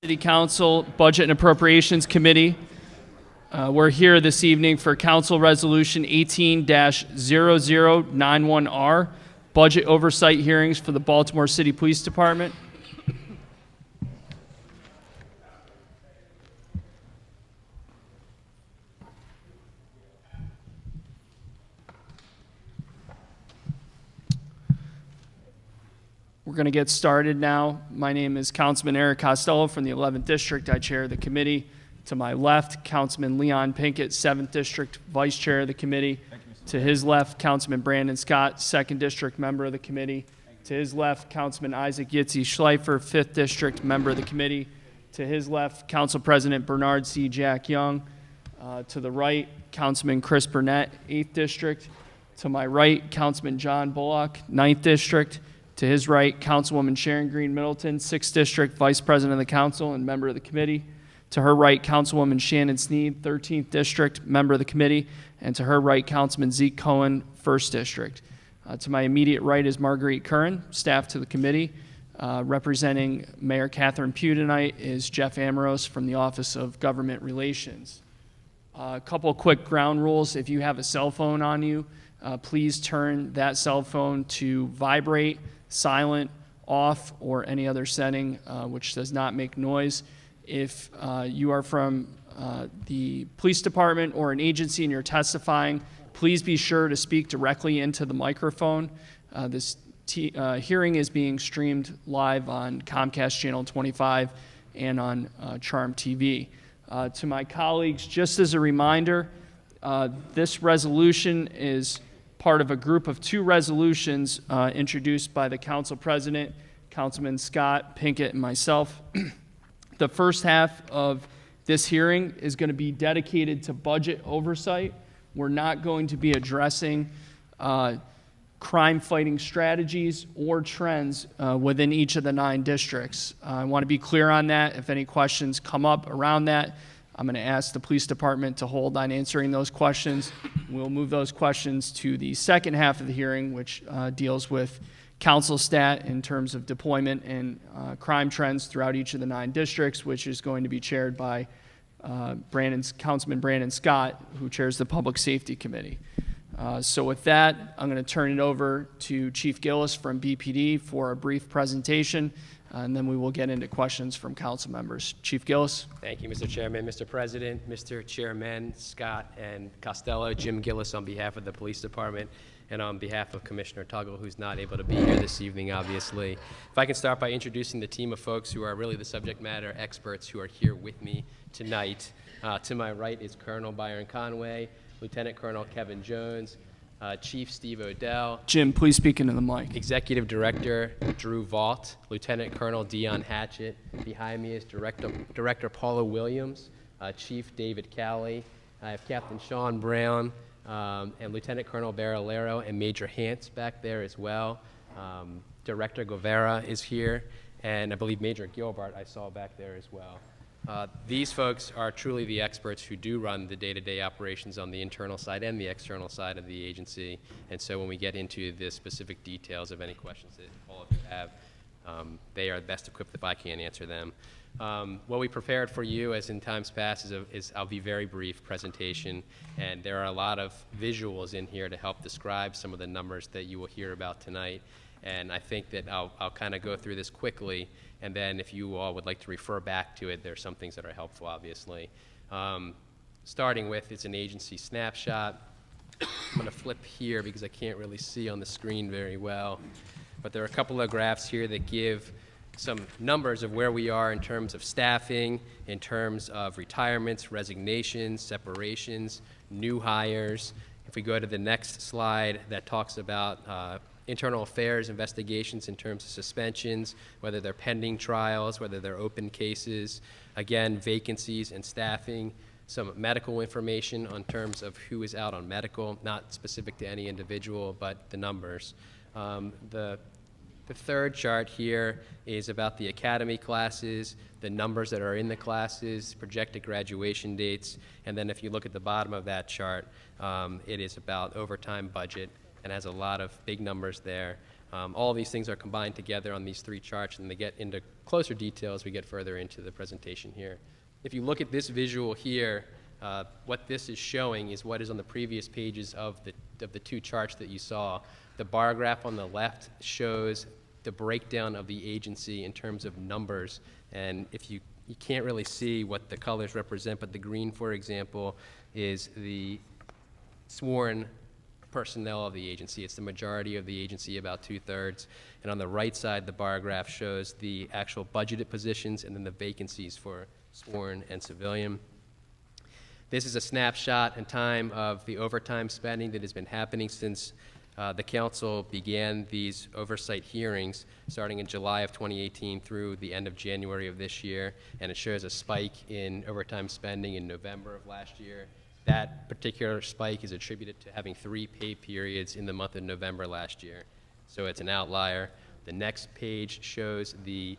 City Council Budget and Appropriations Committee. We're here this evening for Council Resolution 18-0091R, Budget Oversight Hearings for the Baltimore City Police Department. We're going to get started now. My name is Councilman Eric Costello from the 11th District. I chair the committee. To my left, Councilman Leon Pinkett, 7th District, Vice Chair of the committee. To his left, Councilman Brandon Scott, 2nd District, member of the committee. To his left, Councilman Isaac Yitzi Schleifer, 5th District, member of the committee. To his left, Council President Bernard C. Jack Young. To the right, Councilman Chris Burnett, 8th District. To my right, Councilman John Bullock, 9th District. To his right, Councilwoman Sharon Green Middleton, 6th District, Vice President of the Council and member of the committee. To her right, Councilwoman Shannon Sneed, 13th District, member of the committee. And to her right, Councilman Zeke Cohen, 1st District. To my immediate right is Marguerite Curran, staff to the committee. Representing Mayor Catherine Pugh tonight is Jeff Amoros from the Office of Government Relations. A couple of quick ground rules. If you have a cell phone on you, please turn that cell phone to vibrate, silent, off, or any other setting which does not make noise. If you are from the police department or an agency and you're testifying, please be sure to speak directly into the microphone. This hearing is being streamed live on Comcast Channel 25 and on Charm TV. To my colleagues, just as a reminder, this resolution is part of a group of 2 resolutions introduced by the Council President, Councilman Scott, Pinkett, and myself. The first half of this hearing is going to be dedicated to budget oversight. We're not going to be addressing crime-fighting strategies or trends within each of the 9 districts. I want to be clear on that. If any questions come up around that, I'm going to ask the police department to hold on answering those questions. We'll move those questions to the second half of the hearing, which deals with council stat in terms of deployment and crime trends throughout each of the 9 districts, which is going to be chaired by Councilman Brandon Scott, who chairs the Public Safety Committee. So with that, I'm going to turn it over to Chief Gillis from BPD for a brief presentation, and then we will get into questions from council members. Chief Gillis. Thank you, Mr. Chairman, Mr. President, Mr. Chairman, Scott and Costello. Jim Gillis on behalf of the Police Department and on behalf of Commissioner Tuggle, who's not able to be here this evening, obviously. If I can start by introducing the team of folks who are really the subject matter experts who are here with me tonight. To my right is Colonel Byron Conway, Lieutenant Colonel Kevin Jones, Chief Steve Odell. Jim, please speak into the mic. Executive Director Drew Vaught, Lieutenant Colonel Dion Hatchett. Behind me is Director Paula Williams, Chief David Cowley. I have Captain Sean Brown, and Lieutenant Colonel Baralero and Major Hance back there as well. Director Guevara is here, and I believe Major Gilbert I saw back there as well. These folks are truly the experts who do run the day-to-day operations on the internal side and the external side of the agency. And so when we get into the specific details of any questions that all of you have, they are best equipped if I can answer them. What we prepared for you, as in times past, is I'll be very brief presentation, and there are a lot of visuals in here to help describe some of the numbers that you will hear about tonight. And I think that I'll kind of go through this quickly, and then if you all would like to refer back to it, there's some things that are helpful, obviously. Starting with, it's an agency snapshot. I'm going to flip here because I can't really see on the screen very well. But there are a couple of graphs here that give some numbers of where we are in terms of staffing, in terms of retirements, resignations, separations, new hires. If we go to the next slide, that talks about internal affairs investigations in terms of suspensions, whether they're pending trials, whether they're open cases, again, vacancies and staffing, some medical information on terms of who is out on medical, not specific to any individual, but the numbers. The third chart here is about the academy classes, the numbers that are in the classes, projected graduation dates, and then if you look at the bottom of that chart, it is about overtime budget and has a lot of big numbers there. All these things are combined together on these 3 charts, and they get into closer detail as we get further into the presentation here. If you look at this visual here, what this is showing is what is on the previous pages of the 2 charts that you saw. The bar graph on the left shows the breakdown of the agency in terms of numbers, and if you can't really see what the colors represent, but the green, for example, is the sworn personnel of the agency. It's the majority of the agency, about 2/3. And on the right side, the bar graph shows the actual budgeted positions and then the vacancies for sworn and civilian. This is a snapshot in time of the overtime spending that has been happening since the council began these oversight hearings starting in July of 2018 through the end of January of this year, and it shows a spike in overtime spending in November of last year. That particular spike is attributed to having 3 pay periods in the month of November last year, so it's an outlier. The next page shows the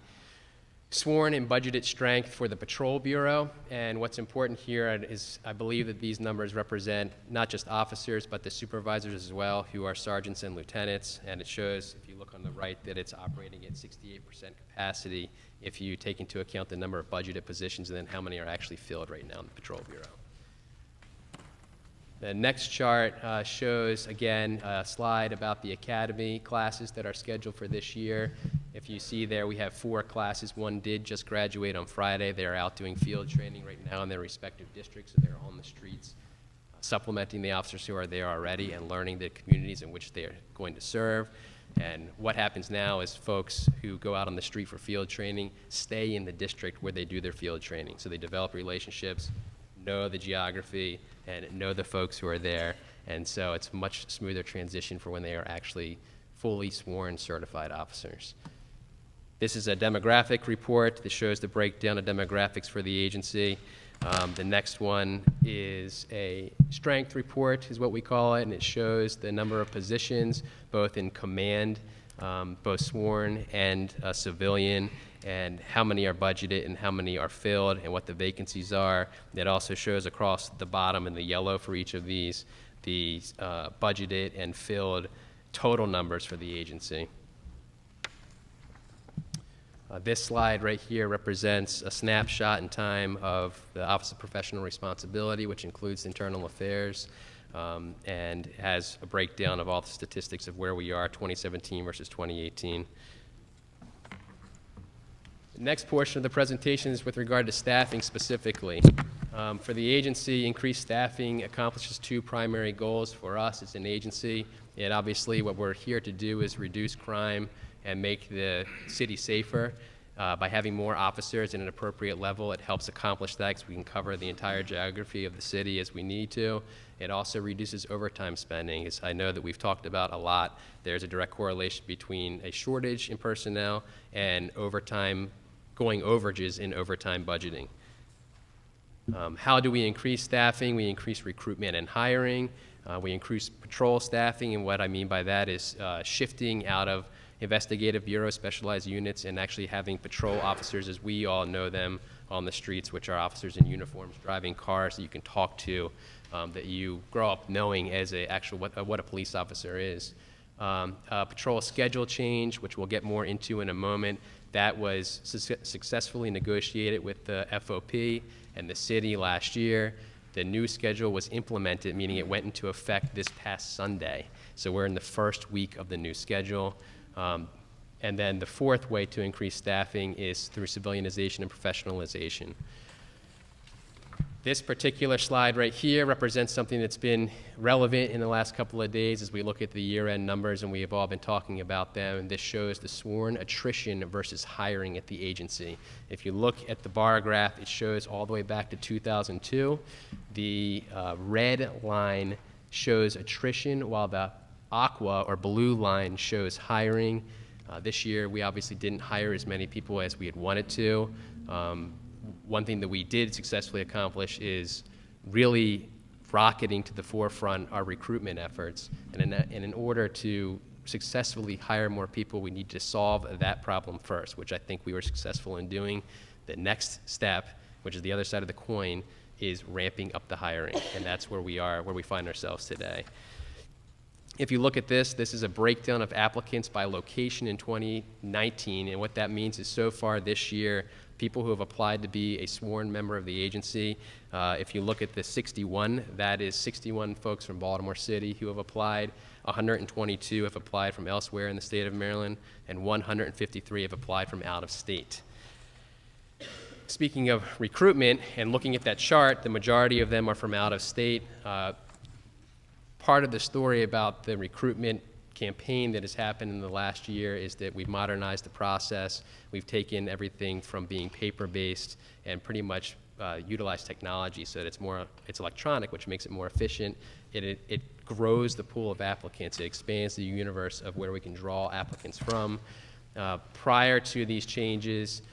sworn and budgeted strength for the Patrol Bureau, and what's important here is I believe that these numbers represent not just officers but the supervisors as well, who are sergeants and lieutenants, and it shows, if you look on the right, that it's operating at 68% capacity if you take into account the number of budgeted positions and then how many are actually filled right now in the Patrol Bureau. The next chart shows, again, a slide about the academy classes that are scheduled for this year. If you see there, we have 4 classes. One did just graduate on Friday. They're out doing field training right now in their respective districts, so they're on the streets, supplementing the officers who are there already and learning the communities in which they're going to serve. And what happens now is folks who go out on the street for field training stay in the district where they do their field training. So they develop relationships, know the geography, and know the folks who are there, and so it's a much smoother transition for when they are actually fully sworn certified officers. This is a demographic report that shows the breakdown of demographics for the agency. The next one is a strength report, is what we call it, and it shows the number of positions, both in command, both sworn and civilian, and how many are budgeted and how many are filled and what the vacancies are. It also shows across the bottom in the yellow for each of these the budgeted and filled total numbers for the agency. This slide right here represents a snapshot in time of the Office of Professional Responsibility, which includes internal affairs, and has a breakdown of all the statistics of where we are 2017 versus 2018. The next portion of the presentation is with regard to staffing specifically. For the agency, increased staffing accomplishes 2 primary goals for us as an agency. And obviously what we're here to do is reduce crime and make the city safer. By having more officers at an appropriate level, it helps accomplish that because we can cover the entire geography of the city as we need to. It also reduces overtime spending. As I know that we've talked about a lot, there's a direct correlation between a shortage in personnel and overtime, going overages in overtime budgeting. How do we increase staffing? We increase recruitment and hiring. We increase patrol staffing, and what I mean by that is shifting out of investigative bureau specialized units and actually having patrol officers as we all know them on the streets, which are officers in uniforms driving cars that you can talk to, that you grow up knowing as what a police officer is. Patrol schedule change, which we'll get more into in a moment, that was successfully negotiated with the FOP and the city last year. The new schedule was implemented, meaning it went into effect this past Sunday. So we're in the first week of the new schedule. And then the 4th way to increase staffing is through civilianization and professionalization. This particular slide right here represents something that's been relevant in the last couple of days as we look at the year-end numbers, and we have all been talking about them. And this shows the sworn attrition versus hiring at the agency. If you look at the bar graph, it shows all the way back to 2002. The red line shows attrition, while the aqua or blue line shows hiring. This year, we obviously didn't hire as many people as we had wanted to. One thing that we did successfully accomplish is really rocketing to the forefront our recruitment efforts. And in order to successfully hire more people, we need to solve that problem first, which I think we were successful in doing. The next step, which is the other side of the coin, is ramping up the hiring. And that's where we are, where we find ourselves today. If you look at this, this is a breakdown of applicants by location in 2019, and what that means is so far this year, people who have applied to be a sworn member of the agency, if you look at the 61, that is 61 folks from Baltimore City who have applied, 122 have applied from elsewhere in the state of Maryland, and 153 have applied from out of state. Speaking of recruitment and looking at that chart, the majority of them are from out of state. Part of the story about the recruitment campaign that has happened in the last year is that we've modernized the process. We've taken everything from being paper-based and pretty much utilized technology so that it's electronic, which makes it more efficient. It grows the pool of applicants. It expands the universe of where we can draw applicants from. Prior to these changes,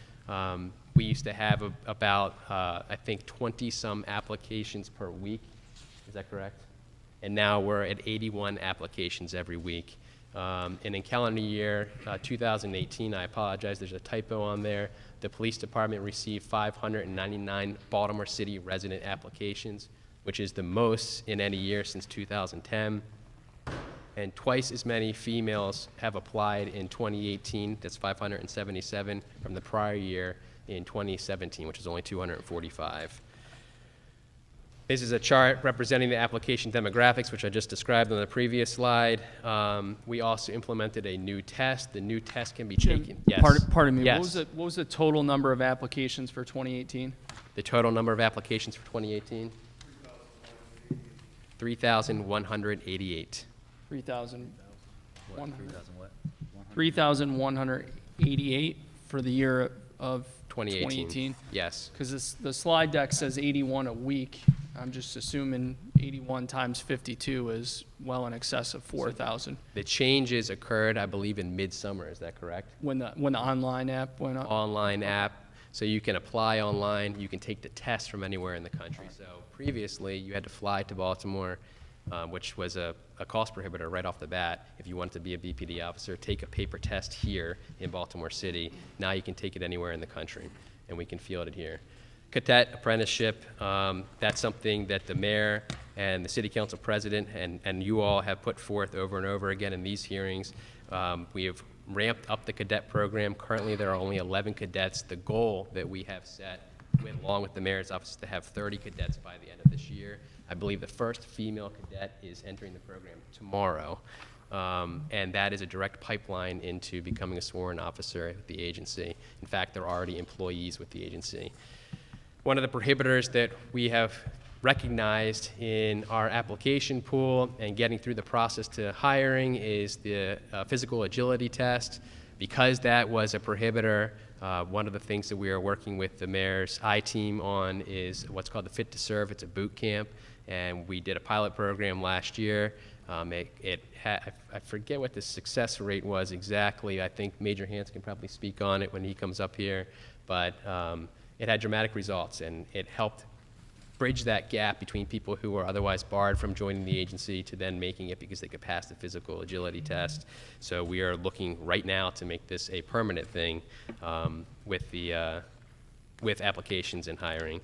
we used to have about, I think, 20-some applications per week. Is that correct? And now we're at 81 applications every week. And in calendar year 2018, I apologize, there's a typo on there. The police department received 599 Baltimore City resident applications, which is the most in any year since 2010. And twice as many females have applied in 2018, that's 577, from the prior year in 2017, which is only 245. This is a chart representing the application demographics, which I just described on the previous slide. We also implemented a new test. The new test can be taken. Yes. Pardon me. Yes. What was the total number of applications for 2018? The total number of applications for 2018? 3,188. 3,188 for the year of 2018. Yes. Because the slide deck says 81 a week. I'm just assuming 81 times 52 is well in excess of 4,000. The changes occurred, I believe, in midsummer. Is that correct? When the online app went up? Online app. So you can apply online. You can take the test from anywhere in the country. So previously, you had to fly to Baltimore, which was a cost prohibitor right off the bat. If you wanted to be a BPD officer, take a paper test here in Baltimore City. Now you can take it anywhere in the country, and we can field it here. Cadet apprenticeship, that's something that the mayor and the city council president and you all have put forth over and over again in these hearings. We have ramped up the cadet program. Currently, there are only 11 cadets. The goal that we have set, along with the mayor's office, is to have 30 cadets by the end of this year. I believe the first female cadet is entering the program tomorrow, and that is a direct pipeline into becoming a sworn officer with the agency. In fact, they're already employees with the agency. One of the prohibitors that we have recognized in our application pool and getting through the process to hiring is the physical agility test. Because that was a prohibitor, one of the things that we are working with the mayor's I-team on is what's called the Fit to Serve. It's a boot camp, and we did a pilot program last year. I forget what the success rate was exactly. I think Major Hans can probably speak on it when he comes up here, but it had dramatic results, and it helped bridge that gap between people who were otherwise barred from joining the agency to then making it because they could pass the physical agility test. So we are looking right now to make this a permanent thing with applications and hiring.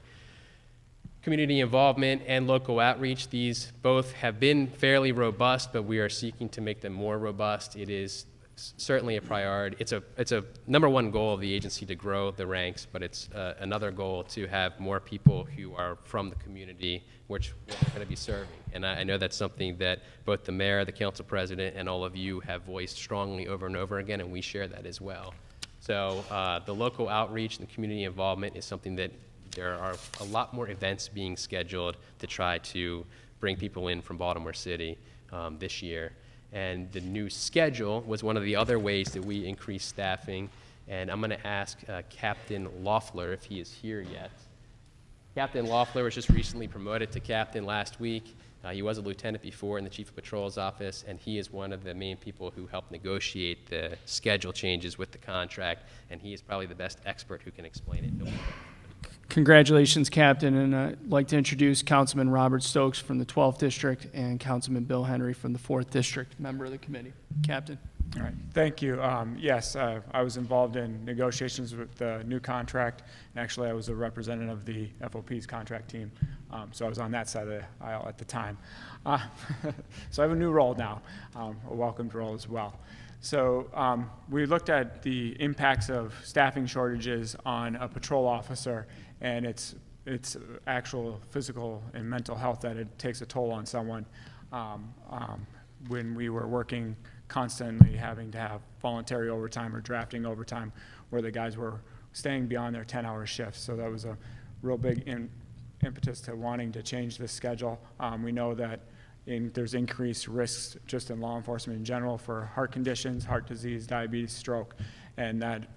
Community involvement and local outreach, these both have been fairly robust, but we are seeking to make them more robust. It is certainly a priority. It's a number one goal of the agency to grow the ranks, but it's another goal to have more people who are from the community which we're going to be serving. And I know that's something that both the mayor, the council president, and all of you have voiced strongly over and over again, and we share that as well. So the local outreach and the community involvement is something that there are a lot more events being scheduled to try to bring people in from Baltimore City this year. And the new schedule was one of the other ways that we increased staffing. And I'm going to ask Captain Loeffler if he is here yet. Captain Loeffler was just recently promoted to captain last week. He was a lieutenant before in the Chief of Patrol's office, and he is one of the main people who helped negotiate the schedule changes with the contract, and he is probably the best expert who can explain it. Congratulations, Captain, and I'd like to introduce Councilman Robert Stokes from the 12th District and Councilman Bill Henry from the 4th District, member of the committee. Captain. All right, thank you. Yes, I was involved in negotiations with the new contract, and actually I was a representative of the FOP's contract team So I was on that side of the aisle at the time. So I have a new role now, a welcomed role as well. So we looked at the impacts of staffing shortages on a patrol officer, and it's actual physical and mental health that it takes a toll on someone when we were working constantly having to have voluntary overtime or drafting overtime where the guys were staying beyond their 10-hour shifts. So that was a real big impetus to wanting to change the schedule. We know that there's increased risks just in law enforcement in general for heart conditions, heart disease, diabetes, stroke, and that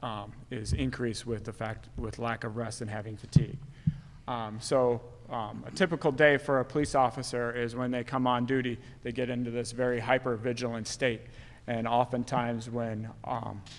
is increased with lack of rest and having fatigue. A typical day for a police officer is when they come on duty, they get into this very hyper-vigilant state. And oftentimes when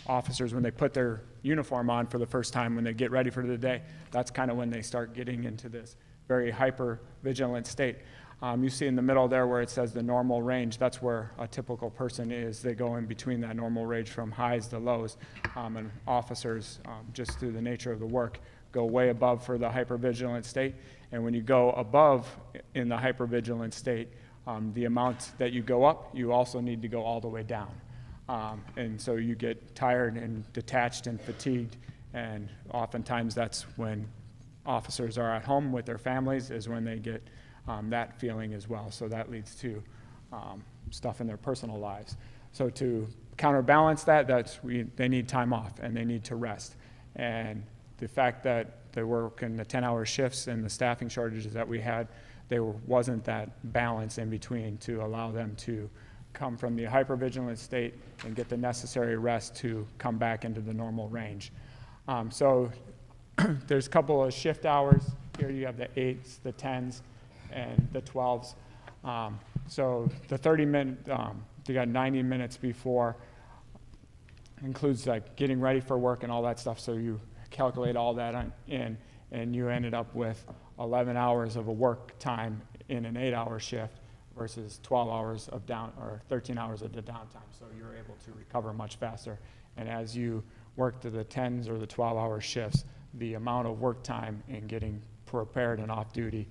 officers, when they put their uniform on for the first time, when they get ready for the day, that's kind of when they start getting into this very hyper-vigilant state. You see in the middle there where it says the normal range, that's where a typical person is. They go in between that normal range from highs to lows. And officers, just through the nature of the work, go way above for the hypervigilant state. And when you go above in the hypervigilant state, the amount that you go up, you also need to go all the way down. And so you get tired and detached and fatigued, and oftentimes that's when officers are at home with their families, is when they get that feeling as well. So that leads to stuff in their personal lives. So to counterbalance that, they need time off and they need to rest. And the fact that they work in the 10-hour shifts and the staffing shortages that we had, there wasn't that balance in between to allow them to come from the hypervigilant state and get the necessary rest to come back into the normal range. So there's a couple of shift hours. Here you have the 8s, the 10s, and the 12s. So the 30-minute, you got 90 minutes before, includes like getting ready for work and all that stuff. So you calculate all that in, and you ended up with 11 hours of a work time in an 8-hour shift versus 12 hours of or 13 hours of the downtime. So you're able to recover much faster. And as you work to the 10s or the 12-hour shifts, the amount of work time in getting prepared and off duty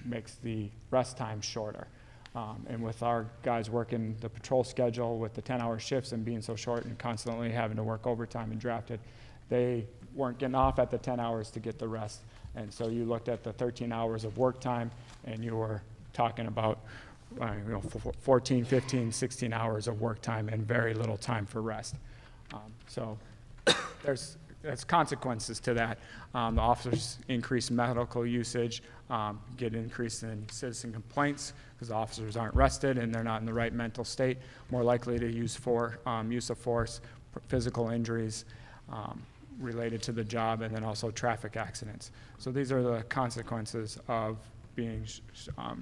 makes the rest time shorter. And with our guys working the patrol schedule with the 10-hour shifts and being so short and constantly having to work overtime and drafted, they weren't getting off at the 10 hours to get the rest. And so you looked at the 13 hours of work time, and you were talking about 14, 15, 16 hours of work time and very little time for rest. So there's consequences to that. The officers increase medical usage, get increase in citizen complaints because the officers aren't rested and they're not in the right mental state, more likely to use use of force, physical injuries related to the job, and then also traffic accidents. So these are the consequences of being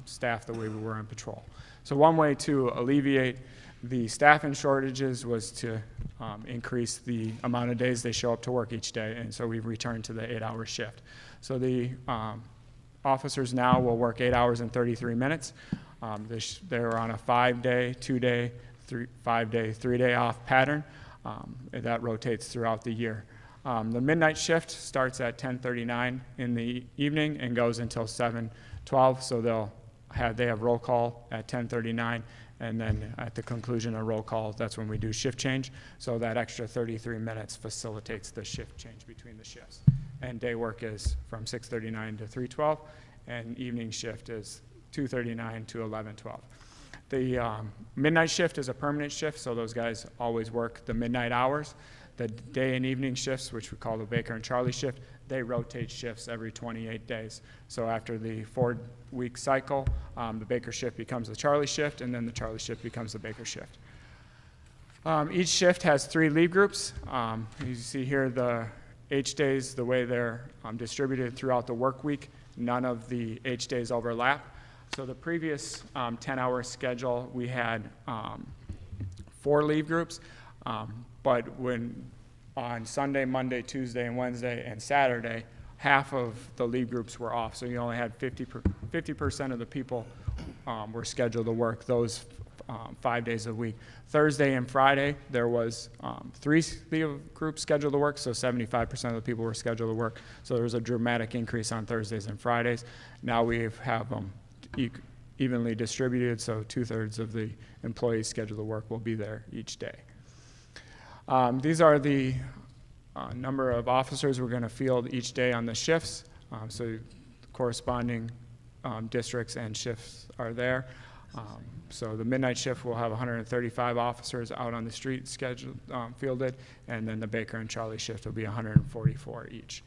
staffed the way we were on patrol. So one way to alleviate the staffing shortages was to increase the amount of days they show up to work each day, and so we've returned to the 8-hour shift. So the officers now will work 8 hours and 33 minutes. They're on a 5-day, 2-day, 5-day, 3-day off pattern. That rotates throughout the year. The midnight shift starts at 10:39 in the evening and goes until 7:12. So they have roll call at 10:39, and then at the conclusion of roll call, that's when we do shift change. So that extra 33 minutes facilitates the shift change between the shifts. And day work is from 6:39 to 3:12, and evening shift is 2:39 to 11:12. The midnight shift is a permanent shift, so those guys always work the midnight hours. The day and evening shifts, which we call the Baker and Charlie shift, they rotate shifts every 28 days. So after the 4-week cycle, the Baker shift becomes the Charlie shift, and then the Charlie shift becomes the Baker shift. Each shift has 3 leave groups. You see here the H days, the way they're distributed throughout the work week. None of the H days overlap. So the previous 10-hour schedule, we had 4 leave groups. But on Sunday, Monday, Tuesday, and Wednesday, and Saturday, half of the leave groups were off. So you only had 50% of the people were scheduled to work those 5 days a week. Thursday and Friday, there was 3 groups scheduled to work, so 75% of the people were scheduled to work. So there was a dramatic increase on Thursdays and Fridays. Now we have them evenly distributed, so 2/3 of the employees scheduled to work will be there each day. These are the number of officers we're going to field each day on the shifts. So corresponding districts and shifts are there. So the midnight shift will have 135 officers out on the street scheduled, fielded, and then the Baker and Charlie shift will be 144 each.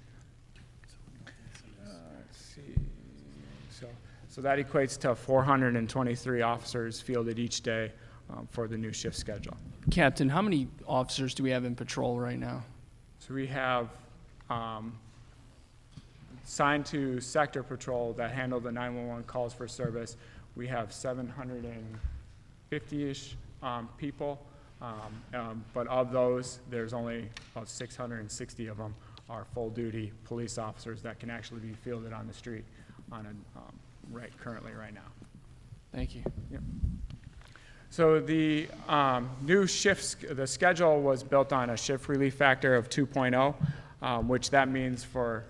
Let's see. So that equates to 423 officers fielded each day for the new shift schedule. Captain, how many officers do we have in patrol right now? So we have assigned to sector patrol that handle the 911 calls for service. We have 750-ish people, but of those, there's only about 660 of them are full-duty police officers that can actually be fielded on the street on a currently right now. Thank you. Yep. So the new shifts, the schedule was built on a shift relief factor of 2.0, which that means for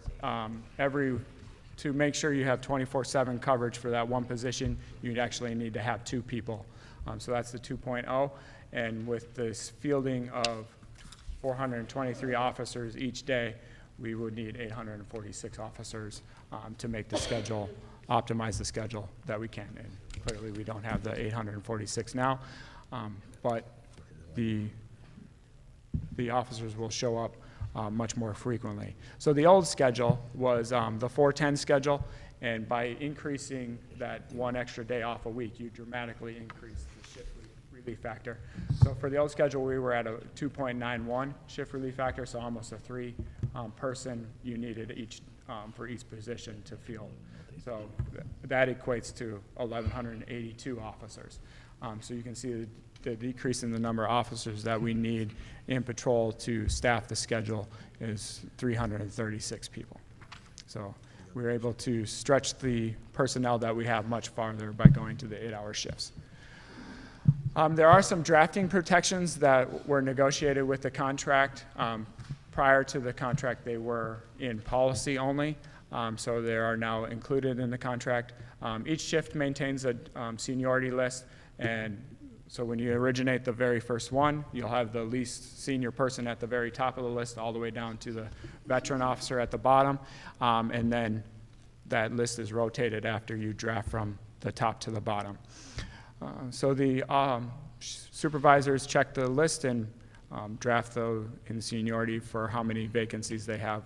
to make sure you have 24/7 coverage for that one position, you'd actually need to have 2 people. So that's the 2.0, and with this fielding of 423 officers each day, we would need 846 officers to make the schedule, optimize the schedule that we can. And clearly we don't have the 846 now, but the officers will show up much more frequently. So the old schedule was the 410 schedule, and by increasing that 1 extra day off a week, you dramatically increase the shift relief factor. So for the old schedule, we were at a 2.91 shift relief factor, so almost a 3 person you needed each for each position to field. So that equates to 1,182 officers. So you can see the decrease in the number of officers that we need in patrol to staff the schedule is 336 people. So we were able to stretch the personnel that we have much farther by going to the 8-hour shifts. There are some drafting protections that were negotiated with the contract. Prior to the contract, they were in policy only, so they are now included in the contract. Each shift maintains a seniority list, and so when you originate the very first one, you'll have the least senior person at the very top of the list all the way down to the veteran officer at the bottom, and then that list is rotated after you draft from the top to the bottom. So the supervisors check the list and draft in seniority for how many vacancies they have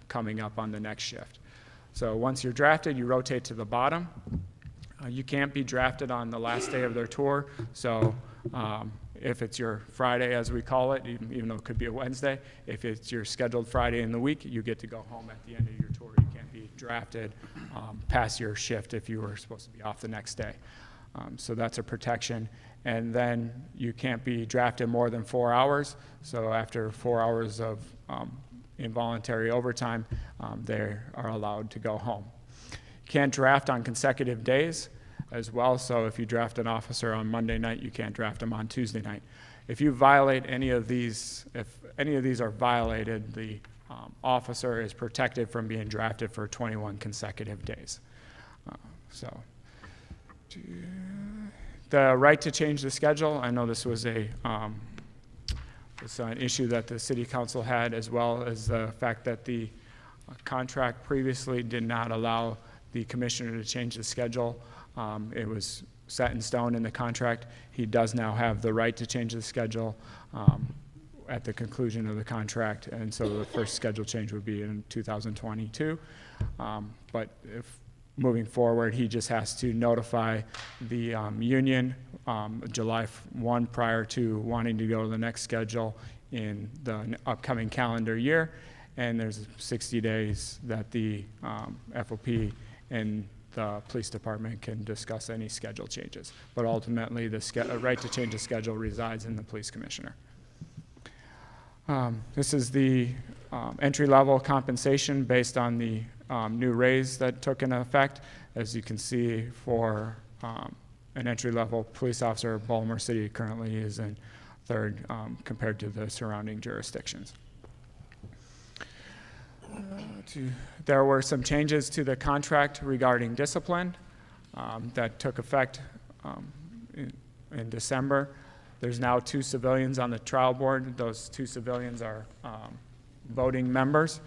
coming up on the next shift. So once you're drafted, you rotate to the bottom. You can't be drafted on the last day of their tour. So if it's your Friday, as we call it, even though it could be a Wednesday, if it's your scheduled Friday in the week, you get to go home at the end of your tour. You can't be drafted past your shift if you were supposed to be off the next day. So that's a protection. And then you can't be drafted more than 4 hours. So after 4 hours of involuntary overtime, they are allowed to go home. You can't draft on consecutive days as well. So if you draft an officer on Monday night, you can't draft them on Tuesday night. If you violate any of these, if any of these are violated, the officer is protected from being drafted for 21 consecutive days. The right to change the schedule, I know this was it's an issue that the City Council had, as well as the fact that the contract previously did not allow the commissioner to change the schedule. It was set in stone in the contract. He does now have the right to change the schedule at the conclusion of the contract, and so the first schedule change would be in 2022. But if moving forward, he just has to notify the union July 1 prior to wanting to go to the next schedule in the upcoming calendar year, and there's 60 days that the FOP and the police department can discuss any schedule changes. But ultimately, the right to change the schedule resides in the police commissioner. This is the entry-level compensation based on the new raise that took into effect. As you can see, for an entry-level police officer. Baltimore City currently is in third compared to the surrounding jurisdictions. There were some changes to the contract regarding discipline that took effect in December. There's now 2 civilians on the trial board. Those 2 civilians are voting members.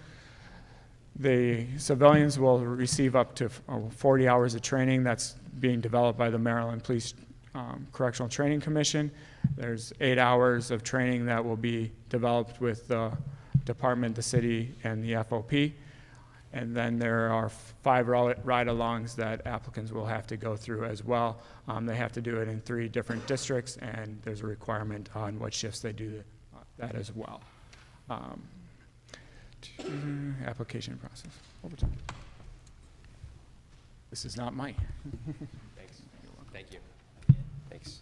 The civilians will receive up to 40 hours of training that's being developed by the Maryland Police Correctional Training Commission. There's 8 hours of training that will be developed with the department, the city, and the FOP. And then there are 5 ride-alongs that applicants will have to go through as well. They have to do it in 3 different districts, and there's a requirement on what shifts they do that as well. Application process. Overtime. This is not mine. Thanks. Thank you. Thanks.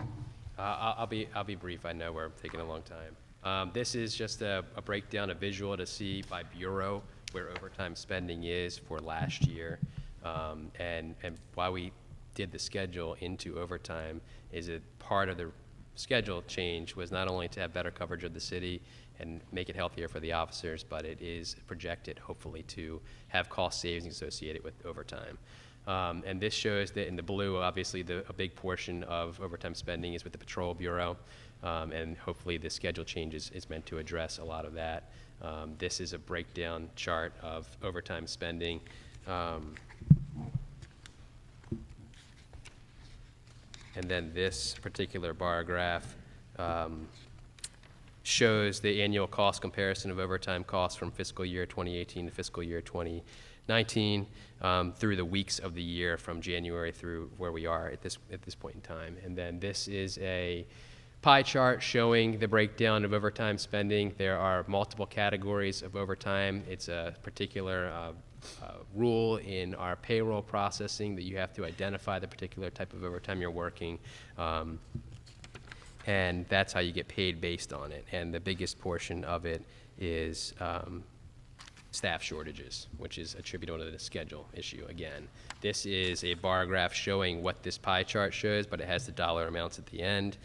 I'll be brief. I know we're taking a long time. This is just a breakdown, a visual to see by bureau where overtime spending is for last year, and why we did the schedule into overtime is that part of the schedule change was not only to have better coverage of the city and make it healthier for the officers, but it is projected, hopefully, to have cost savings associated with overtime. And this shows that in the blue, obviously, a big portion of overtime spending is with the Patrol Bureau, and hopefully the schedule changes is meant to address a lot of that. This is a breakdown chart of overtime spending. And then this particular bar graph shows the annual cost comparison of overtime costs from fiscal year 2018 to fiscal year 2019 through the weeks of the year from January through where we are at this point in time. And then this is a pie chart showing the breakdown of overtime spending. There are multiple categories of overtime. It's a particular rule in our payroll processing that you have to identify the particular type of overtime you're working, and that's how you get paid based on it. And the biggest portion of it is staff shortages, which is attributable to the schedule issue again. This is a bar graph showing what this pie chart shows, but it has the dollar amounts at the end.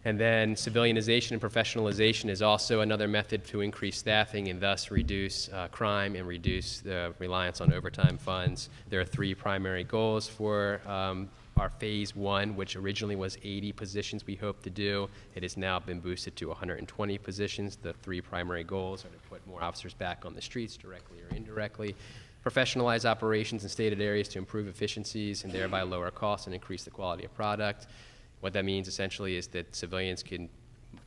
And then civilianization and professionalization is also another method to increase staffing and thus reduce crime and reduce the reliance on overtime funds. There are 3 primary goals for our phase 1, which originally was 80 positions we hope to do. It has now been boosted to 120 positions. The 3 primary goals are to put more officers back on the streets, directly or indirectly, professionalize operations in stated areas to improve efficiencies and thereby lower costs and increase the quality of product. What that means essentially is that civilians can,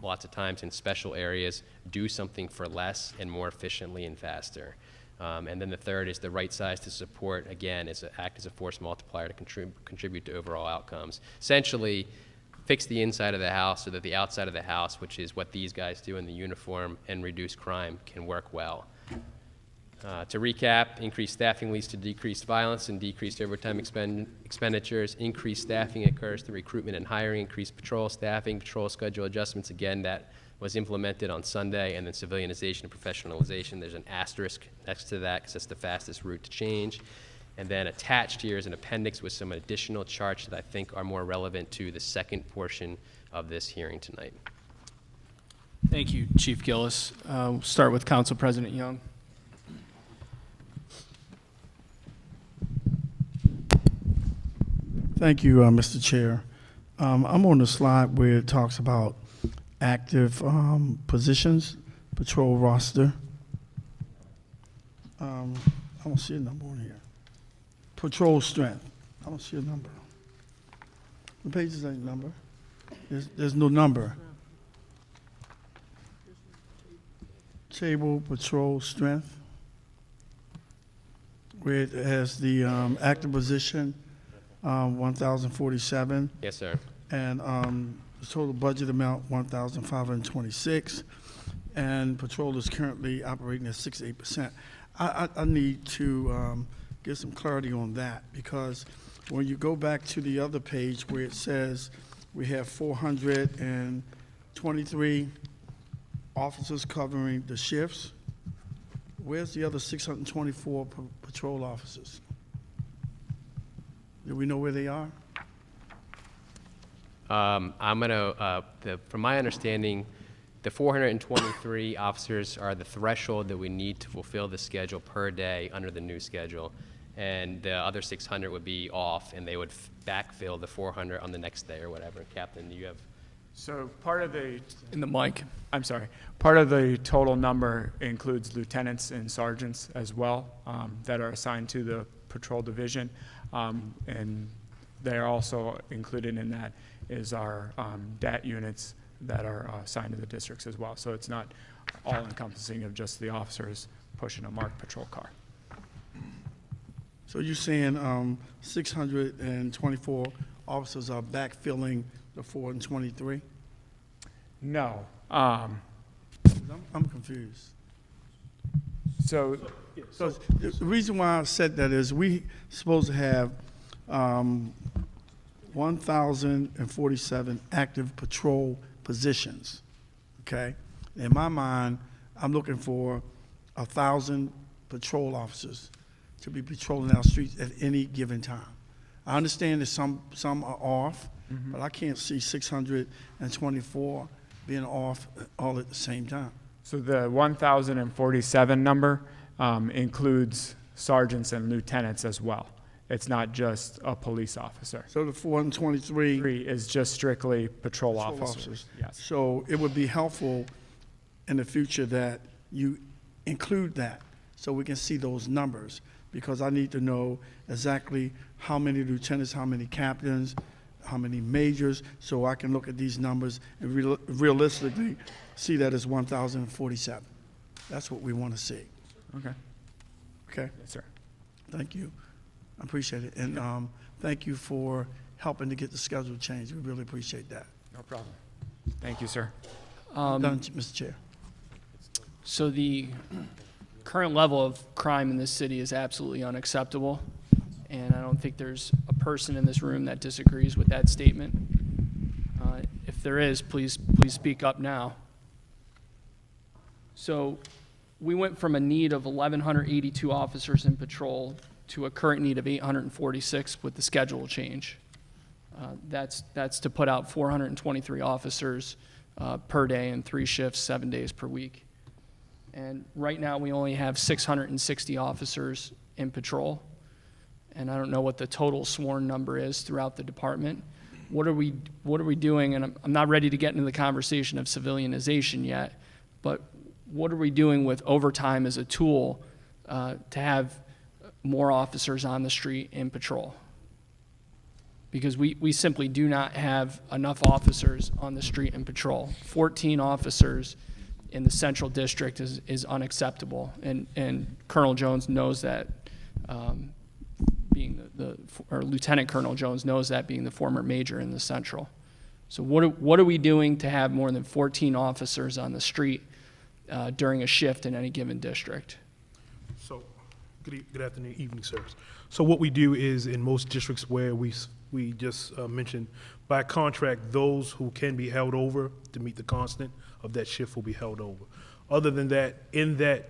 lots of times in special areas, do something for less and more efficiently and faster. And then the third is the right size to support, again, act as a force multiplier to contribute to overall outcomes. Essentially, fix the inside of the house so that the outside of the house, which is what these guys do in the uniform, and reduce crime, can work well. To recap, increased staffing leads to decreased violence and decreased overtime expenditures. Increased staffing occurs through recruitment and hiring, increased patrol staffing, patrol schedule adjustments. Again, that was implemented on Sunday, and then civilianization and professionalization. There's an asterisk next to that because that's the fastest route to change. And then attached here is an appendix with some additional charts that I think are more relevant to the second portion of this hearing tonight. Thank you, Chief Gillis. We'll start with Council President Young. Thank you, Mr. Chair. I'm on the slide where it talks about active positions, patrol roster. I don't see a number on here. Patrol strength. I don't see a number. The page is a number. There's no number. Table patrol strength, where it has the active position. 1,047. Yes, sir. And the total budget amount, 1,526. And patrol is currently operating at 68%. I need to get some clarity on that, because when you go back to the other page where it says we have 423 officers covering the shifts, where's the other 624 patrol officers? Do we know where they are? From my understanding, the 423 officers are the threshold that we need to fulfill the schedule per day under the new schedule. And the other 600 would be off, and they would backfill the 400 on the next day or whatever. Captain, you have? So part of the, In the mic. I'm sorry, part of the total number includes lieutenants and sergeants as well that are assigned to the patrol division. And they're also included in that is our DAT units that are assigned to the districts as well. So it's not all encompassing of just the officers pushing a marked patrol car. So you're saying 624 officers are backfilling the 423? No. I'm confused. So So the reason why I said that is we supposed to have 1,047 active patrol positions, okay? In my mind, I'm looking for 1,000 patrol officers to be patrolling our streets at any given time. I understand that some are off, but I can't see 624 being off all at the same time. So the 1,047 number includes sergeants and lieutenants as well. It's not just a police officer. So the 423 Three is just strictly patrol patrol officers. Yes. So it would be helpful in the future that you include that so we can see those numbers, because I need to know exactly how many lieutenants, how many captains, how many majors, so I can look at these numbers and realistically see that it's 1,047. That's what we want to see. Okay. Okay? Yes, sir. Thank you. I appreciate it. And thank you for helping to get the schedule changed. We really appreciate that. No problem. Thank you, sir. Done, Mr. Chair. So the current level of crime in this city is absolutely unacceptable, and I don't think there's a person in this room that disagrees with that statement. If there is, please speak up now. So we went from a need of 1,182 officers in patrol to a current need of 846 with the schedule change. That's to put out 423 officers per day in 3 shifts, 7 days per week. And right now, we only have 660 officers in patrol. And I don't know what the total sworn number is throughout the department. What are we doing? And I'm not ready to get into the conversation of civilianization yet, but what are we doing with overtime as a tool to have more officers on the street in patrol? Because we simply do not have enough officers on the street in patrol. 14 officers in the central district is unacceptable, and Colonel Jones knows that, being or Lieutenant Colonel Jones knows that, being the former major in the central. So what are we doing to have more than 14 officers on the street during a shift in any given district? So, good afternoon, evening, sirs. So what we do is in most districts where we just mentioned, by contract, those who can be held over to meet the constant of that shift will be held over. Other than that, in that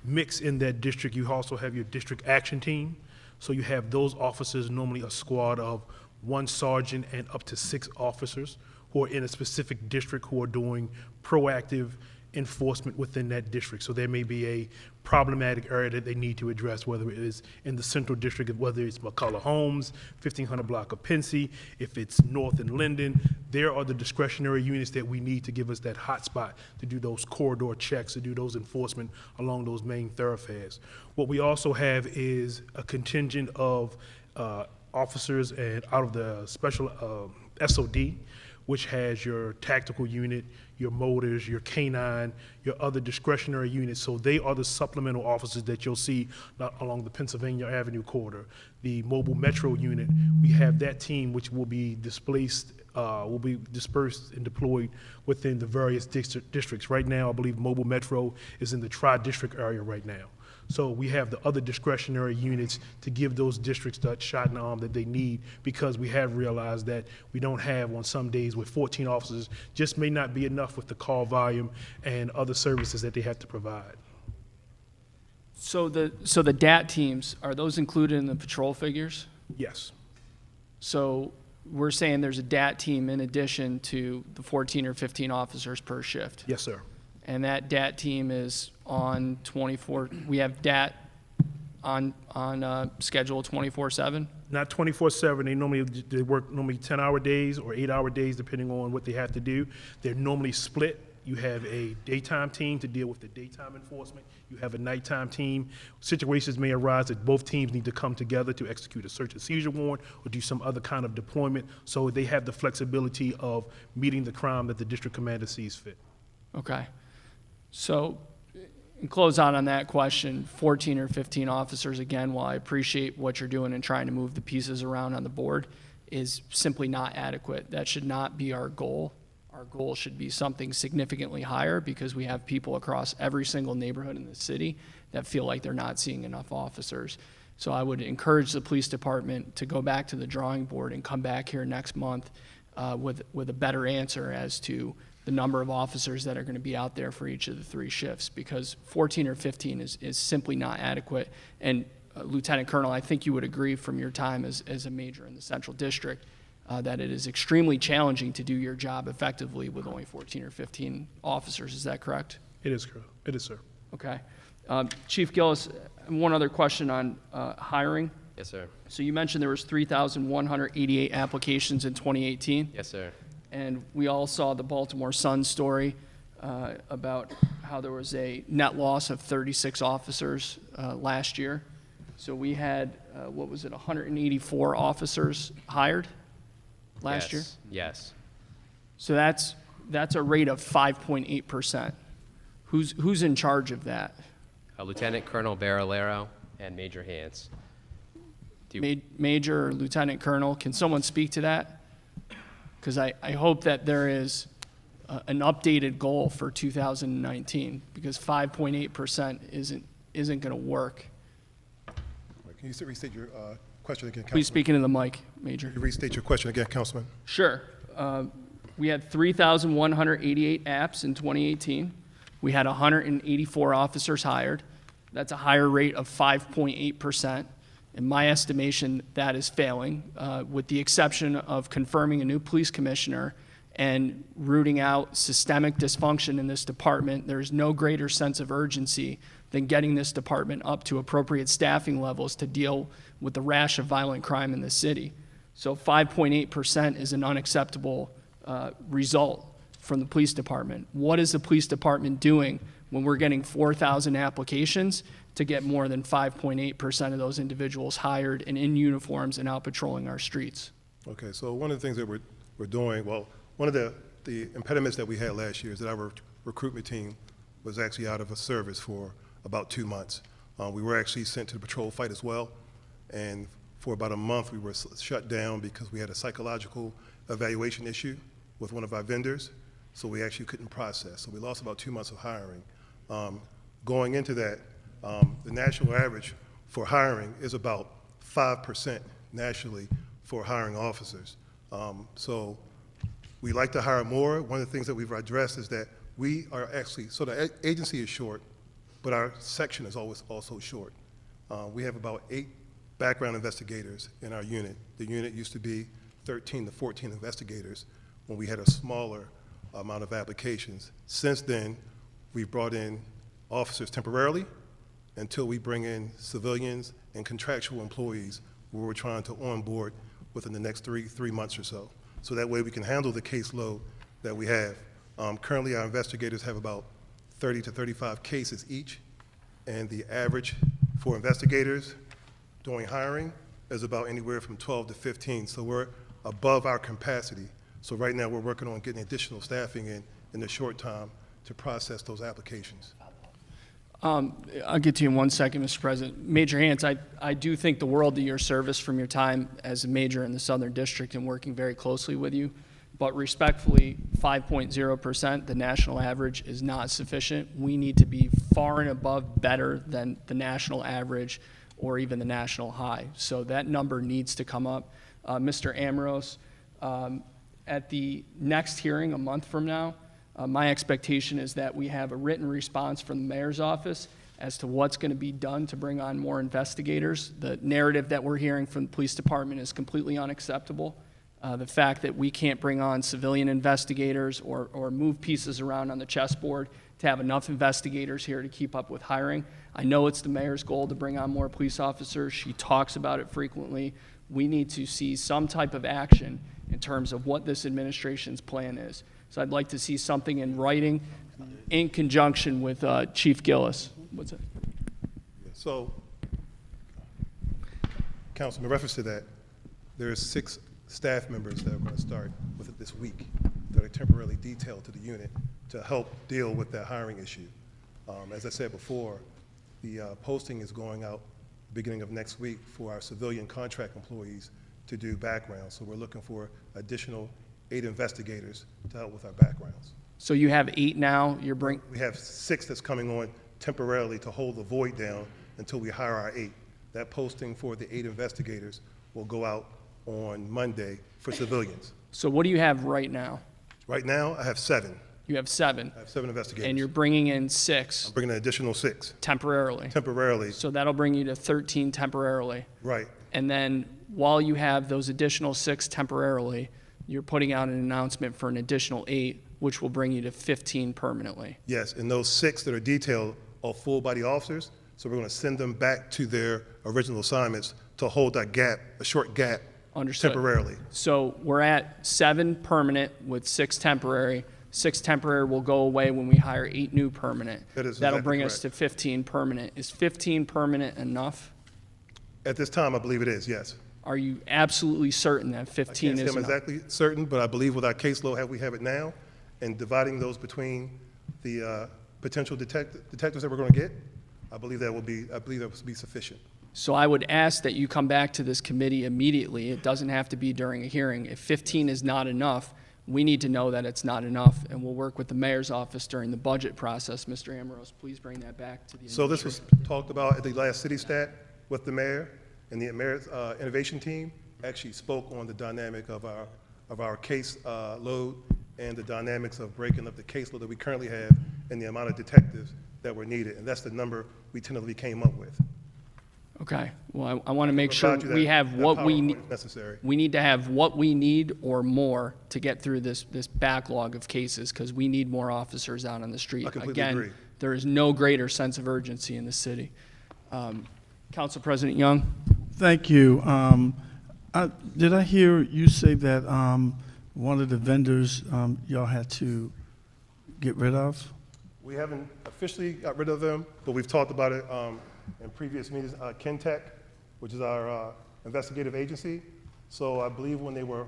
mix in that district, you also have your district action team. So you have those officers, normally a squad of 1 sergeant and up to 6 officers who are in a specific district who are doing proactive enforcement within that district. So there may be a problematic area that they need to address, whether it is in the central district, whether it's McCullough Homes, 1500 block of Pensy, if it's North and Linden. There are the discretionary units that we need to give us that hot spot to do those corridor checks, to do those enforcement along those main thoroughfares. What we also have is a contingent of officers and out of the special SOD, which has your tactical unit, your motors, your canine, your other discretionary units. So they are the supplemental officers that you'll see along the Pennsylvania Avenue corridor. The mobile metro unit, we have that team which will be displaced, will be dispersed and deployed within the various districts. Right now, I believe mobile metro is in the tri-district area right now. So we have the other discretionary units to give those districts that shot in the arm that they need, because we have realized that we don't have, on some days with 14 officers, just may not be enough with the call volume and other services that they have to provide. So the DAT teams, are those included in the patrol figures? Yes. So we're saying there's a DAT team in addition to the 14 or 15 officers per shift. Yes, sir. And that DAT team is on 24, we have DAT on schedule 24/7? Not 24/7. They work normally 10-hour days or 8-hour days, depending on what they have to do. They're normally split. You have a daytime team to deal with the daytime enforcement. You have a nighttime team. Situations may arise that both teams need to come together to execute a search and seizure warrant or do some other kind of deployment, so they have the flexibility of meeting the crime that the district commander sees fit. Okay. So, and close out on that question, 14 or 15 officers, again, while I appreciate what you're doing and trying to move the pieces around on the board, is simply not adequate. That should not be our goal. Our goal should be something significantly higher, because we have people across every single neighborhood in the city that feel like they're not seeing enough officers. So I would encourage the police department to go back to the drawing board and come back here next month with a better answer as to the number of officers that are going to be out there for each of the 3 shifts, because 14 or 15 is simply not adequate. And Lieutenant Colonel, I think you would agree from your time as a major in the Central District that it is extremely challenging to do your job effectively with only 14 or 15 officers. Is that correct? It is correct. It is, sir. Okay. Chief Gillis, one other question on hiring. Yes, sir. So you mentioned there was 3,188 applications in 2018. Yes, sir. And we all saw the Baltimore Sun story about how there was a net loss of 36 officers last year. So we had, 184 officers hired last year? Yes. So that's a rate of 5.8%. Who's in charge of that? Lieutenant Colonel Barolero and Major Hans. Major or Lieutenant Colonel, can someone speak to that? Because I hope that there is an updated goal for 2019, because 5.8% isn't going to work. Can you restate your question again, Councilman? Please speak into the mic, Major. Can you restate your question again, Councilman? Sure. We had 3,188 apps in 2018. We had 184 officers hired. That's a higher rate of 5.8%. In my estimation, that is failing, with the exception of confirming a new police commissioner and rooting out systemic dysfunction in this department. There's no greater sense of urgency than getting this department up to appropriate staffing levels to deal with the rash of violent crime in the city. So 5.8% is an unacceptable result from the police department. What is the police department doing when we're getting 4,000 applications to get more than 5.8% of those individuals hired and in uniforms and out patrolling our streets? Okay, so one of the things that we're doing, well, one of the impediments that we had last year is that our recruitment team was actually out of a service for about 2 months. We were actually sent to the patrol fight as well, and for about a month we were shut down because we had a psychological evaluation issue with one of our vendors, so we actually couldn't process. So we lost about 2 months of hiring. Going into that, the national average for hiring is about 5% nationally for hiring officers. So we like to hire more. One of the things that we've addressed is that we are actually, so the agency is short, but our section is always also short. We have about 8 background investigators in our unit. The unit used to be 13 to 14 investigators when we had a smaller amount of applications. Since then, we've brought in officers temporarily until we bring in civilians and contractual employees who we're trying to onboard within the next three months or so. So that way we can handle the caseload that we have. Currently, our investigators have about 30 to 35 cases each, and the average for investigators doing hiring is about anywhere from 12 to 15. So we're above our capacity. So right now we're working on getting additional staffing in the short time to process those applications. I'll get to you in 1 second, Mr. President. Major Hans, I do think the world of your service from your time as a major in the Southern District and working very closely with you. But respectfully, 5.0%, the national average, is not sufficient. We need to be far and above better than the national average or even the national high. So that number needs to come up. Mr. Ambrose, at the next hearing a month from now, my expectation is that we have a written response from the mayor's office as to what's going to be done to bring on more investigators. The narrative that we're hearing from the police department is completely unacceptable. The fact that we can't bring on civilian investigators or move pieces around on the chessboard to have enough investigators here to keep up with hiring. I know it's the mayor's goal to bring on more police officers. She talks about it frequently. We need to see some type of action in terms of what this administration's plan is. So I'd like to see something in writing in conjunction with Chief Gillis. What's it? So, Council, in reference to that, there are 6 staff members that are going to start with it this week that are temporarily detailed to the unit to help deal with that hiring issue. As I said before, the posting is going out beginning of next week for our civilian contract employees to do backgrounds. So we're looking for additional 8 investigators to help with our backgrounds. So you have 8 now. We have 6 that's coming on temporarily to hold the void down until we hire our 8. That posting for the 8 investigators will go out on Monday for civilians. So what do you have right now? Right now, I have 7. You have 7. I have 7 investigators. And you're bringing in 6 I'm bringing an additional 6 temporarily. temporarily. So that'll bring you to 13 temporarily. Right. And then while you have those additional 6 temporarily, you're putting out an announcement for an additional 8, which will bring you to 15 permanently. Yes, and those 6 that are detailed are full-body officers, so we're going to send them back to their original assignments to hold that gap, a short gap, Understood. temporarily. So we're at 7 permanent with 6 temporary. 6 temporary will go away when we hire 8 new permanent. That is That'll exactly bring us correct. to 15 permanent. Is 15 permanent enough? At this time, I believe it is, yes. Are you absolutely certain that I 15 can't say is I'm enough? exactly certain, but I believe with our caseload how we have it now, and dividing those between the potential detectives that we're going to get, I believe that will be sufficient. So I would ask that you come back to this committee immediately. It doesn't have to be during a hearing. If 15 is not enough, we need to know that it's not enough, and we'll work with the mayor's office during the budget process. Mr. Ambrose, please bring that back to the So this was talked about at the last city stat with the mayor, and the mayor's innovation team actually spoke on the dynamic of our case load and the dynamics of breaking up the caseload that we currently have and the amount of detectives that were needed, and that's the number we tentatively came up with. Okay, well, I want to make sure Provide you we that- have that what we PowerPoint need. if necessary. We need to have what we need or more to get through this backlog of cases, because we need more officers out on the street. I completely Again, agree. there is no greater sense of urgency in the city. Council President Young? Thank you. Did I hear you say that one of the vendors y'all had to get rid of? We haven't officially got rid of them, but we've talked about it in previous meetings. Kentech, which is our investigative agency. So I believe when they were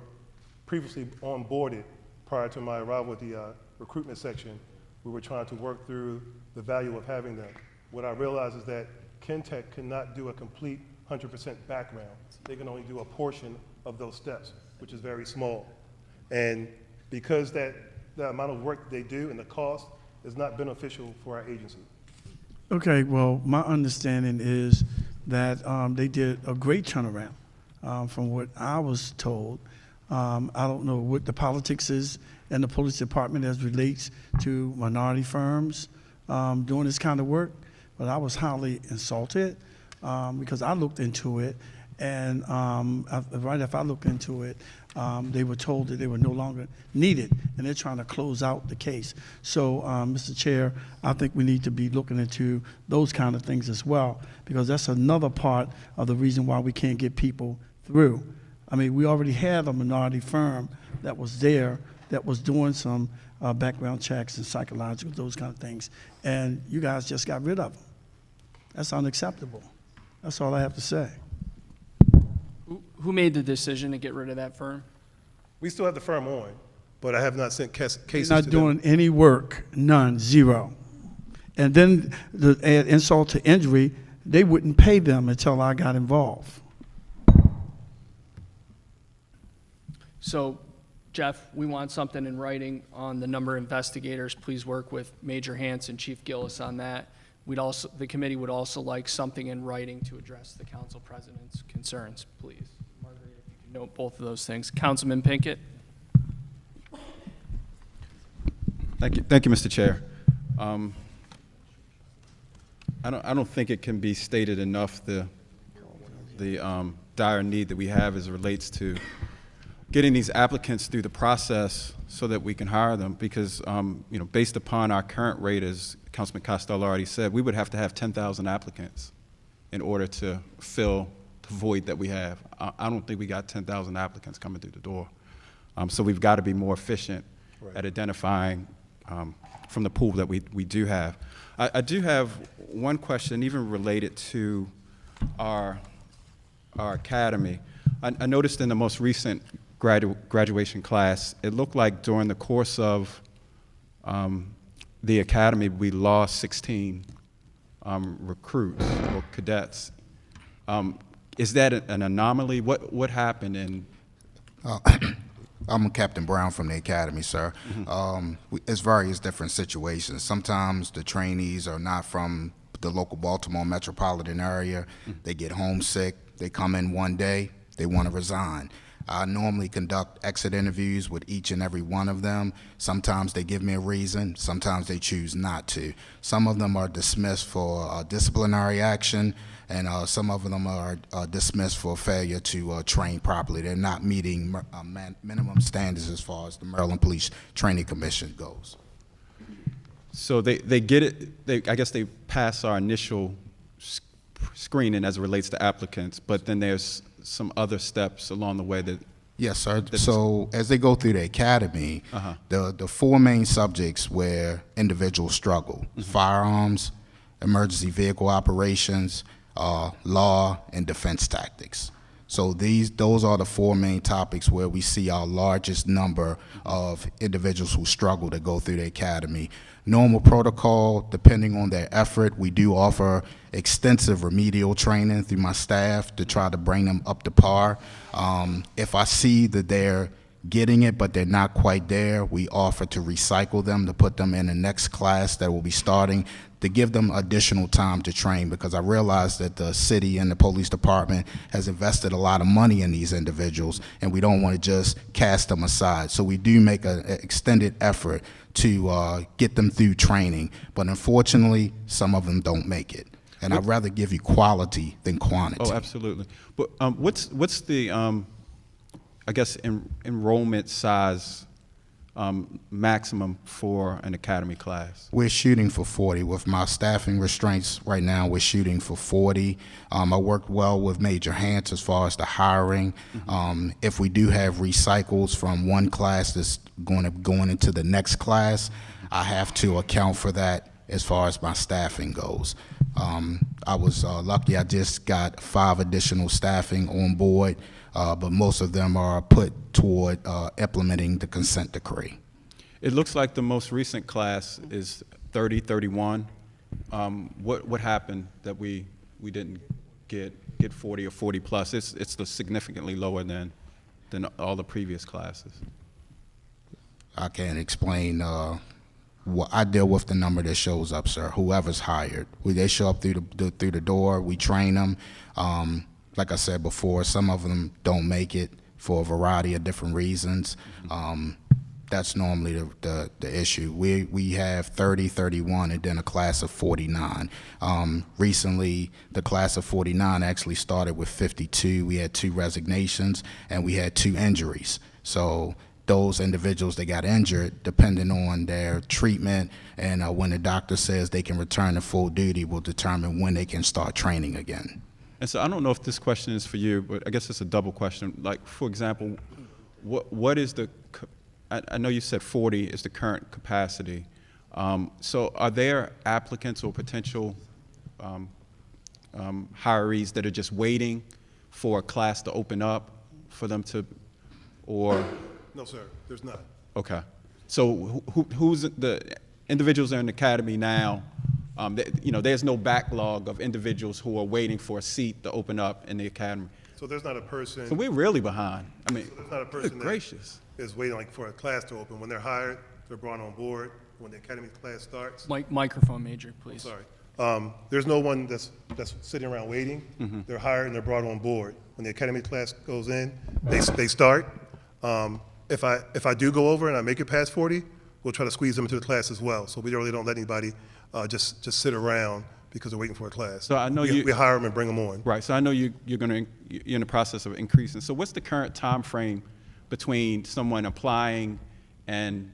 previously onboarded prior to my arrival at the recruitment section, we were trying to work through the value of having them. What I realized is that Kentech cannot do a complete 100% background. They can only do a portion of those steps, which is very small. And because the amount of work they do and the cost is not beneficial for our agency. Okay, well, my understanding is that they did a great turnaround from what I was told. I don't know what the politics is in the police department as relates to minority firms doing this kind of work, but I was highly insulted because I looked into it, and right after I looked into it, they were told that they were no longer needed, and they're trying to close out the case. So, Mr. Chair, I think we need to be looking into those kind of things as well, because that's another part of the reason why we can't get people through. I mean, we already had a minority firm that was there that was doing some background checks and psychological, those kind of things, and you guys just got rid of them. That's unacceptable. That's all I have to say. Who made the decision to get rid of that firm? We still have the firm on, but I have not sent cases to Not them. doing any work, none, zero. And then the add insult to injury, they wouldn't pay them until I got involved. So, Jeff, we want something in writing on the number of investigators. Please work with Major Hans and Chief Gillis on that. The committee would also like something in writing to address the council president's concerns, please. Margaret, if you can note both of those things. Councilman Pinkett? Thank you, Mr. Chair. I don't think it can be stated enough the dire need that we have as it relates to getting these applicants through the process so that we can hire them, because, you know, based upon our current rate, as Councilman Costello already said, we would have to have 10,000 applicants in order to fill the void that we have. I don't think we got 10,000 applicants coming through the door. So we've got to be more efficient at identifying from the pool that we do have. I do have one question, even related to our academy. I noticed in the most recent graduation class, it looked like during the course of the academy, we lost 16 recruits or cadets. Is that an anomaly? What happened in? I'm Captain Brown from the academy, sir. It's various different situations. Sometimes the trainees are not from the local Baltimore metropolitan area. They get homesick. They come in one day. They want to resign. I normally conduct exit interviews with each and every one of them. Sometimes they give me a reason. Sometimes they choose not to. Some of them are dismissed for disciplinary action, and some of them are dismissed for failure to train properly. They're not meeting minimum standards as far as the Maryland Police Training Commission goes. So they get it, I guess they pass our initial screening as it relates to applicants, but then there's some other steps along the way that. Yes, sir. So as they go through the academy, the four main subjects where individuals struggle: firearms, emergency vehicle operations, law, and defense tactics. So those are the four main topics where we see our largest number of individuals who struggle to go through the academy. Normal protocol, depending on their effort, we do offer extensive remedial training through my staff to try to bring them up to par. If I see that they're getting it but they're not quite there, we offer to recycle them, to put them in the next class that will be starting, to give them additional time to train, because I realize that the city and the police department has invested a lot of money in these individuals, and we don't want to just cast them aside. So we do make an extended effort to get them through training, but unfortunately, some of them don't make it. And I'd rather give you quality than quantity. Oh, absolutely. But what's the, I guess, enrollment size maximum for an academy class? We're shooting for 40. With my staffing restraints right now, we're shooting for 40. I work well with Major Hance as far as the hiring. If we do have recycles from one class that's going into the next class, I have to account for that as far as my staffing goes. I was lucky. I just got 5 additional staffing on board, but most of them are put toward implementing the consent decree. It looks like the most recent class is 30, 31. What happened that we didn't get 40 or 40 plus? It's significantly lower than all the previous classes. I can't explain. I deal with the number that shows up, sir. Whoever's hired, they show up through the door. We train them. Like I said before, some of them don't make it for a variety of different reasons. That's normally the issue. We have 30, 31, and then a class of 49. Recently, the class of 49 actually started with 52. We had 2 resignations, and we had 2 injuries. So those individuals that got injured, depending on their treatment and when the doctor says they can return to full duty, will determine when they can start training again. And so I don't know if this question is for you, but I guess it's a double question. Like, for example, what is the, I know you said 40 is the current capacity. So are there applicants or potential hirees that are just waiting for a class to open up for them to, or? No, sir, there's not. Okay. So who's the individuals that are in the academy now? There's no backlog of individuals who are waiting for a seat to open up in the academy. So there's not a person. So we're really behind. I mean, So there's not a person good that gracious. is waiting like for a class to open. When they're hired, they're brought on board. When the academy class starts, Microphone, Major, please. sorry, there's no one that's sitting around waiting. They're hired and they're brought on board. When the academy class goes in, they start. If I do go over and I make it past 40, we'll try to squeeze them into the class as well. So we really don't let anybody just sit around because they're waiting for a class. So I know we hire them and bring them on. Right. So I know you're in the process of increasing. So what's the current time frame between someone applying and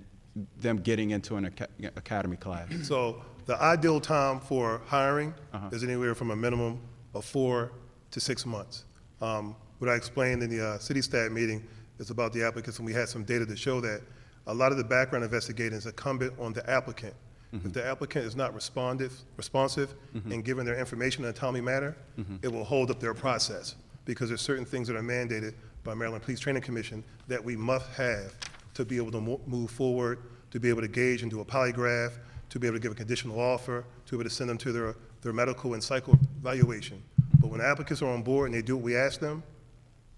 them getting into an academy class? So the ideal time for hiring is anywhere from a minimum of 4 to 6 months. What I explained in the city staff meeting is about the applicants, and we had some data to show that a lot of the background investigating is incumbent on the applicant. If the applicant is not responsive and giving their information in a timely manner, it will hold up their process, because there's certain things that are mandated by Maryland Police Training Commission that we must have to be able to move forward, to be able to gauge and do a polygraph, to be able to give a conditional offer, to be able to send them to their medical and psycho evaluation. But when applicants are on board and they do what we ask them,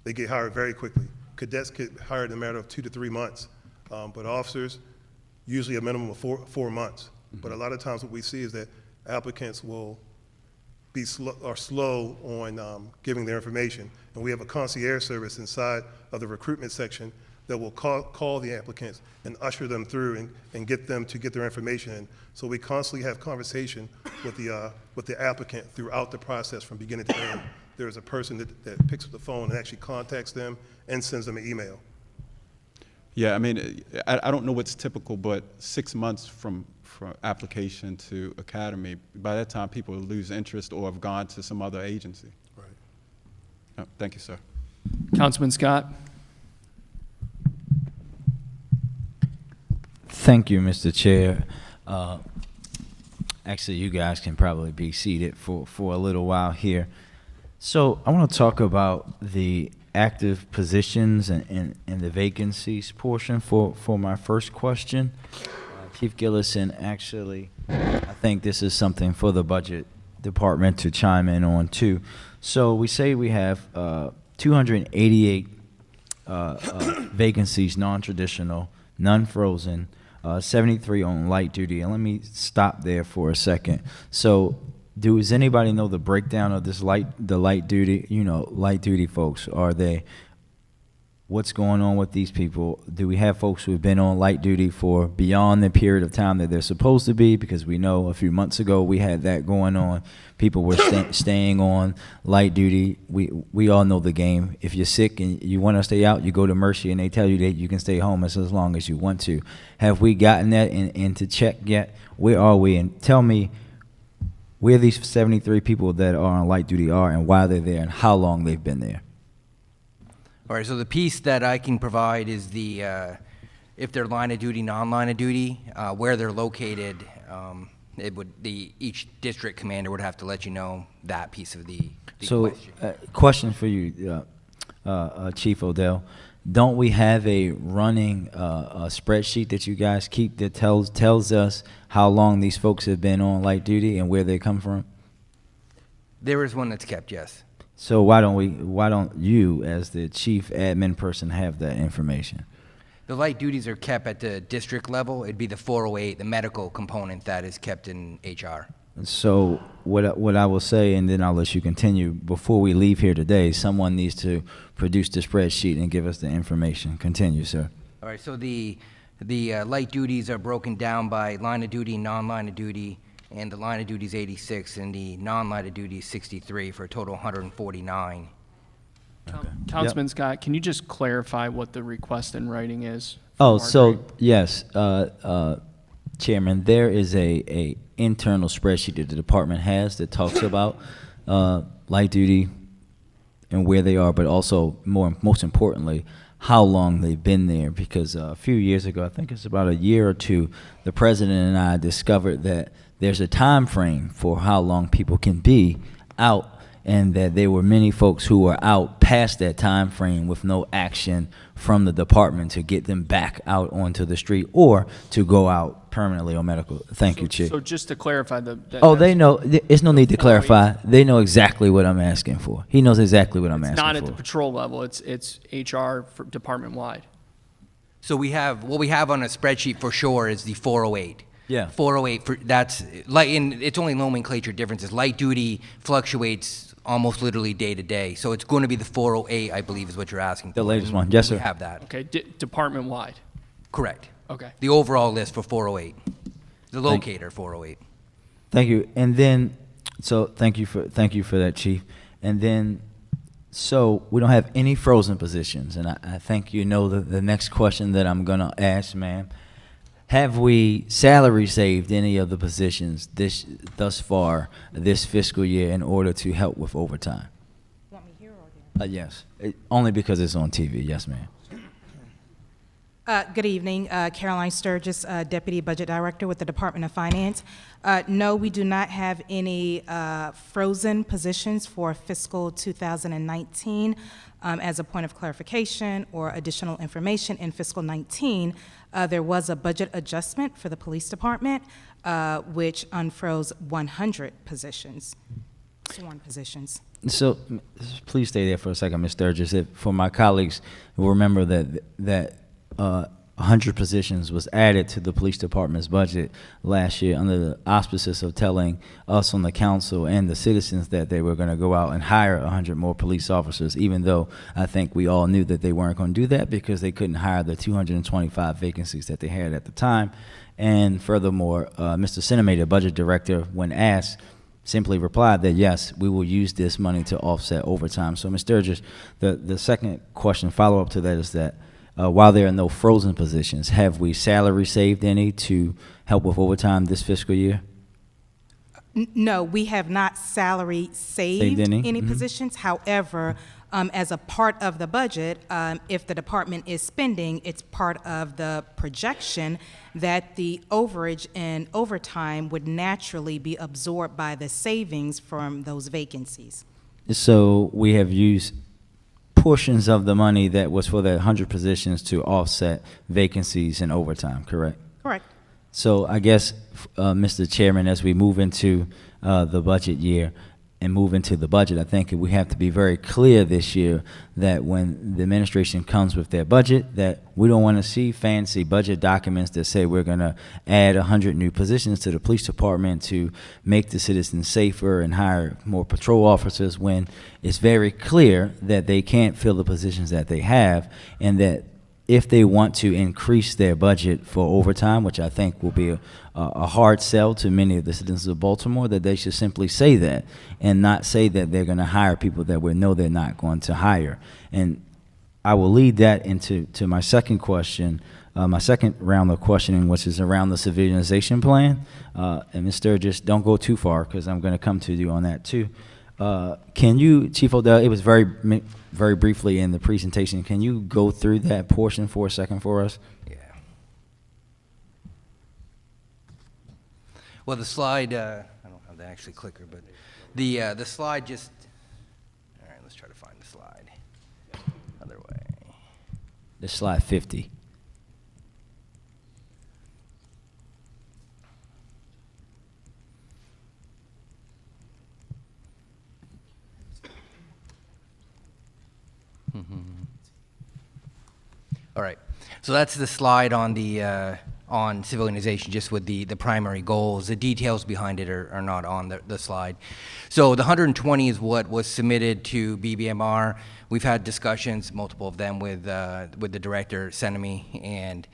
they get hired very quickly. Cadets get hired in a matter of 2 to 3 months, but officers, usually a minimum of 4 months. But a lot of times what we see is that applicants will be slow on giving their information. And we have a concierge service inside of the recruitment section that will call the applicants and usher them through and get them to get their information in. So we constantly have conversation with the applicant throughout the process from beginning to end. There's a person that picks up the phone and actually contacts them and sends them an email. Yeah, I mean, I don't know what's typical, but 6 months from application to academy, by that time people will lose interest or have gone to some other agency. Right. Oh, thank you, sir. Councilman Scott? Thank you, Mr. Chair. Actually, you guys can probably be seated for a little while here. So I want to talk about the active positions and the vacancies portion for my first question. Chief Gillison, actually, I think this is something for the budget department to chime in on too. So we say we have 288 vacancies, non-traditional, none frozen, 73 on light duty. And let me stop there for a second. So does anybody know the breakdown of this the light duty, light duty folks? What's going on with these people? Do we have folks who have been on light duty for beyond the period of time that they're supposed to be? Because we know a few months ago we had that going on. People were staying on light duty. We all know the game. If you're sick and you want to stay out, you go to Mercy and they tell you that you can stay home as long as you want to. Have we gotten that into check yet? Where are we? And tell me where these 73 people that are on light duty are and why they're there and how long they've been there. All right, so the piece that I can provide is if they're line of duty, non-line of duty, where they're located. Each district commander would have to let you know that piece of the question. Question for you, Chief Odell. Don't we have a running spreadsheet that you guys keep that tells us how long these folks have been on light duty and where they come from? There is one that's kept, yes. So why don't you, as the chief admin person, have that information? The light duties are kept at the district level. It'd be the 408, the medical component that is kept in HR. So what I will say, and then I'll let you continue, before we leave here today, someone needs to produce the spreadsheet and give us the information. Continue, sir. All right, so the light duties are broken down by line of duty, non-line of duty, and the line of duty is 86, and the non-line of duty is 63, for a total of 149. Okay. Councilman Scott, can you just clarify what the request in writing is? Oh, so yes, Chairman, there is a internal spreadsheet that the department has that talks about light duty and where they are, but also most importantly, how long they've been there. Because a few years ago, I think it's about a year or two, the president and I discovered that there's a time frame for how long people can be out, and that there were many folks who were out past that time frame with no action from the department to get them back out onto the street or to go out permanently on medical. Thank you, Chief. So just to clarify, they know. It's no need to clarify. They know exactly what I'm asking for. He knows exactly what I'm asking for. It's not at the patrol level. It's HR for department-wide. So what we have on a spreadsheet for sure is the 408. Yeah. 408, that's light, and it's only nomenclature differences. Light duty fluctuates almost literally day to day. So it's going to be the 408, I believe, is what you're asking for. The latest one. Yes, sir. We have that. Okay, department-wide. Correct. Okay. The overall list for 408. The locator 408. Thank you. And then, so thank you for that, Chief. And then So we don't have any frozen positions, and I think you know the next question that I'm gonna ask, ma'am. Have we salary saved any of the positions thus far this fiscal year in order to help with overtime? Want me here or there? Yes, only because it's on TV. Yes, ma'am. Good evening, Caroline Sturgis, Deputy Budget Director with the Department of Finance. No, we do not have any frozen positions for fiscal 2019. As a point of clarification or additional information, in fiscal 19, there was a budget adjustment for the police department, which unfroze 100 positions, sworn positions. So please stay there for a second, Ms. Sturgis. For my colleagues who remember that 100 positions was added to the police department's budget last year under the auspices of telling us on the council and the citizens that they were going to go out and hire 100 more police officers, even though I think we all knew that they weren't going to do that because they couldn't hire the 225 vacancies that they had at the time. And furthermore, Mr. Sinema, the budget director, when asked, simply replied that yes, we will use this money to offset overtime. So, Ms. Sturgis, the second question, follow-up to that is that while there are no frozen positions, have we salary saved any to help with overtime this fiscal year? No, we have not salary saved any? any positions. However, as a part of the budget, if the department is spending, it's part of the projection that the overage and overtime would naturally be absorbed by the savings from those vacancies. So we have used portions of the money that was for the 100 positions to offset vacancies and overtime, correct? Correct. So I guess, Mr. Chairman, as we move into the budget year and move into the budget, I think we have to be very clear this year that when the administration comes with their budget, that we don't want to see fancy budget documents that say we're going to add 100 new positions to the police department to make the citizens safer and hire more patrol officers, when it's very clear that they can't fill the positions that they have, and that if they want to increase their budget for overtime, which I think will be a hard sell to many of the citizens of Baltimore, that they should simply say that and not say that they're going to hire people that we know they're not going to hire. And I will lead that into my second question, my second round of questioning, which is around the civilianization plan. And Ms. Sturgis, don't go too far because I'm going to come to you on that too. Can you, Chief Odell, it was very briefly in the presentation, can you go through that portion for a second for us? Yeah. Well, the slide, I don't have the actual clicker, but the slide just, all right, let's try to find the slide. Other way. The slide 50. All right, so that's the slide on the on civilianization, just with the primary goals. The details behind it are not on the slide. So the 120 is what was submitted to BBMR. We've had discussions, multiple of them, with the director, Sinema, and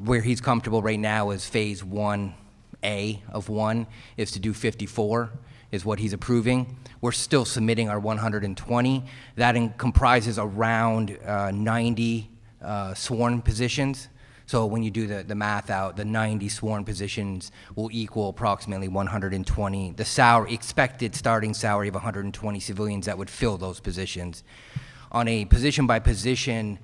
where he's comfortable right now is phase 1A of 1 is to do 54. Is what he's approving. We're still submitting our 120. That comprises around 90 sworn positions. So when you do the math out, the 90 sworn positions will equal approximately 120. The expected starting salary of 120 civilians that would fill those positions. On a position-by-position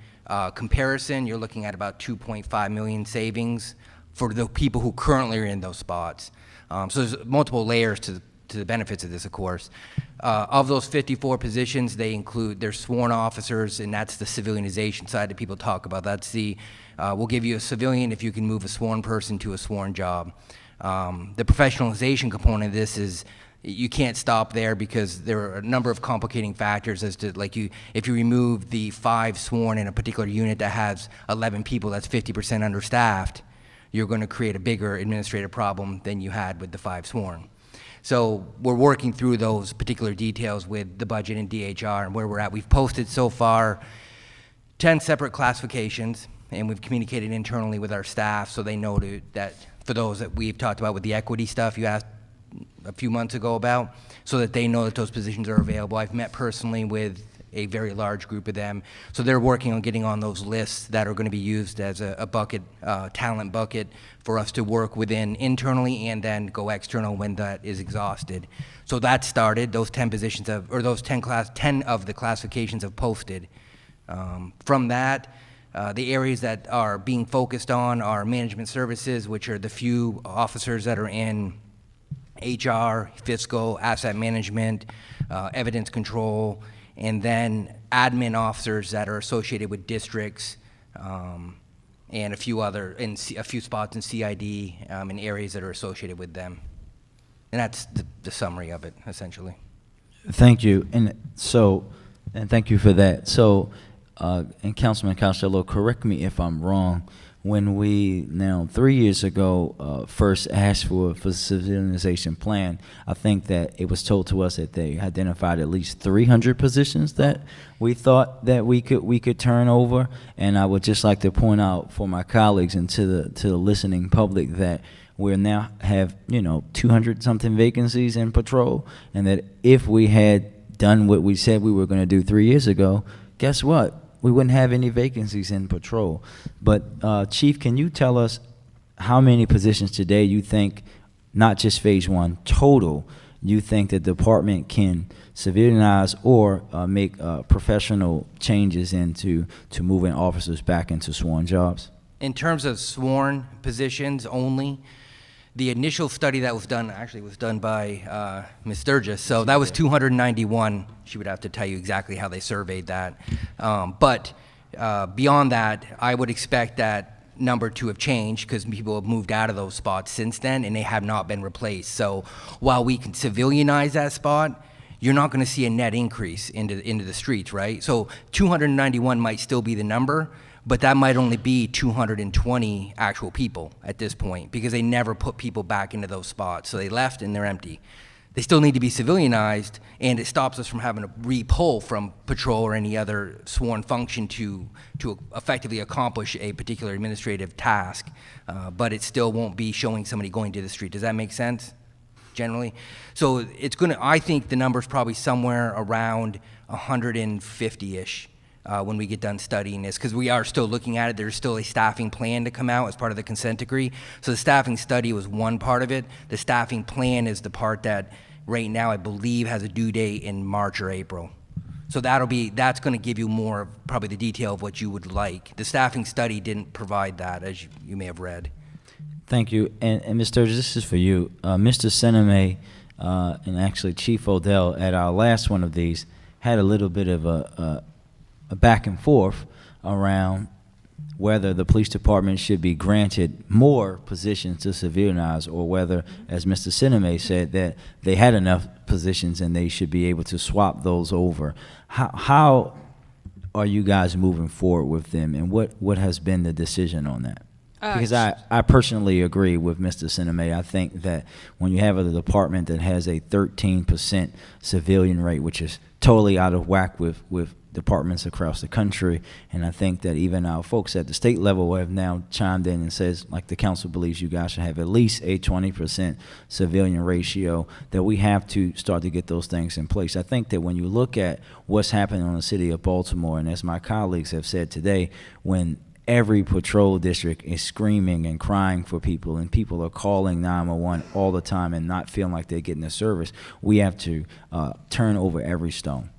comparison, you're looking at about 2.5 million savings for the people who currently are in those spots. So there's multiple layers to the benefits of this, of course. Of those 54 positions, they include their sworn officers, and that's the civilianization side that people talk about. That's the, we'll give you a civilian if you can move a sworn person to a sworn job. The professionalization component of this is, you can't stop there because there are a number of complicating factors as to, like, if you remove the 5 sworn in a particular unit that has 11 people, that's 50% understaffed, you're going to create a bigger administrative problem than you had with the 5 sworn. So we're working through those particular details with the budget and DHR and where we're at. We've posted so far 10 separate classifications, and we've communicated internally with our staff so they know that for those that we've talked about with the equity stuff you asked a few months ago about, so that they know that those positions are available. I've met personally with a very large group of them. So they're working on getting on those lists that are going to be used as a bucket, talent bucket for us to work within internally and then go external when that is exhausted. So that started. Those 10 positions those 10 of the classifications have posted. From that, the areas that are being focused on are management services, which are the few officers that are in HR, fiscal, asset management, evidence control, and then admin officers that are associated with districts, and a few spots in CID, in areas that are associated with them. And that's the summary of it, essentially. Thank you. And thank you for that. So, and Councilman Costello, correct me if I'm wrong, when we now 3 years ago first asked for civilianization plan, I think that it was told to us that they identified at least 300 positions that we thought that we could turn over. And I would just like to point out for my colleagues and to the listening public that we now have 200 something vacancies in patrol, and that if we had done what we said we were going to do 3 years ago, guess what? We wouldn't have any vacancies in patrol. But Chief, can you tell us how many positions today you think, not just phase one, total, you think the department can civilianize or make professional changes into moving officers back into sworn jobs? In terms of sworn positions only, the initial study that was done actually was done by Ms. Sturgis, so that was 291. She would have to tell you exactly how they surveyed that. But beyond that, I would expect that number to have changed because people have moved out of those spots since then and they have not been replaced. So while we can civilianize that spot, you're not going to see a net increase into the streets, right? So 291 might still be the number, but that might only be 220 actual people at this point because they never put people back into those spots. So they left and they're empty. They still need to be civilianized, and it stops us from having to re-pull from patrol or any other sworn function to effectively accomplish a particular administrative task, but it still won't be showing somebody going to the street. Does that make sense, generally? So it's going to, I think the number's probably somewhere around 150-ish. When we get done studying this, because we are still looking at it. There's still a staffing plan to come out as part of the consent decree. So the staffing study was one part of it. The staffing plan is the part that right now I believe has a due date in March or April. So that's going to give you more of probably the detail of what you would like. The staffing study didn't provide that, as you may have read. Thank you. And Ms. Sturgis, this is for you. Mr. Sinema and actually Chief Odell at our last one of these had a little bit of a back and forth around whether the police department should be granted more positions to civilianize or whether, as Mr. Sinema said, that they had enough positions and they should be able to swap those over. How are you guys moving forward with them, and what has been the decision on that? Because I personally agree with Mr. Sinema. I think that when you have a department that has a 13% civilian rate, which is totally out of whack with departments across the country, and I think that even our folks at the state level have now chimed in and says, like, the council believes you guys should have at least a 20% civilian ratio, that we have to start to get those things in place. I think that when you look at what's happening in the city of Baltimore, and as my colleagues have said today, when every patrol district is screaming and crying for people, and people are calling 911 all the time and not feeling like they're getting the service, we have to turn over every stone.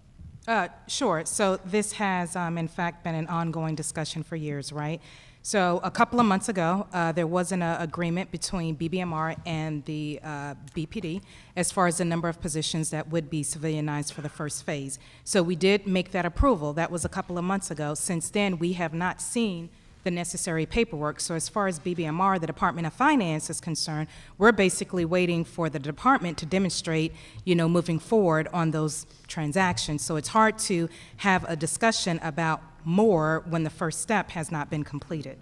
Sure. So this has, in fact, been an ongoing discussion for years, right? So a couple of months ago, there was an agreement between BBMR and the BPD as far as the number of positions that would be civilianized for the first phase. So we did make that approval. That was a couple of months ago. Since then, we have not seen the necessary paperwork. So as far as BBMR, the Department of Finance, is concerned, we're basically waiting for the department to demonstrate, moving forward on those transactions. So it's hard to have a discussion about more when the first step has not been completed.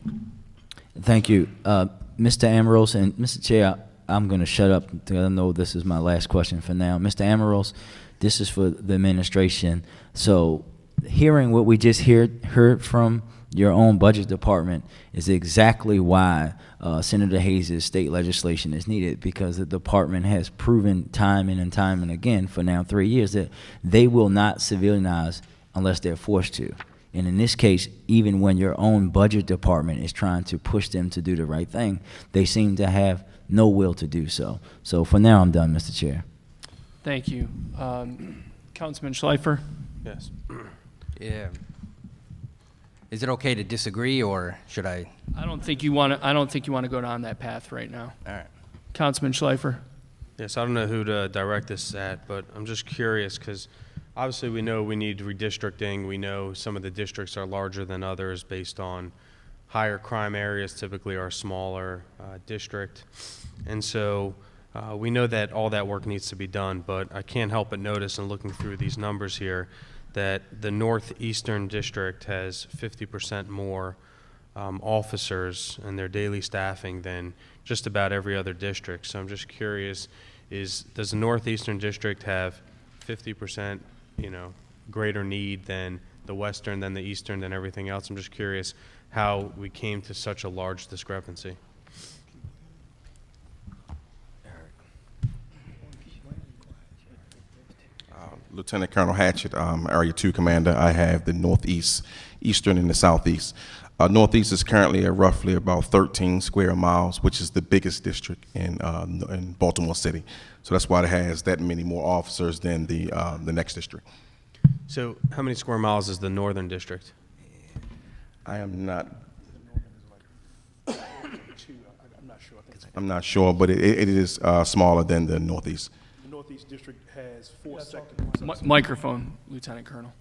Thank you. Mr. Ambrose and Mr. Chair, I'm going to shut up because I know this is my last question for now. Mr. Ambrose, this is for the administration. So hearing what we just heard from your own budget department is exactly why Senator Hayes' state legislation is needed, because the department has proven time and time and again for now 3 years that they will not civilianize unless they're forced to. And in this case, even when your own budget department is trying to push them to do the right thing, they seem to have no will to do so. So for now, I'm done, Mr. Chair. Thank you. Councilman Schleifer? Yes. Yeah. Is it okay to disagree, or should I? I don't think you want to go down that path right now. All right. Councilman Schleifer? Yes, I don't know who to direct this at, but I'm just curious because obviously we know we need redistricting. We know some of the districts are larger than others based on higher crime areas, typically our smaller district. And so we know that all that work needs to be done, but I can't help but notice in looking through these numbers here that the Northeastern District has 50% more officers and their daily staffing than just about every other district. So I'm just curious, does the Northeastern District have 50%, greater need than the Western, than the Eastern, than everything else? I'm just curious how we came to such a large discrepancy. Lieutenant Colonel Hatchett, Area 2 Commander. I have the Northeast, Eastern, and the Southeast. Northeast is currently at roughly about 13 square miles, which is the biggest district in Baltimore City. So that's why it has that many more officers than the next district. So how many square miles is the Northern District? I am not. I'm not sure, but it is smaller than the Northeast. The Northeast District has 4 sectors. Microphone, Lieutenant Colonel.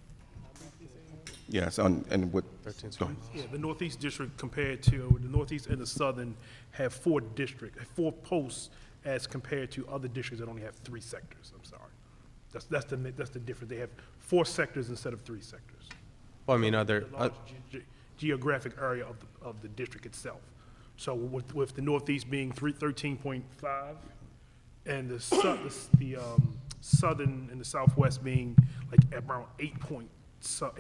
Yes, and what? Go ahead. Yeah, the Northeast District compared to the Northeast and the Southern have 4 posts as compared to other districts that only have 3 sectors. I'm sorry. That's the difference. They have 4 sectors instead of 3 sectors. Well, I mean, The large geographic area of the district itself. So with the Northeast being 13.5 and the Southern and the Southwest being like around 8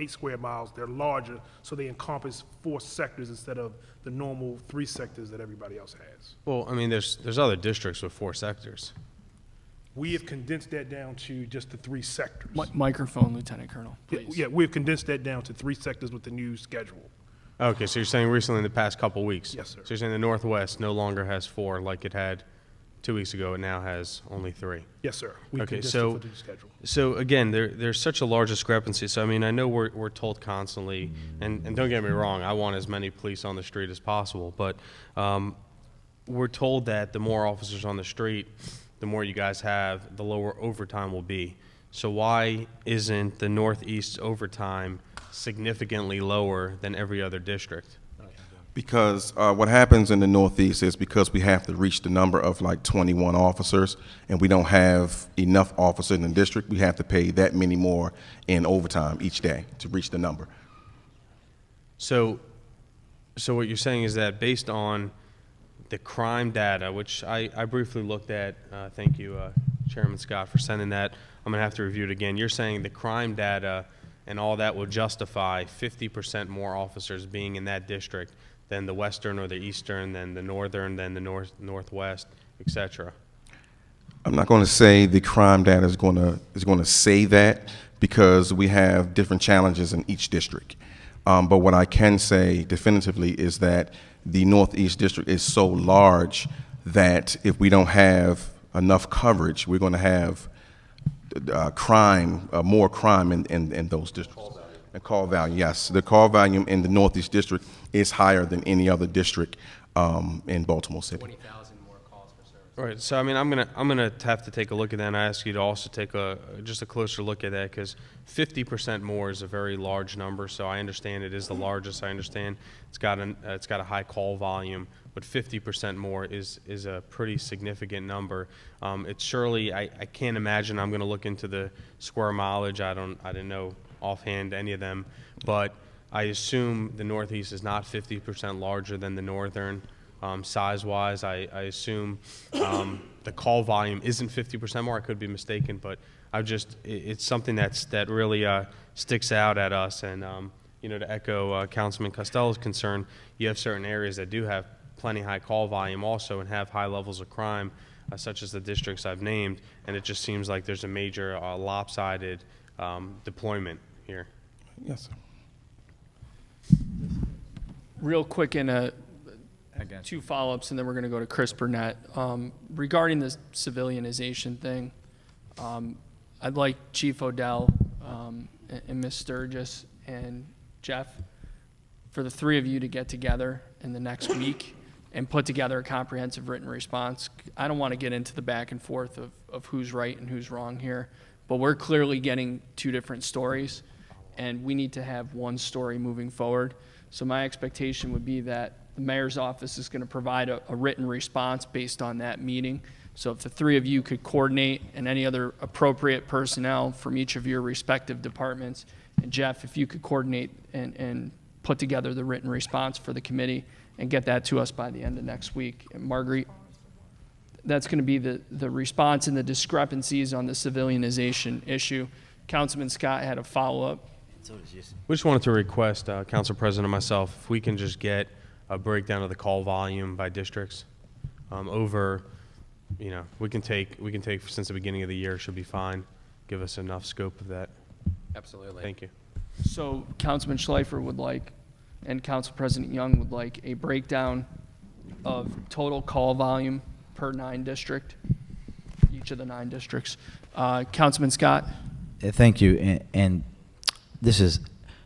square miles, they're larger, so they encompass 4 sectors instead of the normal 3 sectors that everybody else has. Well, I mean, there's other districts with 4 sectors. We have condensed that down to just the 3 sectors. Microphone, Lieutenant Colonel, please. Yeah, we've condensed that down to 3 sectors with the new schedule. Okay, so you're saying recently in the past couple weeks? Yes, sir. So you're saying the Northwest no longer has 4 like it had 2 weeks ago, it now has only 3? Yes, sir. We Okay, condensed it so, for the new schedule. so again, there's such a large discrepancy. So I mean, I know we're told constantly, and don't get me wrong, I want as many police on the street as possible, but we're told that the more officers on the street, the more you guys have, the lower overtime will be. So why isn't the Northeast overtime significantly lower than every other district? Because what happens in the Northeast is because we have to reach the number of like 21 officers, and we don't have enough officers in the district, we have to pay that many more in overtime each day to reach the number. So what you're saying is that based on the crime data, which I briefly looked at, thank you, Chairman Scott, for sending that. I'm going to have to review it again. You're saying the crime data and all that will justify 50% more officers being in that district than the Western or the Eastern, than the Northern, than the Northwest, et cetera. I'm not going to say the crime data is going to say that, because we have different challenges in each district. But what I can say definitively is that the Northeast District is so large that if we don't have enough coverage, we're going to have more crime in those districts. And call volume, yes. The call volume in the Northeast District is higher than any other district in Baltimore City. 20,000 more calls for service. All right, so I mean, I'm gonna have to take a look at that, and I ask you to also take just a closer look at that, because 50% more is a very large number. So I understand it is the largest. I understand it's got a high call volume, but 50% more is a pretty significant number. It's surely, I can't imagine. I'm gonna look into the square mileage. I didn't know offhand any of them, but I assume the Northeast is not 50% larger than the Northern. Size-wise, I assume the call volume isn't 50% more. I could be mistaken, but it's something that really sticks out at us. And to echo Councilman Costello's concern, you have certain areas that do have plenty high call volume also and have high levels of crime, such as the districts I've named, and it just seems like there's a major lopsided deployment here. Yes, sir. Real quick, in I got two follow-ups, and then we're going to go to Chris Burnett. Regarding the civilianization thing, I'd like Chief Odell and Ms. Sturgis and Jeff, for the three of you to get together in the next week and put together a comprehensive written response. I don't want to get into the back and forth of who's right and who's wrong here, but we're clearly getting two different stories, and we need to have one story moving forward. So my expectation would be that the mayor's office is going to provide a written response based on that meeting. So if the three of you could coordinate, and any other appropriate personnel from each of your respective departments, and Jeff, if you could coordinate and put together the written response for the committee and get that to us by the end of next week. And Marguerite, that's going to be the response and the discrepancies on the civilianization issue. Councilman Scott had a follow-up. We just wanted to request, Council President and myself, if we can just get a breakdown of the call volume by districts over, we can take since the beginning of the year, should be fine. Give us enough scope of that. Absolutely. Thank you. So Councilman Schleifer would like, and Council President Young would like, a breakdown of total call volume per each of the 9 districts. Councilman Scott? Thank you, and this is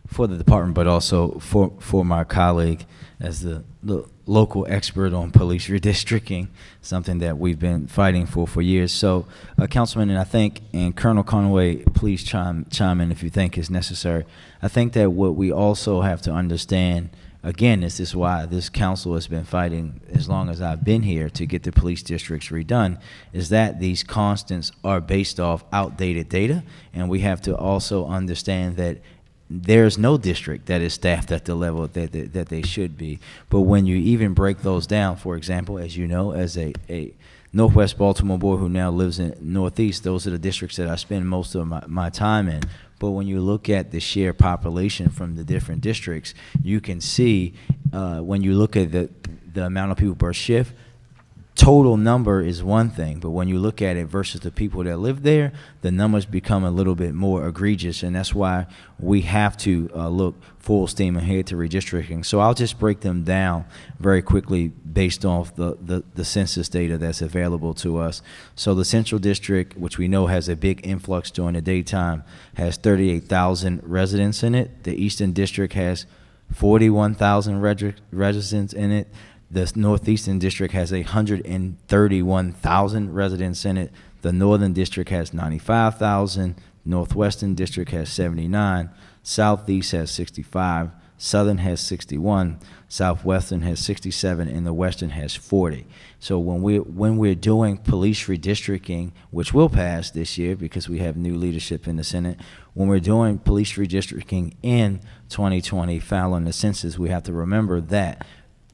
for the department, but also for my colleague as the local expert on police redistricting, something that we've been fighting for years. So, Councilman, and I think, and Colonel Conway, please chime in if you think is necessary. I think that what we also have to understand, again, this is why this council has been fighting as long as I've been here to get the police districts redone, is that these constants are based off outdated data, and we have to also understand that there's no district that is staffed at the level that they should be. But when you even break those down, for example, as you know, as a Northwest Baltimore boy who now lives in Northeast, those are the districts that I spend most of my time in. But when you look at the sheer population from the different districts, you can see when you look at the amount of people per shift, total number is one thing, but when you look at it versus the people that live there, the numbers become a little bit more egregious, and that's why we have to look full steam ahead to redistricting. So I'll just break them down very quickly based off the census data that's available to us. So the Central District, which we know has a big influx during the daytime, has 38,000 residents in it. The Eastern District has 41,000 residents in it. The Northeastern District has 131,000 residents in it. The Northern District has 95,000. Northwestern District has 79. Southeast has 65. Southern has 61. Southwestern has 67, and the Western has 40. So when we're doing police redistricting, which will pass this year because we have new leadership in the Senate, when we're doing police redistricting in 2020, following the census, we have to remember that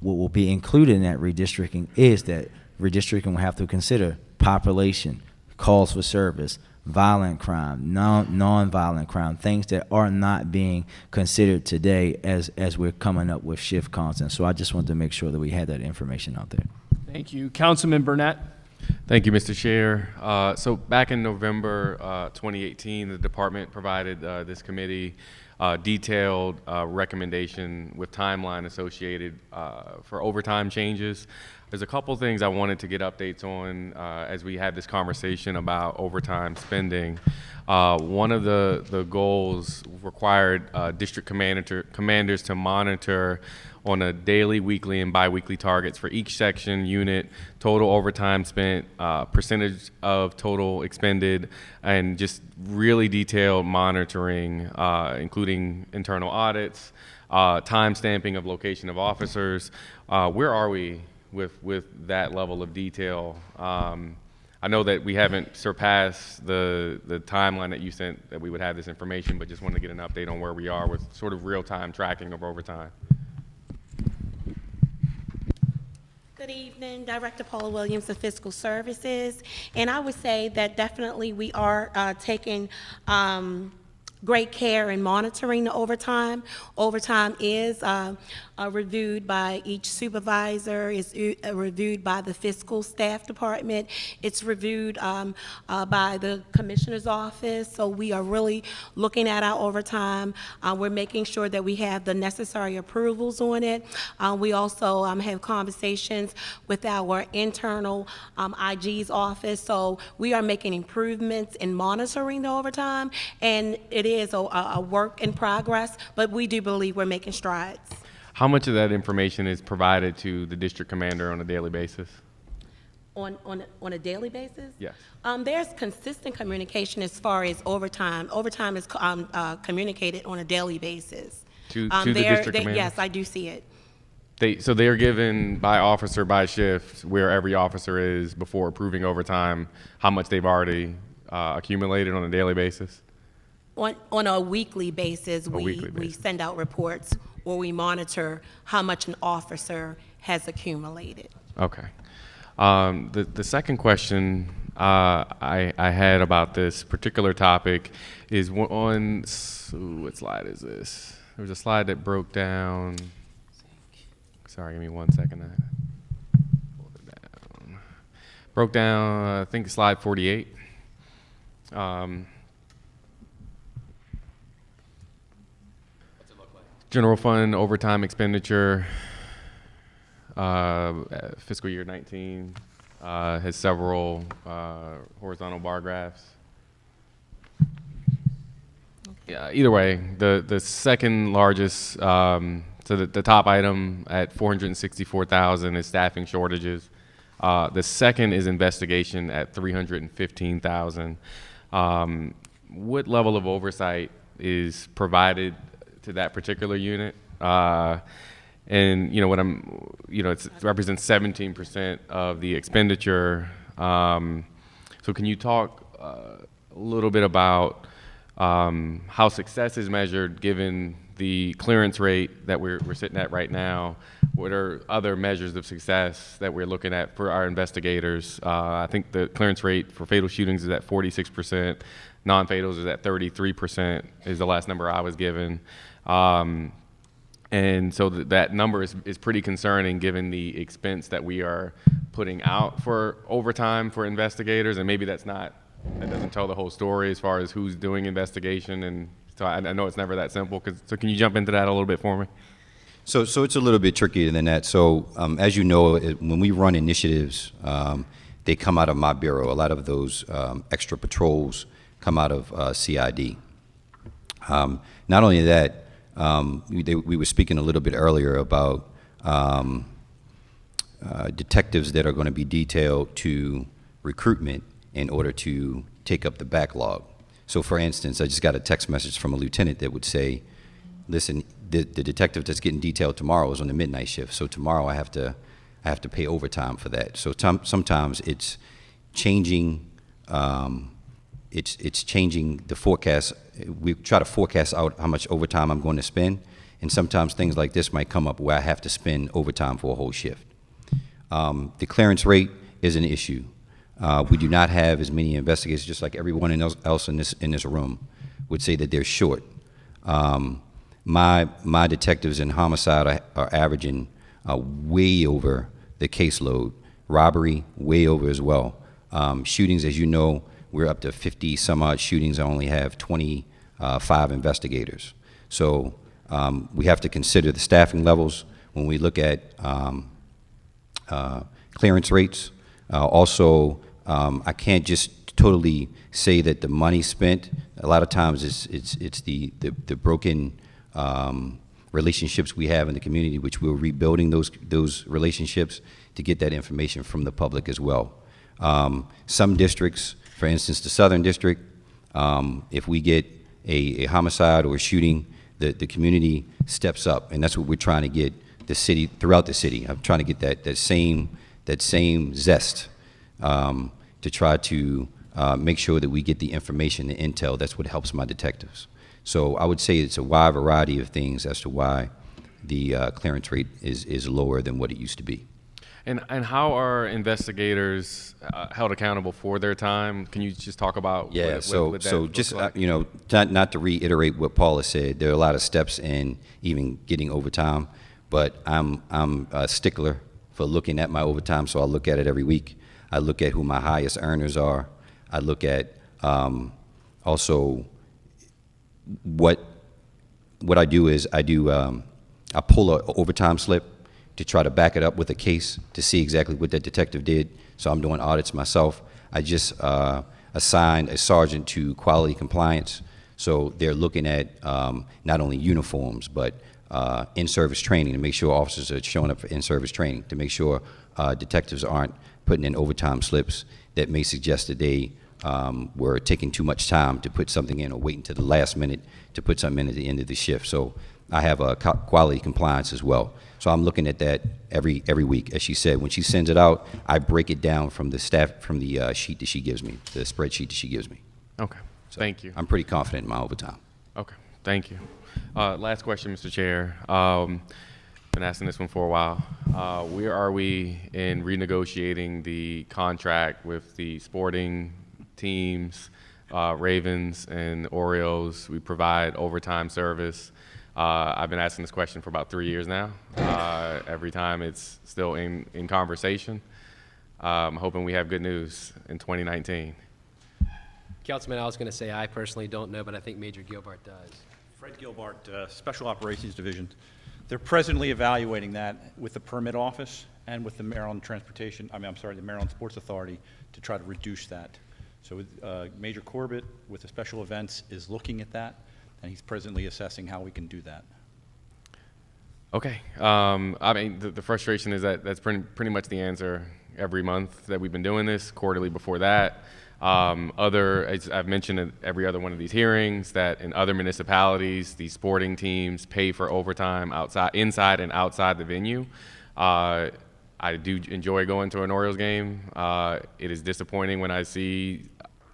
what will be included in that redistricting is that redistricting will have to consider population, calls for service, violent crime, non-violent crime, things that are not being considered today as we're coming up with shift constants. So I just wanted to make sure that we had that information out there. Thank you. Councilman Burnett? Thank you, Mr. Chair. So back in November 2018, the department provided this committee detailed recommendation with timeline associated for overtime changes. There's a couple things I wanted to get updates on as we had this conversation about overtime spending. One of the goals required district commanders to monitor on a daily, weekly, and biweekly targets for each section, unit, total overtime spent, percentage of total expended, and just really detailed monitoring, including internal audits, time stamping of location of officers. Where are we with that level of detail? I know that we haven't surpassed the timeline that you sent that we would have this information, but just wanted to get an update on where we are with sort of real-time tracking of overtime. Good evening, Director Paula Williams of Fiscal Services. And I would say that definitely we are taking great care in monitoring the overtime. Overtime is reviewed by each supervisor, it's reviewed by the fiscal staff department, it's reviewed by the commissioner's office. So we are really looking at our overtime. We're making sure that we have the necessary approvals on it. We also have conversations with our internal IG's office. So we are making improvements in monitoring the overtime, and it is a work in progress, but we do believe we're making strides. How much of that information is provided to the district commander on a daily basis? On a daily basis? Yes. There's consistent communication as far as overtime. Overtime is communicated on a daily basis. To the district commander? Yes, I do see it. So they are given by officer, by shift, where every officer is before approving overtime, how much they've already accumulated on a daily basis? On a weekly basis, we send out reports, or we monitor how much an officer has accumulated. Okay. The second question I had about this particular topic is on, what slide is this? There was a slide that broke down. Sorry, give me 1 second. Pulled it down. Broke down, I think, slide 48. General fund overtime expenditure, fiscal year 19, has several horizontal bar graphs. Yeah, either way, the second largest, so the top item at 464,000 is staffing shortages. The second is investigation at 315,000. What level of oversight is provided to that particular unit? And it represents 17% of the expenditure. So can you talk a little bit about how success is measured given the clearance rate that we're sitting at right now? What are other measures of success that we're looking at for our investigators? I think the clearance rate for fatal shootings is at 46%. Non-fatals is at 33%, is the last number I was given. And so that number is pretty concerning given the expense that we are putting out for overtime for investigators. And maybe that doesn't tell the whole story as far as who's doing investigation. And so I know it's never that simple. So can you jump into that a little bit for me? So it's a little bit trickier than that. So as you know, when we run initiatives, they come out of my bureau. A lot of those extra patrols come out of CID. Not only that, we were speaking a little bit earlier about detectives that are going to be detailed to recruitment in order to take up the backlog. So for instance, I just got a text message from a lieutenant that would say, listen, the detective that's getting detailed tomorrow is on the midnight shift, so tomorrow I have to pay overtime for that. So sometimes it's changing it's changing the forecast. We try to forecast out how much overtime I'm going to spend, and sometimes things like this might come up where I have to spend overtime for a whole shift. The clearance rate is an issue. We do not have as many investigators, just like everyone else in this room would say that they're short. My detectives in homicide are averaging way over the caseload. Robbery, way over as well. Shootings, as you know, we're up to 50 some odd shootings. I only have 25 investigators. So we have to consider the staffing levels when we look at clearance rates. Also, I can't just totally say that the money spent. A lot of times it's the broken relationships we have in the community, which we're rebuilding those relationships to get that information from the public as well. Some districts, for instance, the Southern District, if we get a homicide or a shooting, the community steps up, and that's what we're trying to get the city, throughout the city. I'm trying to get that same zest to try to make sure that we get the information, the intel. That's what helps my detectives. So I would say it's a wide variety of things as to why the clearance rate is lower than what it used to be. And how are investigators held accountable for their time? Can you just talk about what that just looks like? you know, not to reiterate what Paula said, there are a lot of steps in even getting overtime. but I'm a stickler for looking at my overtime, so I look at it every week. I look at who my highest earners are. I look at also what I do is I pull an overtime slip to try to back it up with a case to see exactly what that detective did. So I'm doing audits myself. I just assigned a sergeant to quality compliance. So they're looking at not only uniforms, but in-service training to make sure officers are showing up for in-service training, to make sure detectives aren't putting in overtime slips that may suggest that they were taking too much time to put something in or waiting to the last minute to put something in at the end of the shift. So I have a quality compliance as well. So I'm looking at that every week. As she said, when she sends it out, I break it down from the sheet that she gives me, the spreadsheet that she gives me. Okay, So thank you. I'm pretty confident in my overtime. Okay, thank you. Last question, Mr. Chair. Been asking this one for a while. Where are we in renegotiating the contract with the sporting teams, Ravens and Orioles? We provide overtime service. I've been asking this question for about 3 years now. Every time it's still in conversation. I'm hoping we have good news in 2019. Councilman, I was going to say I personally don't know, but I think Major Gilbert does. Fred Gilbart, Special Operations Division. They're presently evaluating that with the permit office and with the Maryland the Maryland Sports Authority to try to reduce that. So Major Corbett with the special events is looking at that, and he's presently assessing how we can do that. Okay. I mean, the frustration is that that's pretty much the answer every month that we've been doing this, quarterly before that. As I've mentioned at every other one of these hearings, that in other municipalities, these sporting teams pay for overtime inside and outside the venue. I do enjoy going to an Orioles game. It is disappointing when I see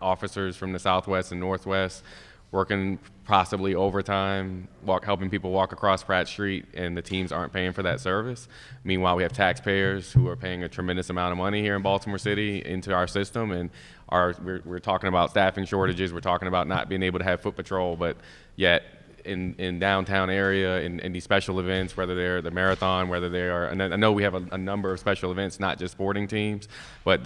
officers from the Southwest and Northwest working possibly overtime, helping people walk across Pratt Street, and the teams aren't paying for that service. Meanwhile, we have taxpayers who are paying a tremendous amount of money here in Baltimore City into our system, and we're talking about staffing shortages, we're talking about not being able to have foot patrol, but yet in downtown area, in these special events, whether they're the marathon, whether they are, and I know we have a number of special events, not just sporting teams, but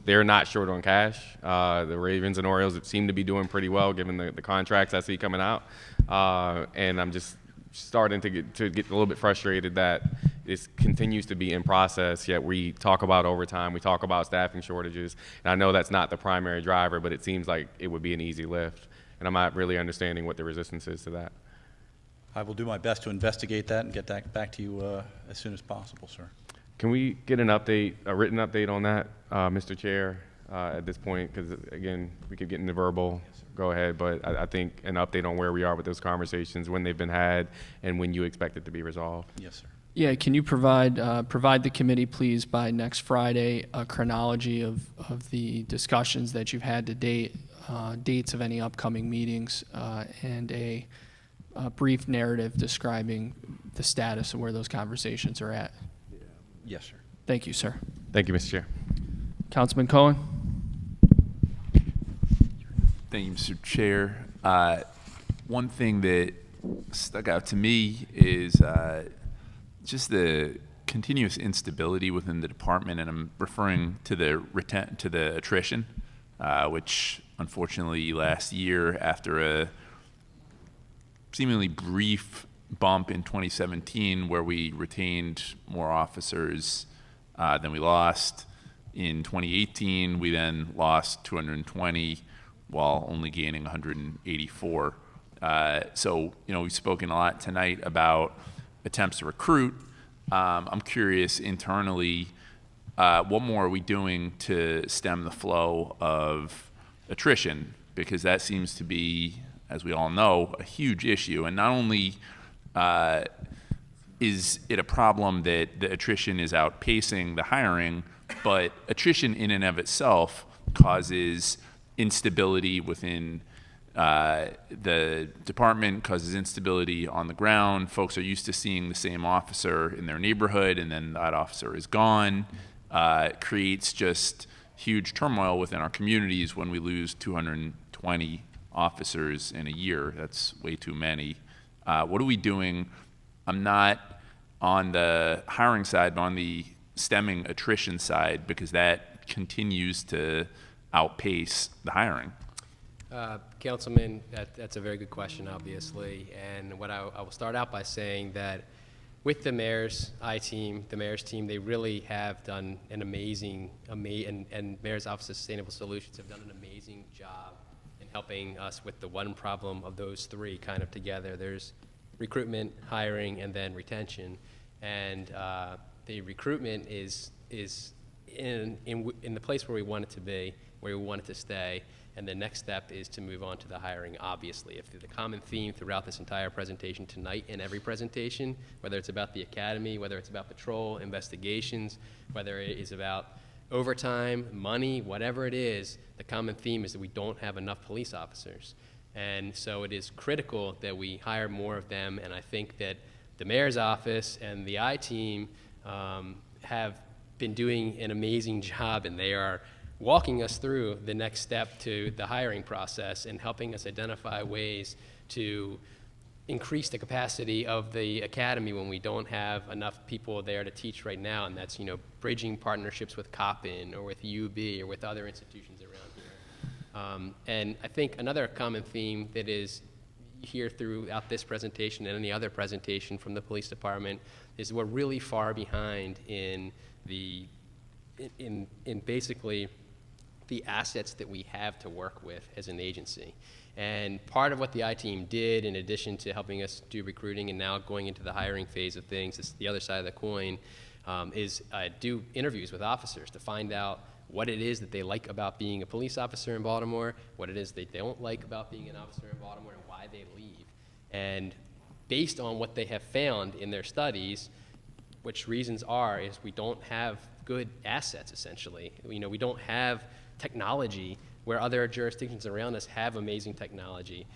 they're not short on cash. The Ravens and Orioles seem to be doing pretty well given the contracts I see coming out. And I'm just starting to get a little bit frustrated that this continues to be in process, yet we talk about overtime, we talk about staffing shortages, and I know that's not the primary driver, but it seems like it would be an easy lift, and I'm not really understanding what the resistance is to that. I will do my best to investigate that and get that back to you as soon as possible, sir. Can we get an update, a written update on that, Mr. Chair, at this point? Because again, we could get into verbal, go ahead, but I think an update on where we are with those conversations, when they've been had, and when you expect it to be resolved. Yes, sir. Yeah, can you provide the committee, please, by next Friday, a chronology of the discussions that you've had to date, dates of any upcoming meetings, and a brief narrative describing the status of where those conversations are at? Yes, sir. Thank you, sir. Thank you, Mr. Chair. Councilman Cohen? Thank you, Mr. Chair. One thing that stuck out to me is just the continuous instability within the department, and I'm referring to the attrition, which unfortunately last year, after a seemingly brief bump in 2017 where we retained more officers than we lost. In 2018, we then lost 220 while only gaining 184. So, we've spoken a lot tonight about attempts to recruit. I'm curious internally, what more are we doing to stem the flow of attrition? Because that seems to be, as we all know, a huge issue. And not only is it a problem that the attrition is outpacing the hiring, but attrition in and of itself causes instability within the department, causes instability on the ground. Folks are used to seeing the same officer in their neighborhood, and then that officer is gone. It creates just huge turmoil within our communities when we lose 220 officers in a year. That's way too many. What are we doing? I'm not on the hiring side, but on the stemming attrition side, because that continues to outpace the hiring? Councilman, that's a very good question, obviously. And what I will start out by saying that with the mayor's I-team, the mayor's team, they really have done an amazing, and Mayor's Office of Sustainable Solutions have done an amazing job in helping us with the one problem of those three kind of together. There's recruitment, hiring, and then retention. And the recruitment is in the place where we want it to be, where we want it to stay. And the next step is to move on to the hiring, obviously. If the common theme throughout this entire presentation tonight and every presentation, whether it's about the academy, whether it's about patrol, investigations, whether it is about overtime, money, whatever it is, the common theme is that we don't have enough police officers. And so it is critical that we hire more of them, and I think that the mayor's office and the I-team have been doing an amazing job, and they are walking us through the next step to the hiring process and helping us identify ways to increase the capacity of the academy when we don't have enough people there to teach right now, and that's, bridging partnerships with Coppin or with UB or with other institutions around here. And I think another common theme that is here throughout this presentation and any other presentation from the police department is we're really far behind in basically the assets that we have to work with as an agency. And part of what the I-team did, in addition to helping us do recruiting and now going into the hiring phase of things, it's the other side of the coin, is do interviews with officers to find out what it is that they like about being a police officer in Baltimore, what it is they don't like about being an officer in Baltimore, and why they leave. And based on what they have found in their studies, which reasons is we don't have good assets, essentially. We don't have technology where other jurisdictions around us have amazing technology.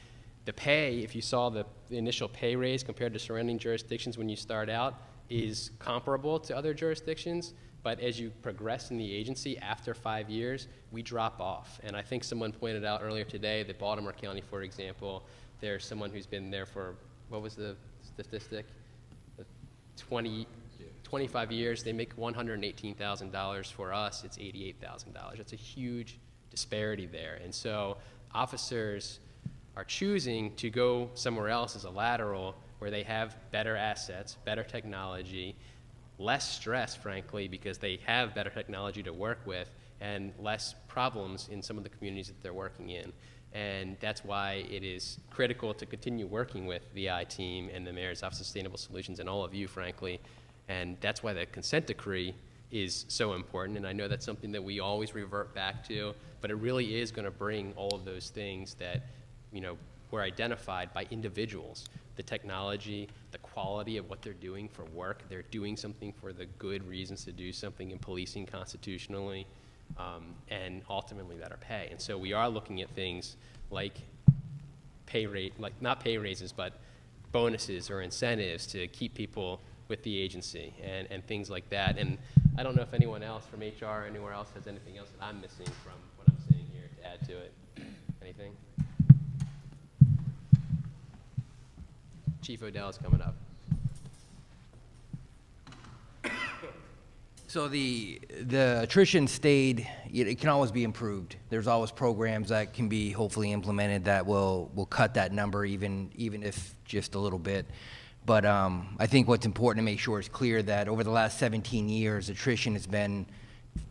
The pay, if you saw the initial pay raise compared to surrounding jurisdictions when you start out, is comparable to other jurisdictions, but as you progress in the agency after 5 years, we drop off. And I think someone pointed out earlier today that Baltimore County, for example, there's someone who's been there for, what was the statistic? 25 years, they make $118,000. For us, it's $88,000. That's a huge disparity there. And so officers are choosing to go somewhere else as a lateral where they have better assets, better technology, less stress, frankly, because they have better technology to work with, and less problems in some of the communities that they're working in. And that's why it is critical to continue working with the I-team and the Mayor's Office of Sustainable Solutions and all of you, frankly. And that's why the consent decree is so important. And I know that's something that we always revert back to, but it really is going to bring all of those things that, were identified by individuals. The technology, the quality of what they're doing for work. They're doing something for the good reasons to do something in policing constitutionally, and ultimately better pay. And so we are looking at things like not pay raises, but bonuses or incentives to keep people with the agency and things like that. And I don't know if anyone else from HR or anywhere else has anything else that I'm missing from what I'm saying here to add to it. Anything? Chief Odell is coming up. So the attrition stayed, it can always be improved. There's always programs that can be hopefully implemented that will cut that number even if just a little bit. But I think what's important to make sure is clear that over the last 17 years, attrition has been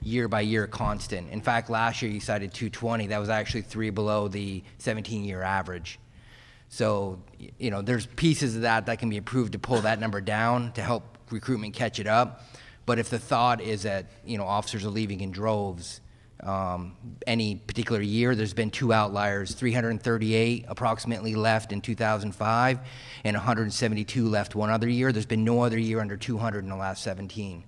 year by year constant. In fact, last year you cited 220. That was actually 3 below the 17-year average. So, there's pieces of that can be improved to pull that number down to help recruitment catch it up. But if the thought is that, officers are leaving in droves, any particular year, there's been 2 outliers, 338 approximately left in 2005, and 172 left one other year. There's been no other year under 200 in the last 17.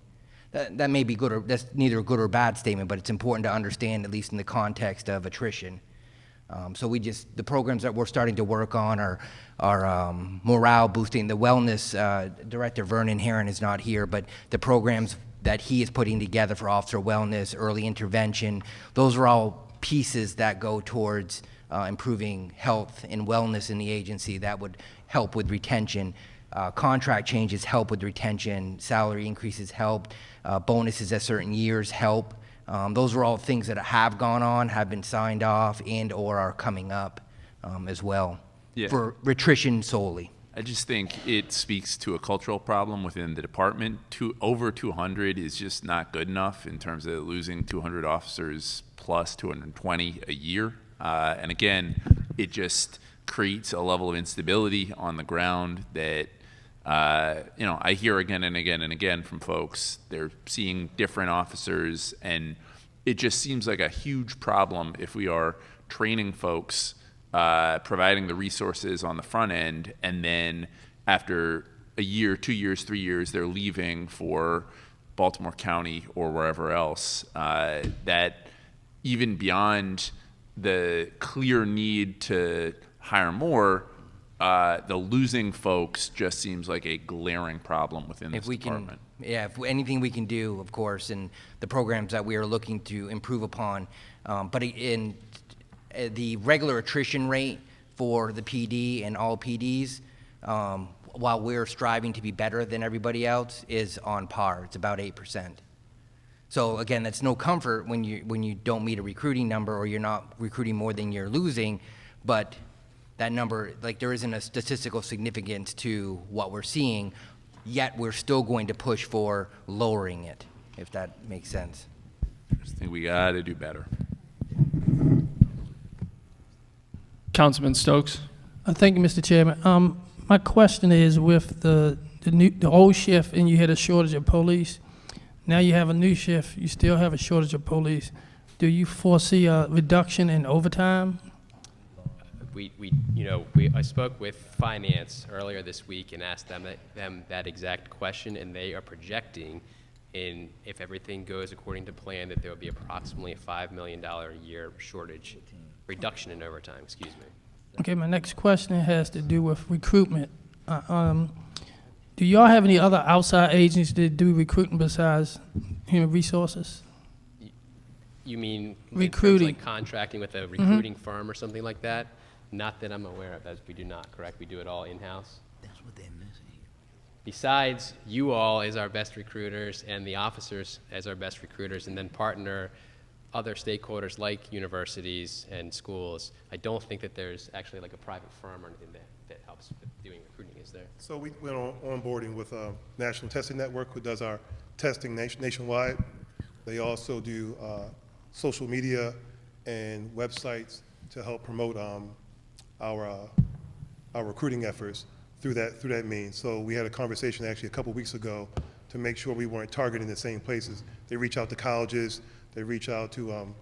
That may be good, or that's neither a good or bad statement, but it's important to understand, at least in the context of attrition. So the programs that we're starting to work on are morale boosting. The wellness director, Vernon Herron, is not here, but the programs that he is putting together for officer wellness, early intervention, those are all pieces that go towards improving health and wellness in the agency that would help with retention. contract changes help with retention, salary increases help, bonuses at certain years help. Those are all things that have gone on, have been signed off, and or are coming up as well for attrition solely. I just think it speaks to a cultural problem within the department. Over 200 is just not good enough in terms of losing 200 officers plus 220 a year. And again, it just creates a level of instability on the ground that I hear again and again and again from folks. They're seeing different officers, and it just seems like a huge problem if we are training folks, providing the resources on the front end, and then after a year, 2 years, 3 years, they're leaving for Baltimore County or wherever else. That even beyond the clear need to hire more, the losing folks just seems like a glaring problem within this department. If anything we can do, of course, and the programs that we are looking to improve upon, but in the regular attrition rate for the PD and all PDs, while we're striving to be better than everybody else, is on par. It's about 8%. So again, that's no comfort when you don't meet a recruiting number or you're not recruiting more than you're losing, but that number, like, there isn't a statistical significance to what we're seeing, yet we're still going to push for lowering it, if that makes sense. I just think we got to do better. Councilman Stokes. Thank you, Mr. Chairman. My question is, with the old shift and you had a shortage of police, now you have a new shift, you still have a shortage of police. Do you foresee a reduction in overtime? I spoke with finance earlier this week and asked them that exact question, and they are projecting, if everything goes according to plan, that there will be approximately a $5 million a year reduction in overtime. Excuse me. Okay, my next question has to do with recruitment. Do y'all have any other outside agencies that do recruiting besides human resources? You mean recruiting, in terms of, like, contracting with a recruiting firm or something like that? Not that I'm aware of. We do not, correct? We do it all in-house. That's what they're missing. Besides you all as our best recruiters and the officers as our best recruiters, and then partner other stakeholders like universities and schools, I don't think that there's actually like a private firm or anything that helps with doing recruiting, is there? So we went on onboarding with National Testing Network, who does our testing nationwide. They also do social media and websites to help promote our recruiting efforts through that means. So we had a conversation actually a couple weeks ago to make sure we weren't targeting the same places. They reach out to colleges, they reach out to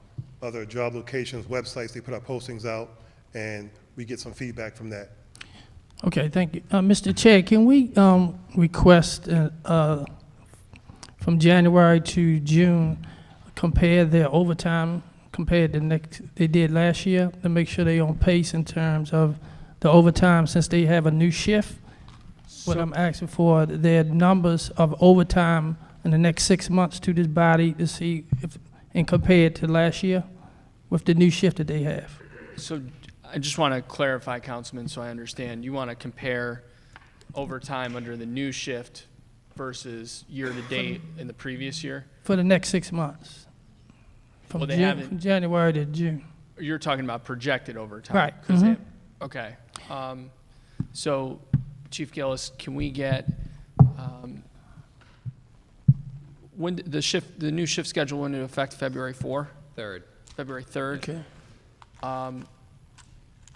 other job locations, websites, they put our postings out, and we get some feedback from that. Okay, thank you. Mr. Chair, can we request from January to June, compare their overtime compared to they did last year, to make sure they're on pace in terms of the overtime, since they have a new shift? What I'm asking for, their numbers of overtime in the next 6 months to this body, to see if, and compare it to last year with the new shift that they have. So I just want to clarify, Councilman, so I understand. You want to compare overtime under the new shift versus year-to-date in the previous year? For the next 6 months. From, from January to June. You're talking about projected overtime? Right. Mm-hmm. Okay. So, Chief Gillis, can we get when the new shift schedule went into effect? February 4th? 3rd. February 3rd. Okay.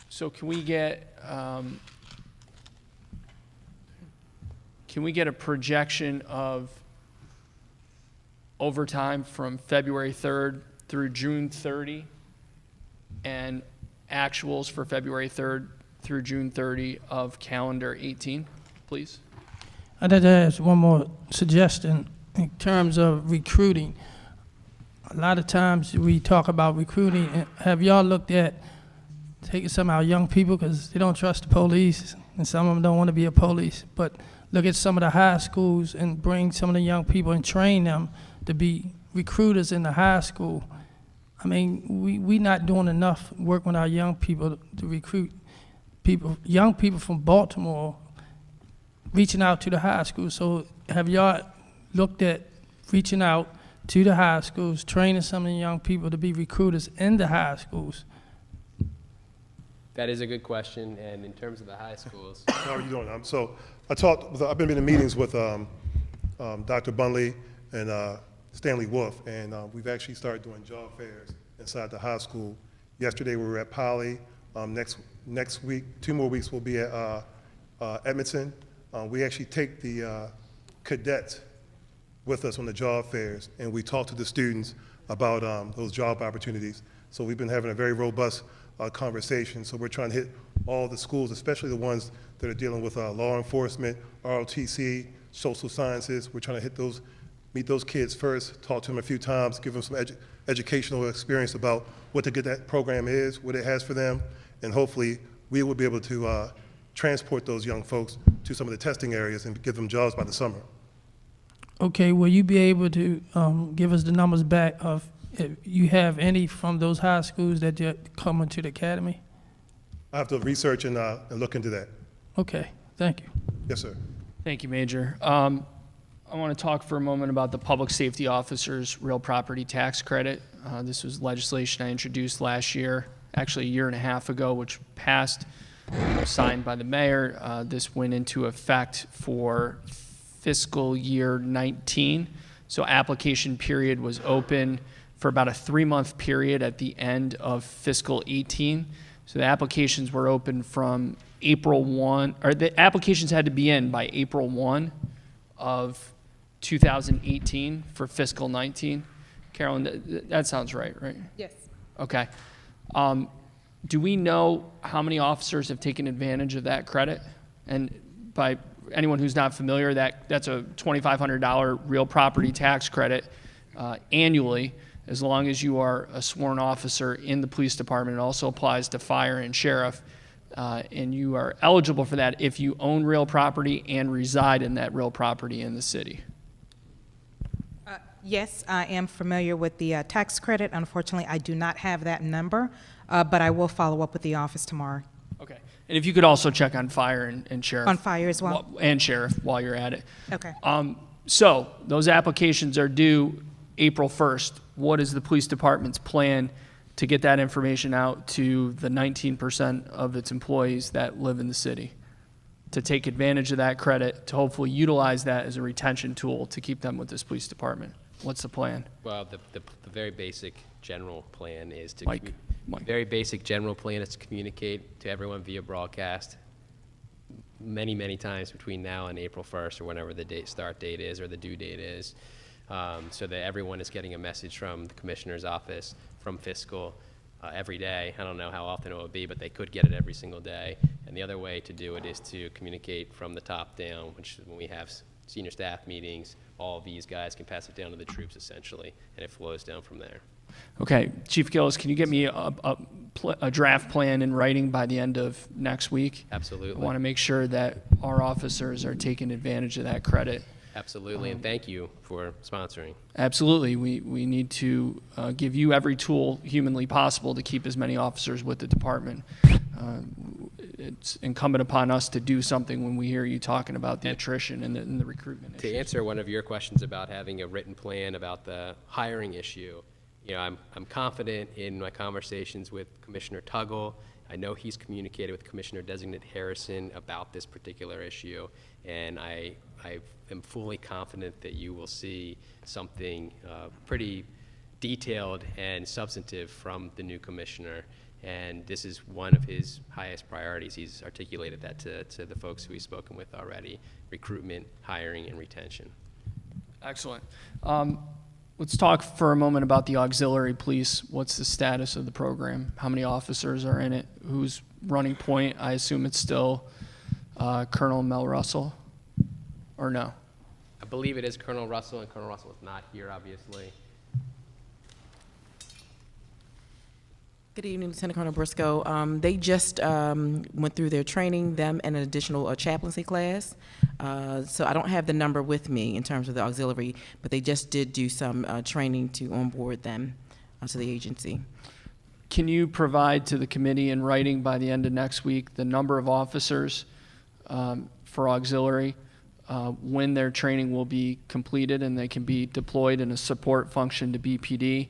So can we get a projection of overtime from February 3rd through June 30, and actuals for February 3rd through June 30 of calendar 18, please? I'd like to ask one more suggestion in terms of recruiting. A lot of times we talk about recruiting. Have y'all looked at taking some of our young people, because they don't trust the police, and some of them don't want to be a police, but look at some of the high schools and bring some of the young people and train them to be recruiters in the high school? I mean, we not doing enough work with our young people to recruit people, young people from Baltimore, reaching out to the high schools. So have y'all looked at reaching out to the high schools, training some of the young people to be recruiters in the high schools? That is a good question, and in terms of the high schools, How are you doing? So I've been in meetings with Dr. Bunley and Stanley Wolf, and we've actually started doing job fairs inside the high school. Yesterday we were at Poly. Next week, 2 more weeks, we'll be at Edmonton. We actually take the cadets with us on the job fairs, and we talk to the students about those job opportunities. So we've been having a very robust conversation. So we're trying to hit all the schools, especially the ones that are dealing with law enforcement, ROTC, social sciences. We're trying to meet those kids first, talk to them a few times, give them some educational experience about what the Cadet program is, what it has for them, and hopefully we will be able to transport those young folks to some of the testing areas and give them jobs by the summer. Okay, will you be able to give us the numbers back of if you have any from those high schools that are coming to the academy? I have to research and look into that. Okay, thank you. Yes, sir. Thank you, Major. I want to talk for a moment about the public safety officers' real property tax credit. This was legislation I introduced last year, actually a year and a half ago, which passed, signed by the mayor. This went into effect for fiscal year 19. So application period was open for about a 3-month period at the end of fiscal 18. So the applications were open from April 1, or the applications had to be in by April 1 of 2018 for fiscal 19. Carolyn, that sounds right? Yes. Okay. Do we know how many officers have taken advantage of that credit? And by anyone who's not familiar, that's a $2,500 real property tax credit annually, as long as you are a sworn officer in the police department. It also applies to fire and sheriff, and you are eligible for that if you own real property and reside in that real property in the city. Yes, I am familiar with the tax credit. Unfortunately, I do not have that number, but I will follow up with the office tomorrow. Okay. And if you could also check on fire and sheriff. On fire as well? And sheriff while you're at it. Okay. So those applications are due April 1st. What is the police department's plan to get that information out to the 19% of its employees that live in the city, to take advantage of that credit, to hopefully utilize that as a retention tool to keep them with this police department? What's the plan? well, the very basic general plan is to Mike. very basic general plan is to communicate to everyone via broadcast many times between now and April 1st or whenever the start date is or the due date is, so that everyone is getting a message from the commissioner's office, from fiscal, every day. I don't know how often it will be, but they could get it every single day. And the other way to do it is to communicate from the top down, which is when we have senior staff meetings, all of these guys can pass it down to the troops essentially, and it flows down from there. Okay, Chief Gillis, can you get me a draft plan in writing by the end of next week? Absolutely. I want to make sure that our officers are taking advantage of that credit. Absolutely, and thank you for sponsoring. Absolutely. We need to give you every tool humanly possible to keep as many officers with the department. It's incumbent upon us to do something when we hear you talking about the attrition and the recruitment To issues. answer one of your questions about having a written plan about the hiring issue, you know, I'm confident in my conversations with Commissioner Tuggle. I know he's communicated with Commissioner-designate Harrison about this particular issue, and I am fully confident that you will see something pretty detailed and substantive from the new commissioner. And this is one of his highest priorities. He's articulated that to the folks who he's spoken with already: recruitment, hiring, and retention. Excellent. Let's talk for a moment about the auxiliary police. What's the status of the program? How many officers are in it? Who's running point? I assume it's still Colonel Mel Russell, or no? I believe it is Colonel Russell, and Colonel Russell is not here, obviously. Good evening, Lieutenant Colonel Briscoe. They just went through their training, them and an additional chaplaincy class. So I don't have the number with me in terms of the auxiliary, but they just did do some training to onboard them to the agency. Can you provide to the committee in writing by the end of next week the number of officers for auxiliary, when their training will be completed and they can be deployed in a support function to BPD,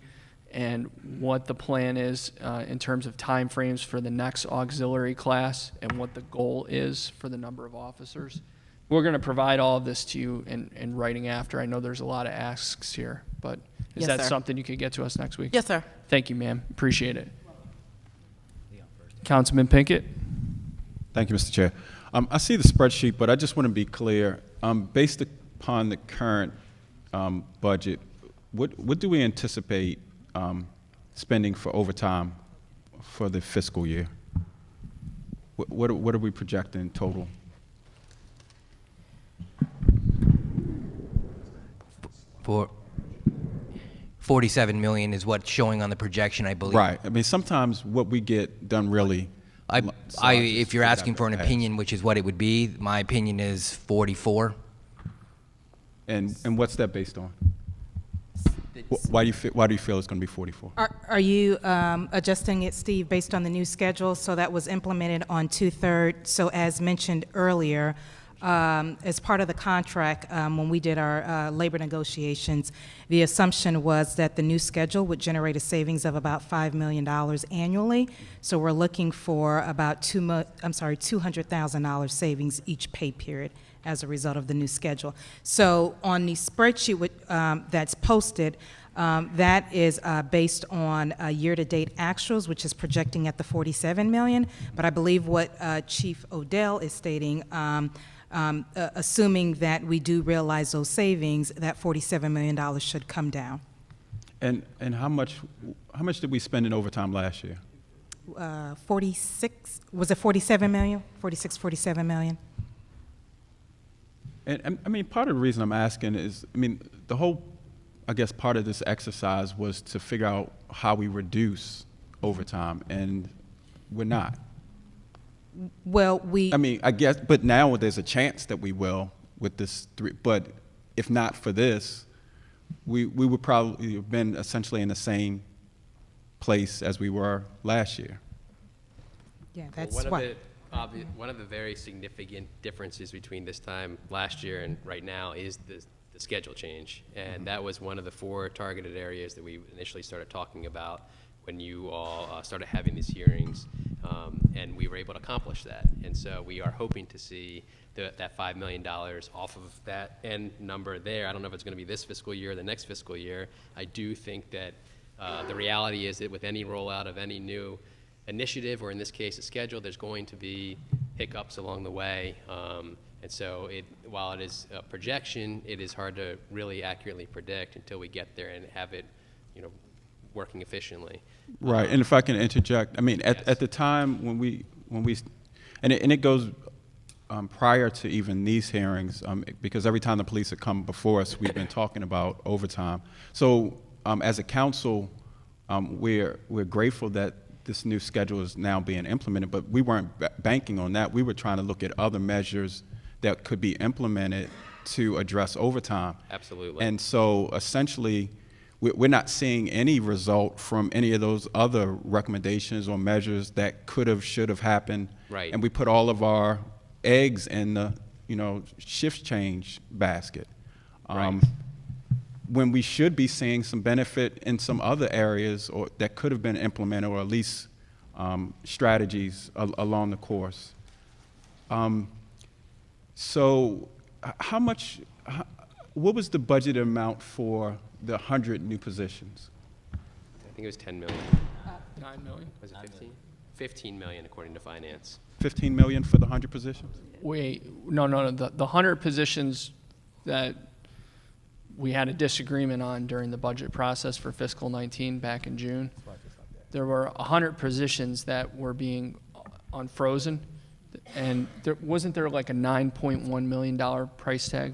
and what the plan is in terms of timeframes for the next auxiliary class and what the goal is for the number of officers. We're going to provide all of this to you in writing after. I know there's a lot of asks here, but is Yes, that sir. something you could get to us next week? Yes, sir. Thank you, ma'am. Appreciate it. Councilman Pinkett? Thank you, Mr. Chair. I see the spreadsheet, but I just want to be clear. Based upon the current budget, what do we anticipate spending for overtime for the fiscal year? What are we projecting total? For 47 million is what's showing on the projection, I believe. Right. I mean, sometimes what we get done really. If you're asking for an opinion, which is what it would be, my opinion is 44. And what's that based on? Why do you feel it's going to be 44? Are you adjusting it, Steve, based on the new schedule? So that was implemented on 2/3. So as mentioned earlier, as part of the contract, when we did our labor negotiations, the assumption was that the new schedule would generate a savings of about $5 million annually. So we're looking for about $200,000 savings each pay period as a result of the new schedule. So on the spreadsheet that's posted, that is based on year-to-date actuals, which is projecting at the 47 million. But I believe what Chief Odell is stating, assuming that we do realize those savings, that $47 million should come down. And how much did we spend in overtime last year? 46, was it 47 million? 46, 47 million? And I mean, part of the reason I'm asking is, I mean, the whole, I guess, part of this exercise was to figure out how we reduce overtime, and we're not. Well, I mean, I guess, but now there's a chance that we will with this but if not for this, we would probably have been essentially in the same place as we were last year. Yeah, that's one of the very significant differences between this time last year and right now is the schedule change. And that was one of the 4 targeted areas that we initially started talking about when you all started having these hearings, and we were able to accomplish that. And so we are hoping to see that $5 million off of that end number there. I don't know if it's going to be this fiscal year or the next fiscal year. I do think that the reality is that with any rollout of any new initiative, or in this case a schedule, there's going to be hiccups along the way. And so while it is a projection, it is hard to really accurately predict until we get there and have it, working efficiently. Right, and if I can interject, I mean, at the time when we and it goes prior to even these hearings, because every time the police have come before us, we've been talking about overtime. So as a council, we're grateful that this new schedule is now being implemented, but we weren't banking on that. We were trying to look at other measures that could be implemented to address overtime. Absolutely. And so essentially, we're not seeing any result from any of those other recommendations or measures that could have, should have happened. Right. And we put all of our eggs in the, shift change basket. Right. When we should be seeing some benefit in some other areas or that could have been implemented, or at least strategies along the course. So what was the budget amount for the 100 new positions? I think it was 10 million. 9 million. Was it 15? 15 million according to finance. 15 million for the 100 positions? Wait, no. The 100 positions that we had a disagreement on during the budget process for fiscal 19 back in June. There were 100 positions that were being unfrozen, and wasn't there like a $9.1 million price tag?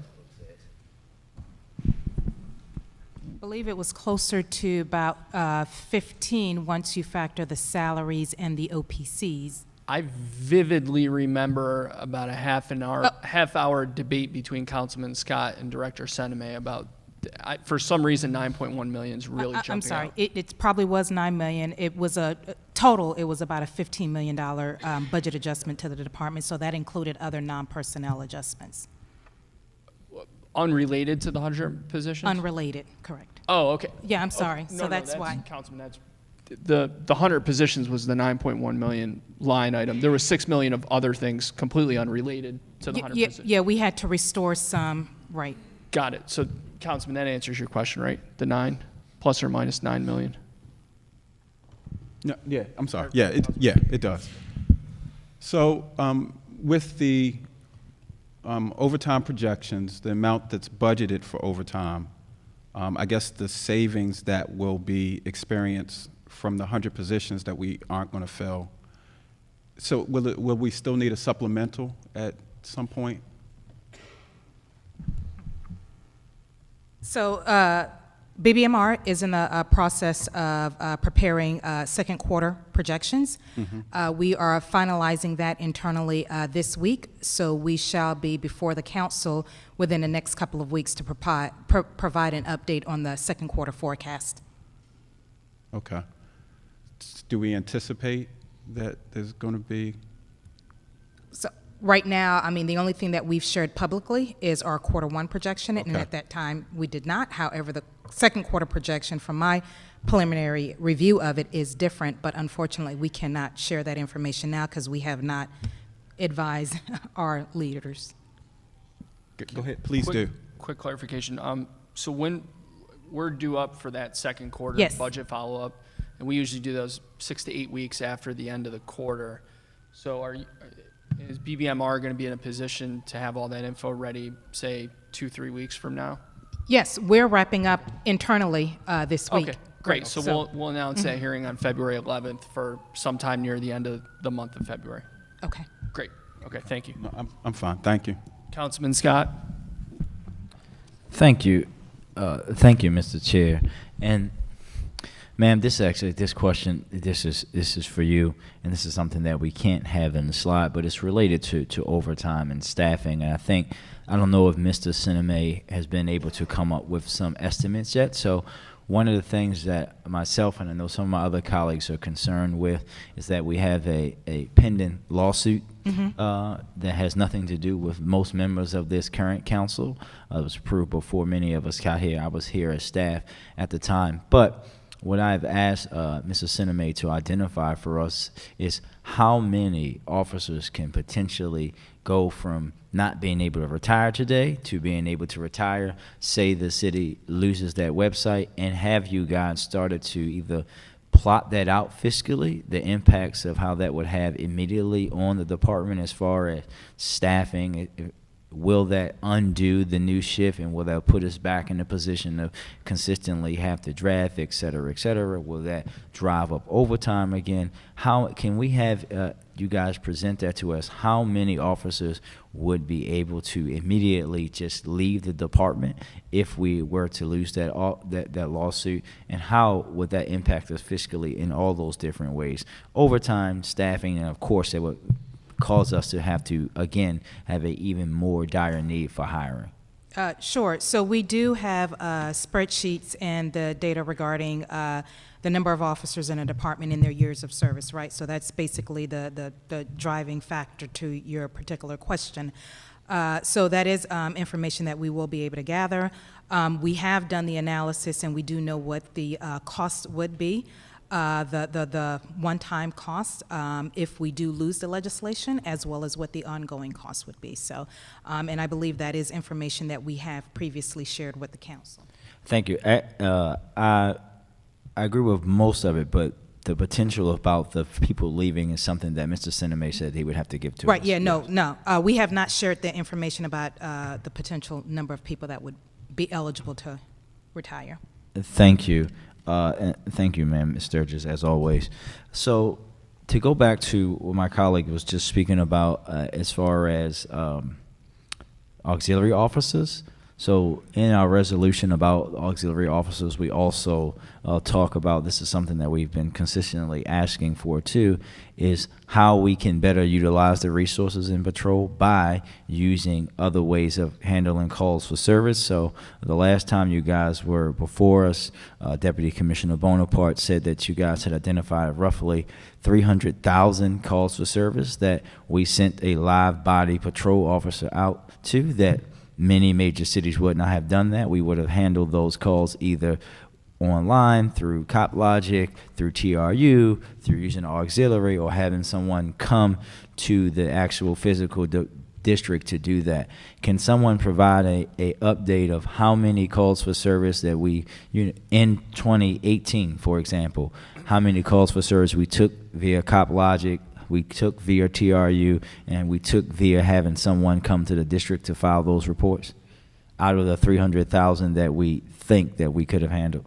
I believe it was closer to about 15 once you factor the salaries and the OPCs. I vividly remember about a half hour debate between Councilman Scott and Director Seneme about, for some reason, 9.1 million is really jumping I'm sorry, out. it probably was 9 million. It was a total, it was about a $15 million budget adjustment to the department, so that included other non-personnel adjustments. Unrelated to the 100 positions? Unrelated, correct. Oh, okay. Yeah, I'm sorry. Okay. So No, that's why. Councilman, that's, the 100 positions was the 9.1 million line item. There was 6 million of other things completely unrelated to the 100 positions. Yeah, we had to restore some, right. Got it. So, Councilman, that answers your question, right? The 9 plus or minus 9 million? No, yeah, I'm sorry. Yeah, it does. So with the overtime projections, the amount that's budgeted for overtime, I guess the savings that will be experienced from the 100 positions that we aren't going to fill. So will we still need a supplemental at some point? So BBMR is in the process of preparing second quarter projections. We are finalizing that internally this week, so we shall be before the council within the next couple of weeks to provide an update on the second quarter forecast. Okay. Do we anticipate that there's going to be? So right now, I mean, the only thing that we've shared publicly is our quarter one projection, and Okay. at that time, we did not. However, the second quarter projection from my preliminary review of it is different, but unfortunately, we cannot share that information now because we have not advised our leaders. Go ahead, please do. Quick clarification. So when we're due up for that second quarter Yes. budget follow-up, and we usually do those 6 to 8 weeks after the end of the quarter. So is BBMR going to be in a position to have all that info ready, say, 2-3 weeks from now? Yes, we're wrapping up internally this week. Okay, great. So we'll announce that hearing on February 11th for sometime near the end of the month of February. Okay. Great. Okay, thank you. No, I'm fine. Thank you. Councilman Scott? Thank you. Thank you, Mr. Chair. And ma'am, this question, this is for you, and this is something that we can't have in the slide, but it's related to overtime and staffing. And I don't know if Mr. Sinema has been able to come up with some estimates yet. So one of the things that myself and I know some of my other colleagues are concerned with is that we have a pending lawsuit that has nothing to do with most members of this current council. It was approved before many of us got here. I was here as staff at the time. But what I've asked Mr. Sinema to identify for us is how many officers can potentially go from not being able to retire today to being able to retire, say the city loses that website, and have you guys started to either plot that out fiscally, the impacts of how that would have immediately on the department as far as staffing? Will that undo the new shift, and will that put us back in a position of consistently have to draft, et cetera, et cetera? Will that drive up overtime again? How can we have you guys present that to us? How many officers would be able to immediately just leave the department if we were to lose that lawsuit? And how would that impact us fiscally in all those different ways? Overtime, staffing, and of course it would cause us to have to, again, have an even more dire need for hiring. Sure. So we do have spreadsheets and the data regarding the number of officers in a department in their years of service, right? So that's basically the driving factor to your particular question. So that is information that we will be able to gather. We have done the analysis, and we do know what the cost would be. The one-time cost if we do lose the legislation, as well as what the ongoing cost would be. So, and I believe that is information that we have previously shared with the council. Thank you. I agree with most of it, but the potential about the people leaving is something that Mr. Sinema said he would have to give to us. Right, yeah, no. We have not shared the information about the potential number of people that would be eligible to retire. Thank you. And thank you, ma'am, Ms. Sturgis, as always. So to go back to what my colleague was just speaking about as far as auxiliary officers, So in our resolution about auxiliary officers, we also talk about, this is something that we've been consistently asking for too, is how we can better utilize the resources in patrol by using other ways of handling calls for service. So the last time you guys were before us, Deputy Commissioner Bonaparte said that you guys had identified roughly 300,000 calls for service that we sent a live body patrol officer out to. That many major cities would not have done that. We would have handled those calls either online, through CopLogic, through TRU, through using auxiliary, or having someone come to the actual physical district to do that. Can someone provide a update of how many calls for service that we, in 2018, for example, how many calls for service we took via CopLogic, we took via TRU, and we took via having someone come to the district to file those reports out of the 300,000 that we think that we could have handled?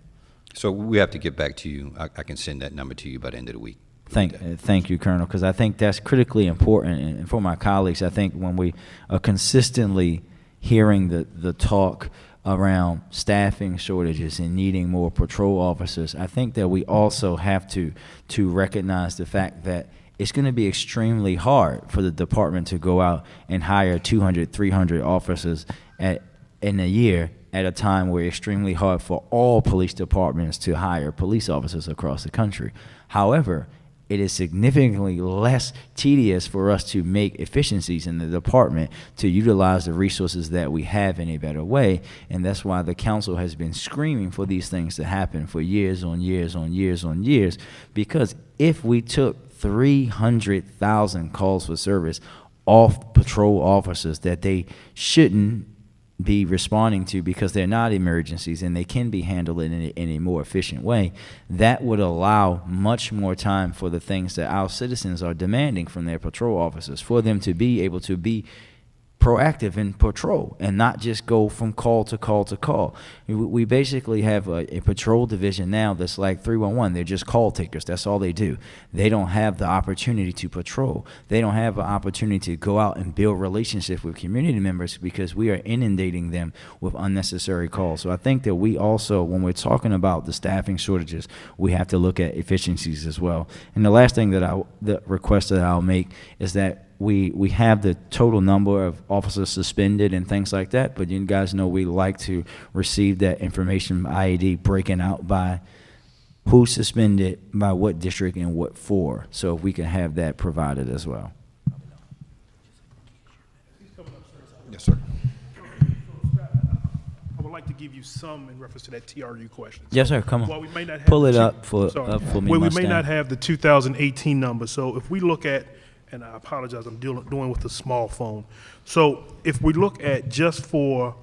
So we have to get back to you. I can send that number to you by the end of the week. Thank you, Colonel, because I think that's critically important. And for my colleagues, I think when we are consistently hearing the talk around staffing shortages and needing more patrol officers, I think that we also have to recognize the fact that it's going to be extremely hard for the department to go out and hire 200, 300 officers in a year at a time where it's extremely hard for all police departments to hire police officers across the country. However, it is significantly less tedious for us to make efficiencies in the department to utilize the resources that we have in a better way. And that's why the council has been screaming for these things to happen for years on years on years on years. Because if we took 300,000 calls for service off patrol officers that they shouldn't be responding to because they're not emergencies and they can be handled in a more efficient way, that would allow much more time for the things that our citizens are demanding from their patrol officers, for them to be able to be proactive in patrol and not just go from call to call to call. We basically have a patrol division now that's like 311. They're just call takers. That's all they do. They don't have the opportunity to patrol. They don't have an opportunity to go out and build relationships with community members because we are inundating them with unnecessary calls. So I think that we also, when we're talking about the staffing shortages, we have to look at efficiencies as well. And the last thing the request that I'll make is that we have the total number of officers suspended and things like that, but you guys know we like to receive that information from IAD breaking out by who's suspended, by what district, and what for. So if we can have that provided as well. Yes, sir. I would like to give you some in reference to that TRU question. Yes, sir. Come on. While we may not have Pull the it two- up for me, Well, we may Mustang. not have the 2018 number. So if we look at, and I apologize, I'm doing with a small phone. So if we look at just for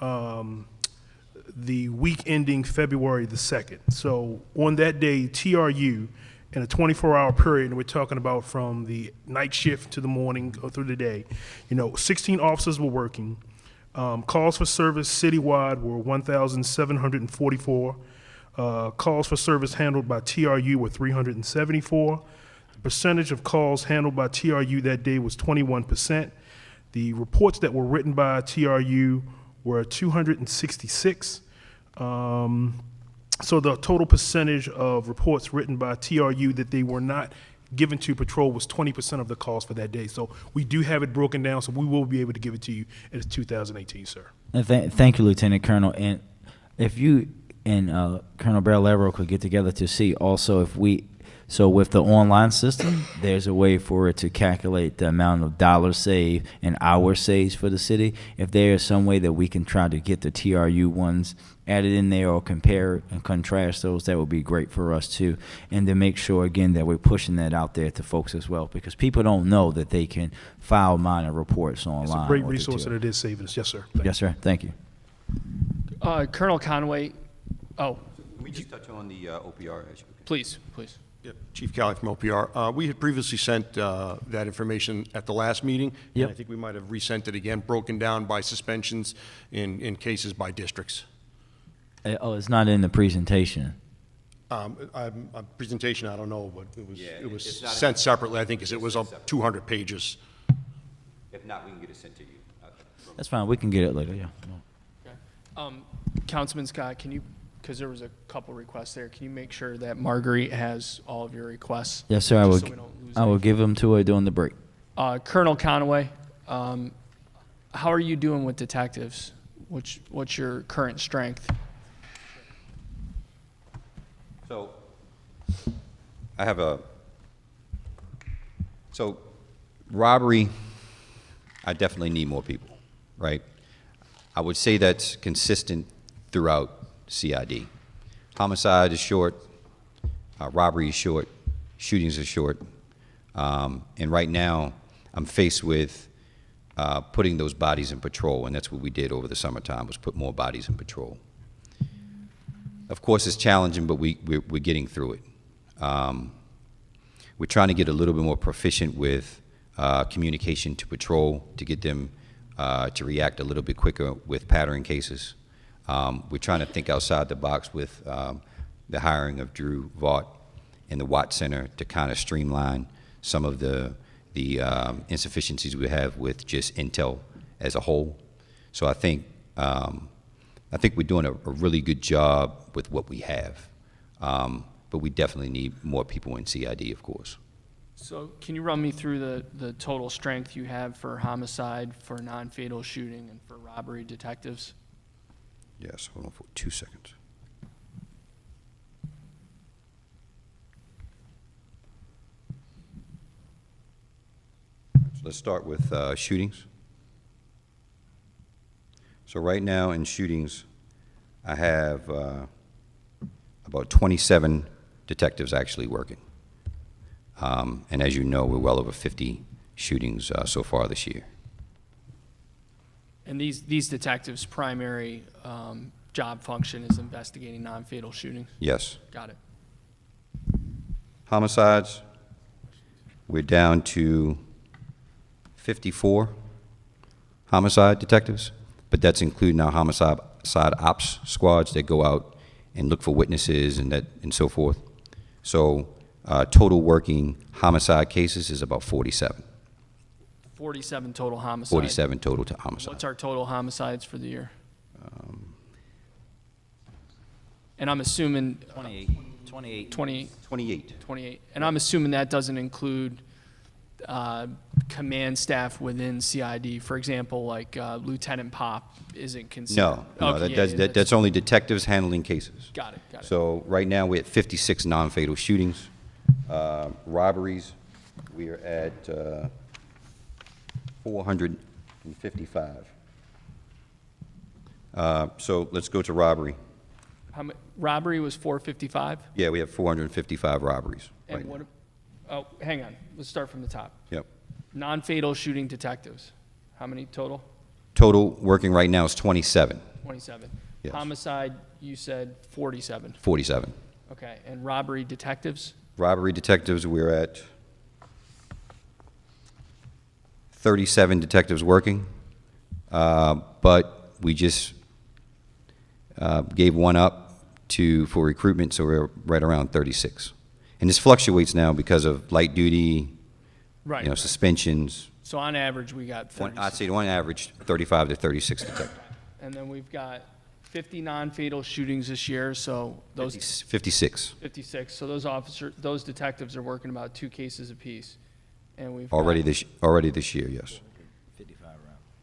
the week ending February the 2nd, so on that day, TRU, in a 24-hour period, and we're talking about from the night shift to the morning or through the day, 16 officers were working. Calls for service citywide were 1,744. Calls for service handled by TRU were 374. The percentage of calls handled by TRU that day was 21%. The reports that were written by TRU were 266. So the total percentage of reports written by TRU that they were not given to patrol was 20% of the calls for that day. So we do have it broken down, so we will be able to give it to you as 2018, sir. And thank you, Lieutenant Colonel. And if you and Colonel Barrelero could get together to see also if so with the online system, there's a way for it to calculate the amount of dollars saved and hours saved for the city. If there is some way that we can try to get the TRU ones added in there or compare and contrast those, that would be great for us too. And to make sure, again, that we're pushing that out there to folks as well, because people don't know that they can file minor reports online. It's a great with the resource TRU. that it is saving us. Yes, sir. Yes, sir. Thank you. Colonel Conway, Can we just touch on the OPR issue? please. Yep. Chief Cali from OPR. We had previously sent that information at the last meeting. Yep. And I think we might have resent it again, broken down by suspensions in cases by districts. It's not in the presentation. Presentation, I don't know, but it was it's not sent separately, I think, because it was up 200 pages. If not, we can get it sent to you. That's fine. We can get it later. Yeah. Councilman Scott, can you, because there was a couple requests there, can you make sure that Marguerite has all of your requests? Yes, sir. Just so we don't lose I will give them to her during the break. Colonel Conway, how are you doing with detectives? What's your current strength? So, I have a, so robbery, I definitely need more people, right? I would say that's consistent throughout CID. Homicide is short, robbery is short, shootings are short, and right now I'm faced with putting those bodies in patrol, and that's what we did over the summertime, was put more bodies in patrol. Of course, it's challenging, but we're getting through it. We're trying to get a little bit more proficient with communication to patrol to get them to react a little bit quicker with pattern cases. We're trying to think outside the box with the hiring of Drew Vaught in the Watt Center to kind of streamline some of the insufficiencies we have with just intel as a whole. So I think we're doing a really good job with what we have, but we definitely need more people in CID, of course. So can you run me through the total strength you have for homicide, for non-fatal shooting, and for robbery detectives? Yes, hold on for 2 seconds. So let's start with shootings. So right now in shootings, I have about 27 detectives actually working. And as you know, we're well over 50 shootings so far this year. And these detectives' primary job function is investigating non-fatal shootings? Yes. Got it. Homicides, we're down to 54 homicide detectives, but that's including our homicide ops squads that go out and look for witnesses and so forth. So total working homicide cases is about 47. 47 total homicides. 47 total to homicide. What's our total homicides for the year? And I'm assuming 28. 28. And I'm assuming that doesn't include command staff within CID. For example, like Lieutenant Pop isn't considered. No, Okay, that's only detectives handling cases. Got it. So right now we're at 56 non-fatal shootings. Robberies, we are at 455. So let's go to robbery. Robbery was 455? Yeah, we have 455 robberies And right now. Oh, hang on. Let's start from the top. Yep. Non-fatal shooting detectives. How many total? Total working right now is 27. 27. Yes. Homicide, you said 47. 47. Okay. And robbery detectives? Robbery detectives, we're at 37 detectives working, but we just gave one up for recruitment, so we're right around 36. And this fluctuates now because of light duty, Right. suspensions. So on average, we got 36. I'd say on average 35 to 36 detectives. And then we've got 50 non-fatal shootings this year, so those 56 56. So those detectives are working about 2 cases apiece, and we've already got, this year. Yes.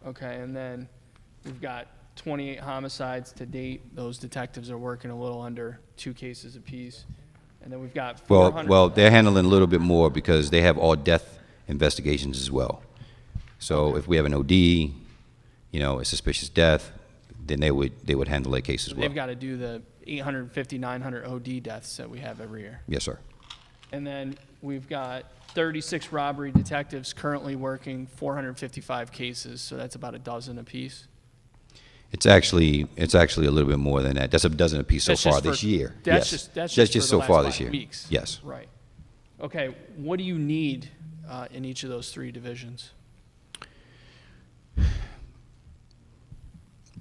Okay, and then we've got 28 homicides to date. Those detectives are working a little under 2 cases apiece, and then we've got 400. Well, they're handling a little bit more because they have all death investigations as well. So if we have an OD, a suspicious death, then they would handle that case as well. They've got to do the 850, 900 OD deaths that we have every year. Yes, sir. And then we've got 36 robbery detectives currently working 455 cases, so that's about a dozen apiece. It's actually a little bit more than that. That's a dozen apiece so far this year. That's Yes. just That's for the so last far 5 this year. weeks. Yes. Right. Okay. What do you need in each of those 3 divisions?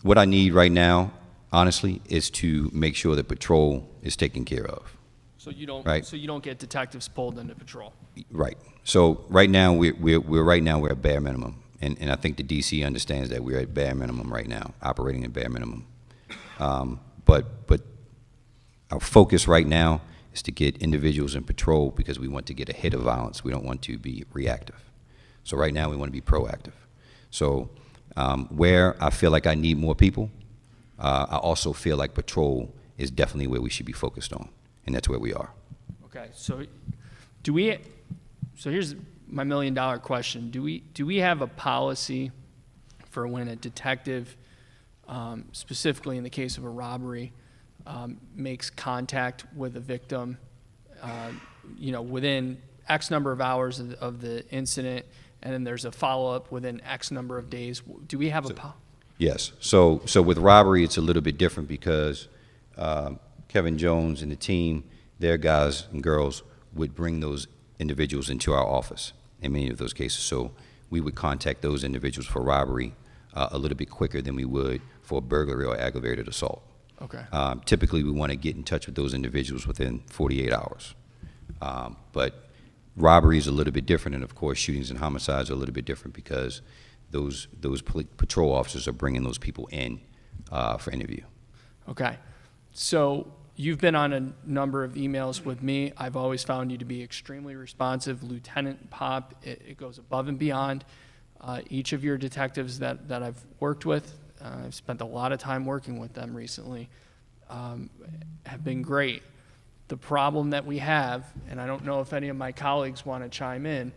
What I need right now, honestly, is to make sure that patrol is taken care of. So you don't. Right. So you don't get detectives pulled into patrol. Right. So right now we're at bare minimum, and I think the DC understands that we're at bare minimum right now, operating at bare minimum. But our focus right now is to get individuals in patrol because we want to get ahead of violence. We don't want to be reactive. So right now we want to be proactive. So where I feel like I need more people, I also feel like patrol is definitely where we should be focused on, and that's where we are. Okay, so so here's my $1 million question. Do we have a policy for when a detective, specifically in the case of a robbery, makes contact with a victim, within X number of hours of the incident, and then there's a follow-up within X number of days? Do we have a policy? Yes. So with robbery, it's a little bit different because Kevin Jones and the team, their guys and girls would bring those individuals into our office in many of those cases. So we would contact those individuals for robbery a little bit quicker than we would for burglary or aggravated assault. Okay. Typically, we want to get in touch with those individuals within 48 hours. But robbery is a little bit different, and of course, shootings and homicides are a little bit different because those patrol officers are bringing those people in for interview. Okay. So you've been on a number of emails with me. I've always found you to be extremely responsive. Lieutenant Pop, it goes above and beyond. Each of your detectives that I've worked with, I've spent a lot of time working with them recently, have been great. The problem that we have, and I don't know if any of my colleagues want to chime in,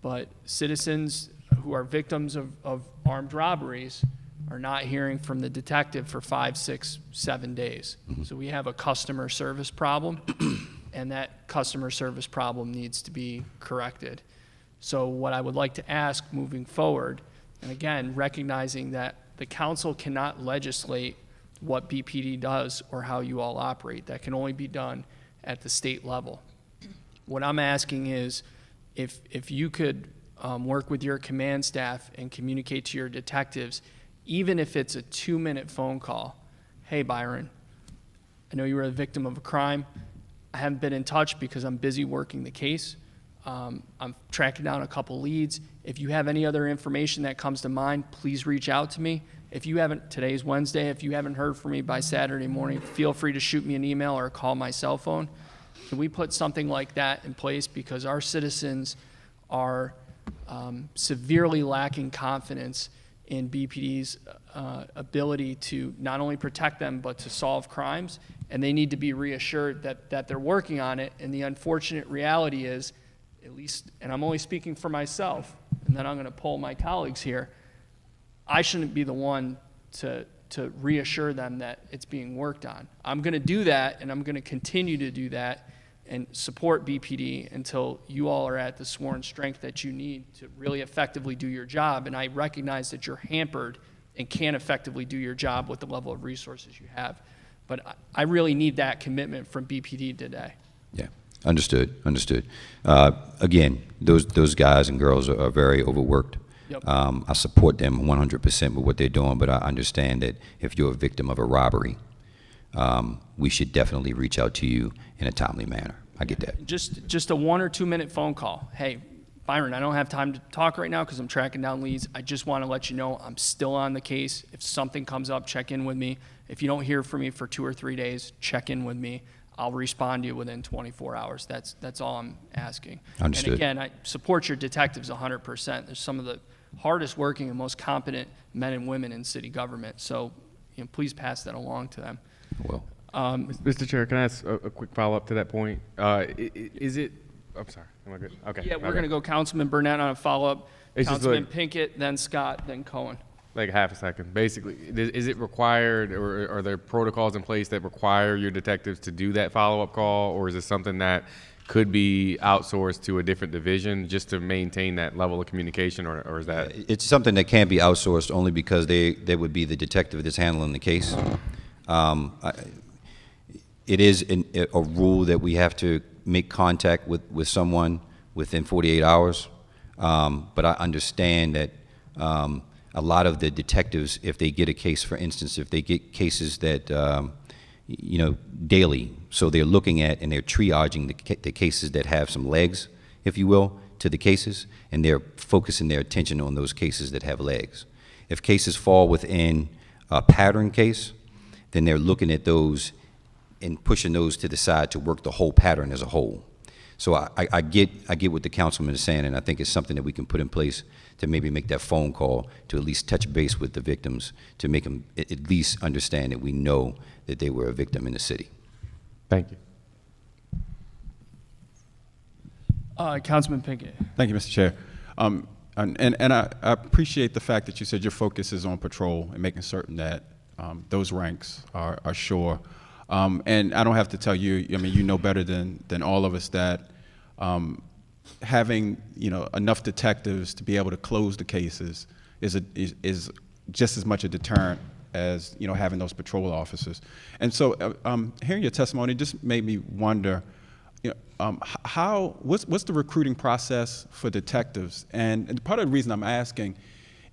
but citizens who are victims of armed robberies are not hearing from the detective for 5, 6, 7 days. So we have a customer service problem, and that customer service problem needs to be corrected. So what I would like to ask moving forward, and again, recognizing that the council cannot legislate what BPD does or how you all operate. That can only be done at the state level. What I'm asking is if you could work with your command staff and communicate to your detectives, even if it's a 2-minute phone call. Hey, Byron, I know you were a victim of a crime. I haven't been in touch because I'm busy working the case. I'm tracking down a couple leads. If you have any other information that comes to mind, please reach out to me. If you haven't, today's Wednesday, if you haven't heard from me by Saturday morning, feel free to shoot me an email or call my cell phone. Can we put something like that in place? Because our citizens are severely lacking confidence in BPD's ability to not only protect them, but to solve crimes. And they need to be reassured that they're working on it. And the unfortunate reality is, at least, and I'm only speaking for myself, and then I'm going to poll my colleagues here, I shouldn't be the one to reassure them that it's being worked on. I'm going to do that, and I'm going to continue to do that and support BPD until you all are at the sworn strength that you need to really effectively do your job. And I recognize that you're hampered and can't effectively do your job with the level of resources you have. But I really need that commitment from BPD today. Yeah, understood. Again, those guys and girls are very overworked. Yep. I support them 100% with what they're doing, but I understand that if you're a victim of a robbery, we should definitely reach out to you in a timely manner. I get that. Just a 1 or 2 minute phone call. Hey, Byron, I don't have time to talk right now because I'm tracking down leads. I just want to let you know I'm still on the case. If something comes up, check in with me. If you don't hear from me for 2 or 3 days, check in with me. I'll respond to you within 24 hours. That's all I'm asking. Understood. And again, I support your detectives 100%. They're some of the hardest working and most competent men and women in city government. So please pass that along to them. Well, Mr. Chair, can I ask a quick follow-up to that point? Is it? I'm sorry. Am I good? Okay. Yeah, we're going to go Councilman Burnett on a follow-up. It's just Councilman like- Pinkett, then Scott, then Cohen. Like half a second. Basically, is it required, or are there protocols in place that require your detectives to do that follow-up call, or is it something that could be outsourced to a different division just to maintain that level of communication, or is that? It's something that can't be outsourced only because they would be the detective that's handling the case. It is a rule that we have to make contact with someone within 48 hours, but I understand that a lot of the detectives, if they get a case, for instance, if they get cases that, daily, so they're looking at and they're triaging the cases that have some legs, if you will, to the cases, and they're focusing their attention on those cases that have legs. If cases fall within a pattern case, then they're looking at those and pushing those to the side to work the whole pattern as a whole. So I get what the councilman is saying, and I think it's something that we can put in place to maybe make that phone call to at least touch base with the victims to make them at least understand that we know that they were a victim in the city. Thank you. Councilman Pinkett. Thank you, Mr. Chair. And I appreciate the fact that you said your focus is on patrol and making certain that those ranks are sure. And I don't have to tell you, I mean, you know better than all of us that having, you know, enough detectives to be able to close the cases is just as much a deterrent as, you know, having those patrol officers. And so hearing your testimony just made me wonder, you know, what's the recruiting process for detectives? And part of the reason I'm asking,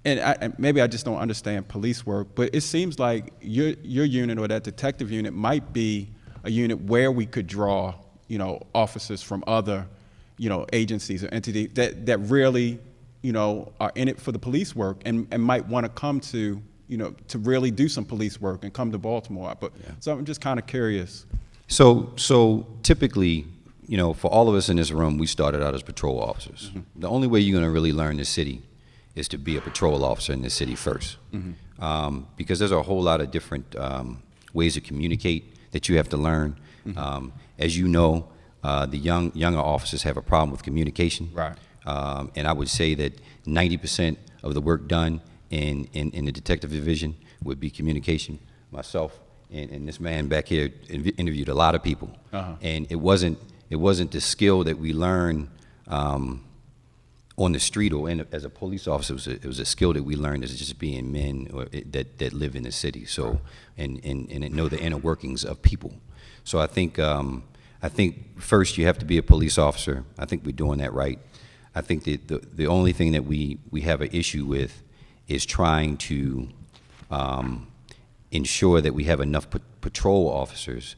and maybe I just don't understand police work, but it seems like your unit or that detective unit might be a unit where we could draw, you know, officers from other, you know, agencies or entities that really, you know, are in it for the police work and might want to come to, you know, to really do some police work and come to Baltimore. But so I'm just kind of curious. So typically, you know, for all of us in this room, we started out as patrol officers. Mm-hmm. The only way you're going to really learn the city is to be a patrol officer in the city first. Mm-hmm. Because there's a whole lot of different ways to communicate that you have to learn. Mm-hmm. As you know, the younger officers have a problem with communication. Right. And I would say that 90% of the work done in the detective division would be communication. Myself and this man back here interviewed a lot of people. Uh-huh. And it wasn't the skill that we learn on the street or as a police officer. It was a skill that we learned as just being men that live in the city. So and know the inner workings of people. So I think first you have to be a police officer. I think we're doing that right. I think that the only thing that we have an issue with is trying to ensure that we have enough patrol officers.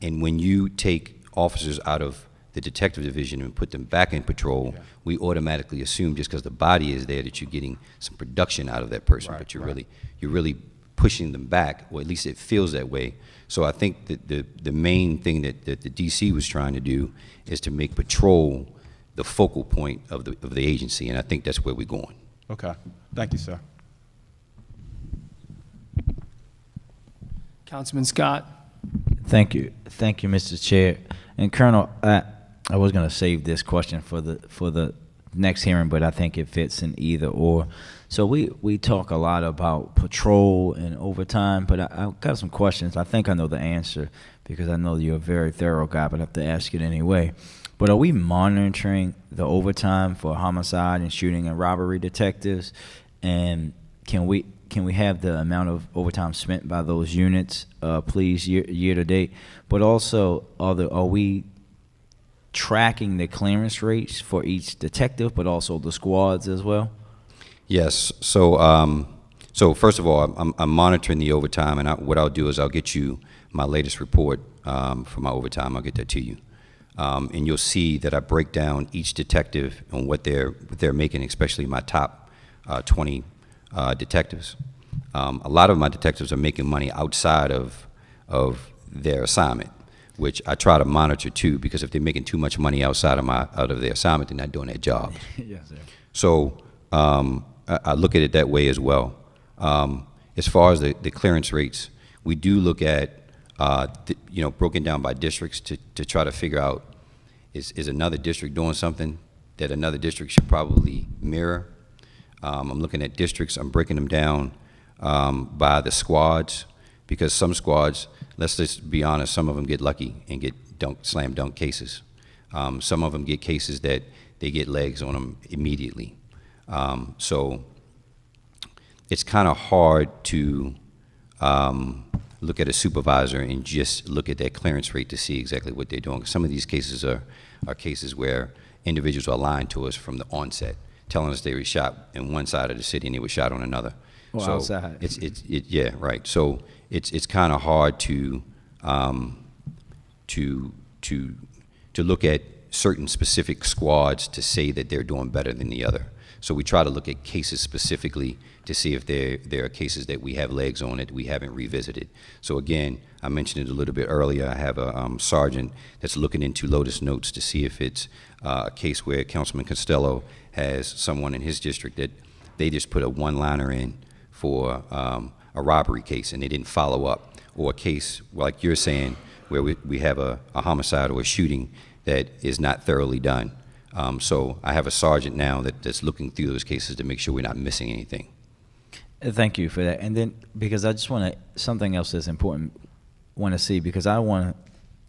And when you take officers out of the detective division and put them back in patrol, we automatically assume just because the body is there that you're getting some production out of that person, Right, but you're right. really pushing them back, or at least it feels that way. So I think that the main thing that the DC was trying to do is to make patrol the focal point of the agency, and I think that's where we're going. Okay. Thank you, sir. Councilman Scott. Thank you, Mr. Chair. And Colonel, I was going to save this question for the next hearing, but I think it fits in either or. So we talk a lot about patrol and overtime, but I've got some questions. I think I know the answer because I know you're a very thorough guy, but I have to ask it anyway. But are we monitoring the overtime for homicide and shooting and robbery detectives? And can we have the amount of overtime spent by those units, please, year to date? But also, are we tracking the clearance rates for each detective, but also the squads as well? Yes. So first of all, I'm monitoring the overtime, and what I'll do is I'll get you my latest report for my overtime. I'll get that to you, and you'll see that I break down each detective and what they're making, especially my top 20 detectives. A lot of my detectives are making money outside of their assignment, which I try to monitor too, because if they're making too much money outside of their assignment, they're not doing their job. Yes, sir. So I look at it that way as well. As far as the clearance rates, we do look at broken down by districts to try to figure out is another district doing something that another district should probably mirror. I'm looking at districts. I'm breaking them down by the squads, because some squads, let's just be honest, some of them get lucky and get slam dunk cases. Some of them get cases that they get legs on them immediately. So it's kind of hard to look at a supervisor and just look at that clearance rate to see exactly what they're doing. Some of these cases are cases where individuals are lying to us from the onset, telling us they were shot in one side of the city and they were shot on another. Or so outside. Yeah, right. So it's kind of hard to look at certain specific squads to say that they're doing better than the other. So we try to look at cases specifically to see if there are cases that we have legs on it we haven't revisited. So again, I mentioned it a little bit earlier. I have a sergeant that's looking into Lotus Notes to see if it's a case where Councilman Costello has someone in his district that they just put a one-liner in for a robbery case and they didn't follow up, or a case like you're saying where we have a homicide or a shooting that is not thoroughly done. So I have a sergeant now that's looking through those cases to make sure we're not missing anything. Thank you for that. And then, because I just want to, something else that's important, want to see, because I don't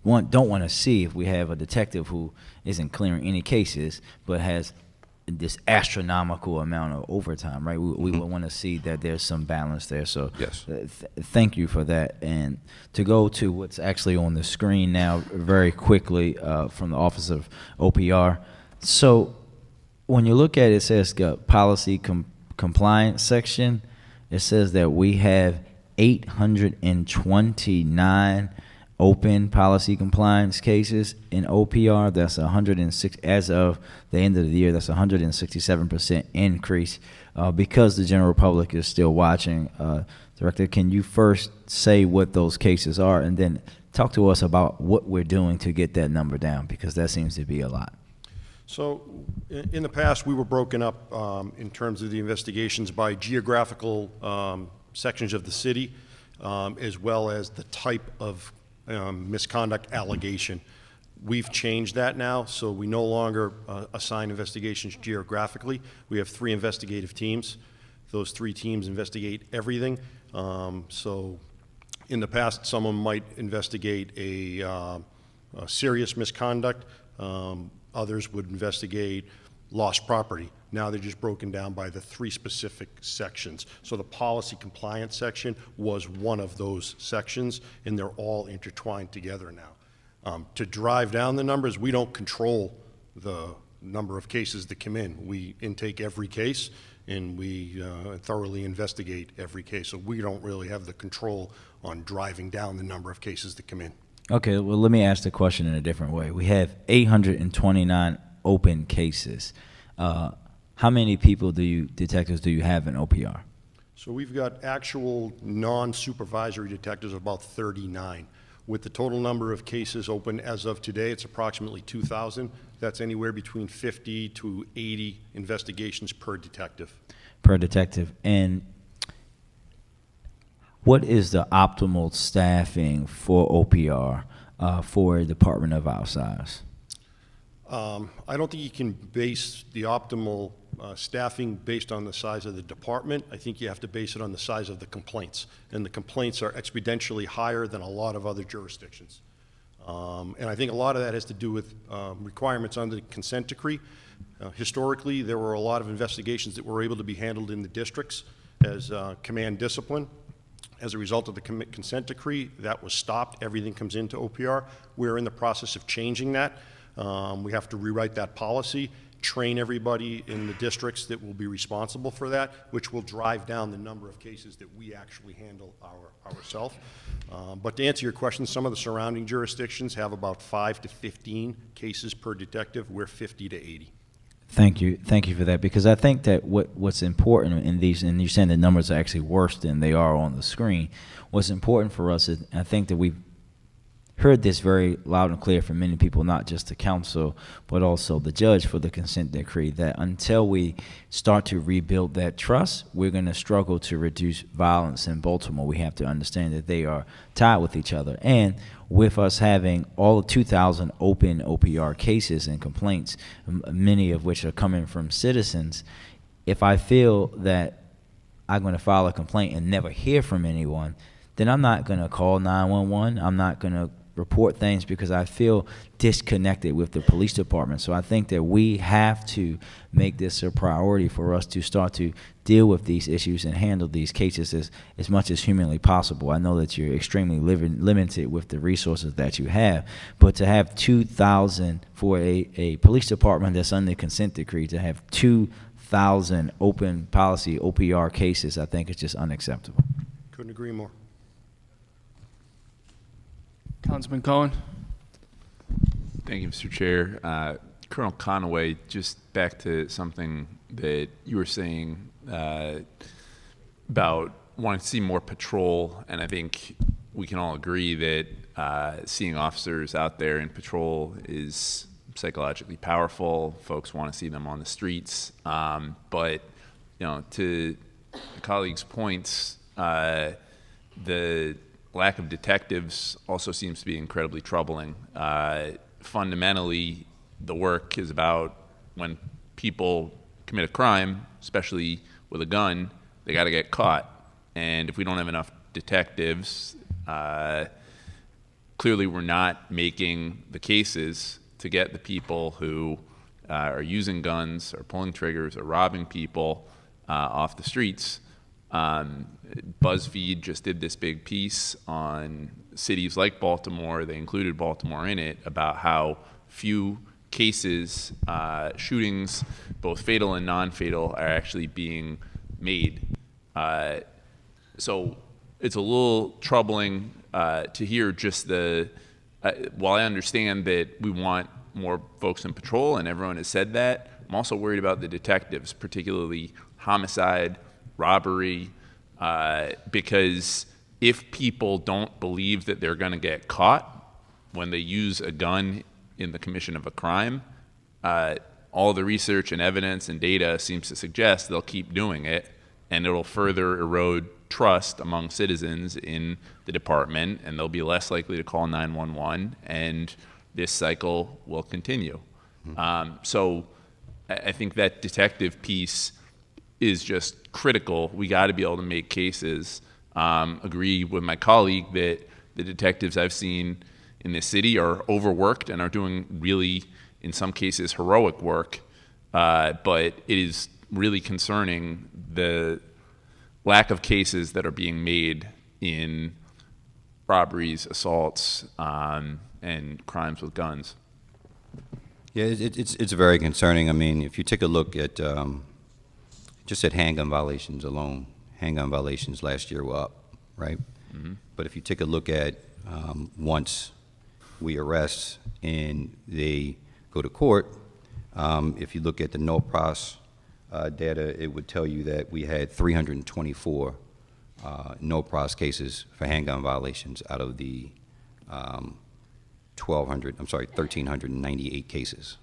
want to see if we have a detective who isn't clearing any cases, but has this astronomical amount of overtime, right? We would want to see that there's some balance there. So yes, thank you for that. And to go to what's actually on the screen now very quickly from the Office of OPR. So when you look at it, it says policy compliance section. It says that we have 829 open policy compliance cases in OPR. That's 106 as of the end of the year. That's 167% increase. Because the general public is still watching, Director, can you first say what those cases are, and then talk to us about what we're doing to get that number down, because that seems to be a lot. So in the past, we were broken up in terms of the investigations by geographical sections of the city, as well as the type of misconduct allegation. We've changed that now, so we no longer assign investigations geographically. We have 3 investigative teams. Those 3 teams investigate everything. So in the past, someone might investigate a serious misconduct. Others would investigate lost property. Now they're just broken down by the 3 specific sections. So the policy compliance section was one of those sections, and they're all intertwined together now. To drive down the numbers, we don't control the number of cases that come in. We intake every case, and we thoroughly investigate every case. So we don't really have the control on driving down the number of cases that come in. Okay, well, let me ask the question in a different way. We have 829 open cases. How many detectives do you have in OPR? So we've got actual non-supervisory detectives of about 39. With the total number of cases open as of today, it's approximately 2,000. That's anywhere between 50 to 80 investigations per detective. Per detective. And what is the optimal staffing for OPR for a department of our size? I don't think you can base the optimal staffing based on the size of the department. I think you have to base it on the size of the complaints. And the complaints are exponentially higher than a lot of other jurisdictions. And I think a lot of that has to do with requirements under the consent decree. Historically, there were a lot of investigations that were able to be handled in the districts as command discipline. As a result of the consent decree, that was stopped. Everything comes into OPR. We're in the process of changing that. We have to rewrite that policy, train everybody in the districts that will be responsible for that, which will drive down the number of cases that we actually handle ourselves. But to answer your question, some of the surrounding jurisdictions have about 5 to 15 cases per detective. We're 50 to 80. Thank you for that, because I think that what's important in these, and you're saying the numbers are actually worse than they are on the screen. What's important for us is, I think that we've heard this very loud and clear from many people, not just the council, but also the judge for the consent decree, that until we start to rebuild that trust, we're going to struggle to reduce violence in Baltimore. We have to understand that they are tied with each other. And with us having all 2,000 open OPR cases and complaints, many of which are coming from citizens, if I feel that I'm going to file a complaint and never hear from anyone, then I'm not going to call 911. I'm not going to report things because I feel disconnected with the police department. So I think that we have to make this a priority for us to start to deal with these issues and handle these cases as much as humanly possible. I know that you're extremely limited with the resources that you have, but to have 2,000 for a police department that's under consent decree, to have 2,000 open policy OPR cases, I think is just unacceptable. Couldn't agree more. Councilman Cohen. Thank you, Mr. Chair. Colonel Conaway, just back to something that you were saying about wanting to see more patrol, and I think we can all agree that seeing officers out there in patrol is psychologically powerful. Folks want to see them on the streets, but to the colleagues' points, the lack of detectives also seems to be incredibly troubling. Fundamentally, the work is about when people commit a crime, especially with a gun, they got to get caught. And if we don't have enough detectives, clearly we're not making the cases to get the people who are using guns or pulling triggers or robbing people off the streets. BuzzFeed just did this big piece on cities like Baltimore, they included Baltimore in it, about how few cases, shootings, both fatal and non-fatal, are actually being made. So it's a little troubling to hear just while I understand that we want more folks in patrol, and everyone has said that, I'm also worried about the detectives, particularly homicide, robbery, because if people don't believe that they're going to get caught when they use a gun in the commission of a crime, all the research and evidence and data seems to suggest they'll keep doing it, and it'll further erode trust among citizens in the department, and they'll be less likely to call 911, and this cycle will continue. So I think that detective piece is just critical. We got to be able to make cases. Agree with my colleague that the detectives I've seen in this city are overworked and are doing really, in some cases, heroic work. But it is really concerning the lack of cases that are being made in robberies, assaults, and crimes with guns. Yeah, it's very concerning. I mean, if you take a look at just at handgun violations alone, handgun violations last year were up, right? Mm-hmm. But if you take a look at once we arrest and they go to court, if you look at the no-pros data, it would tell you that we had 324 no-pros cases for handgun violations out of the 1,398 cases.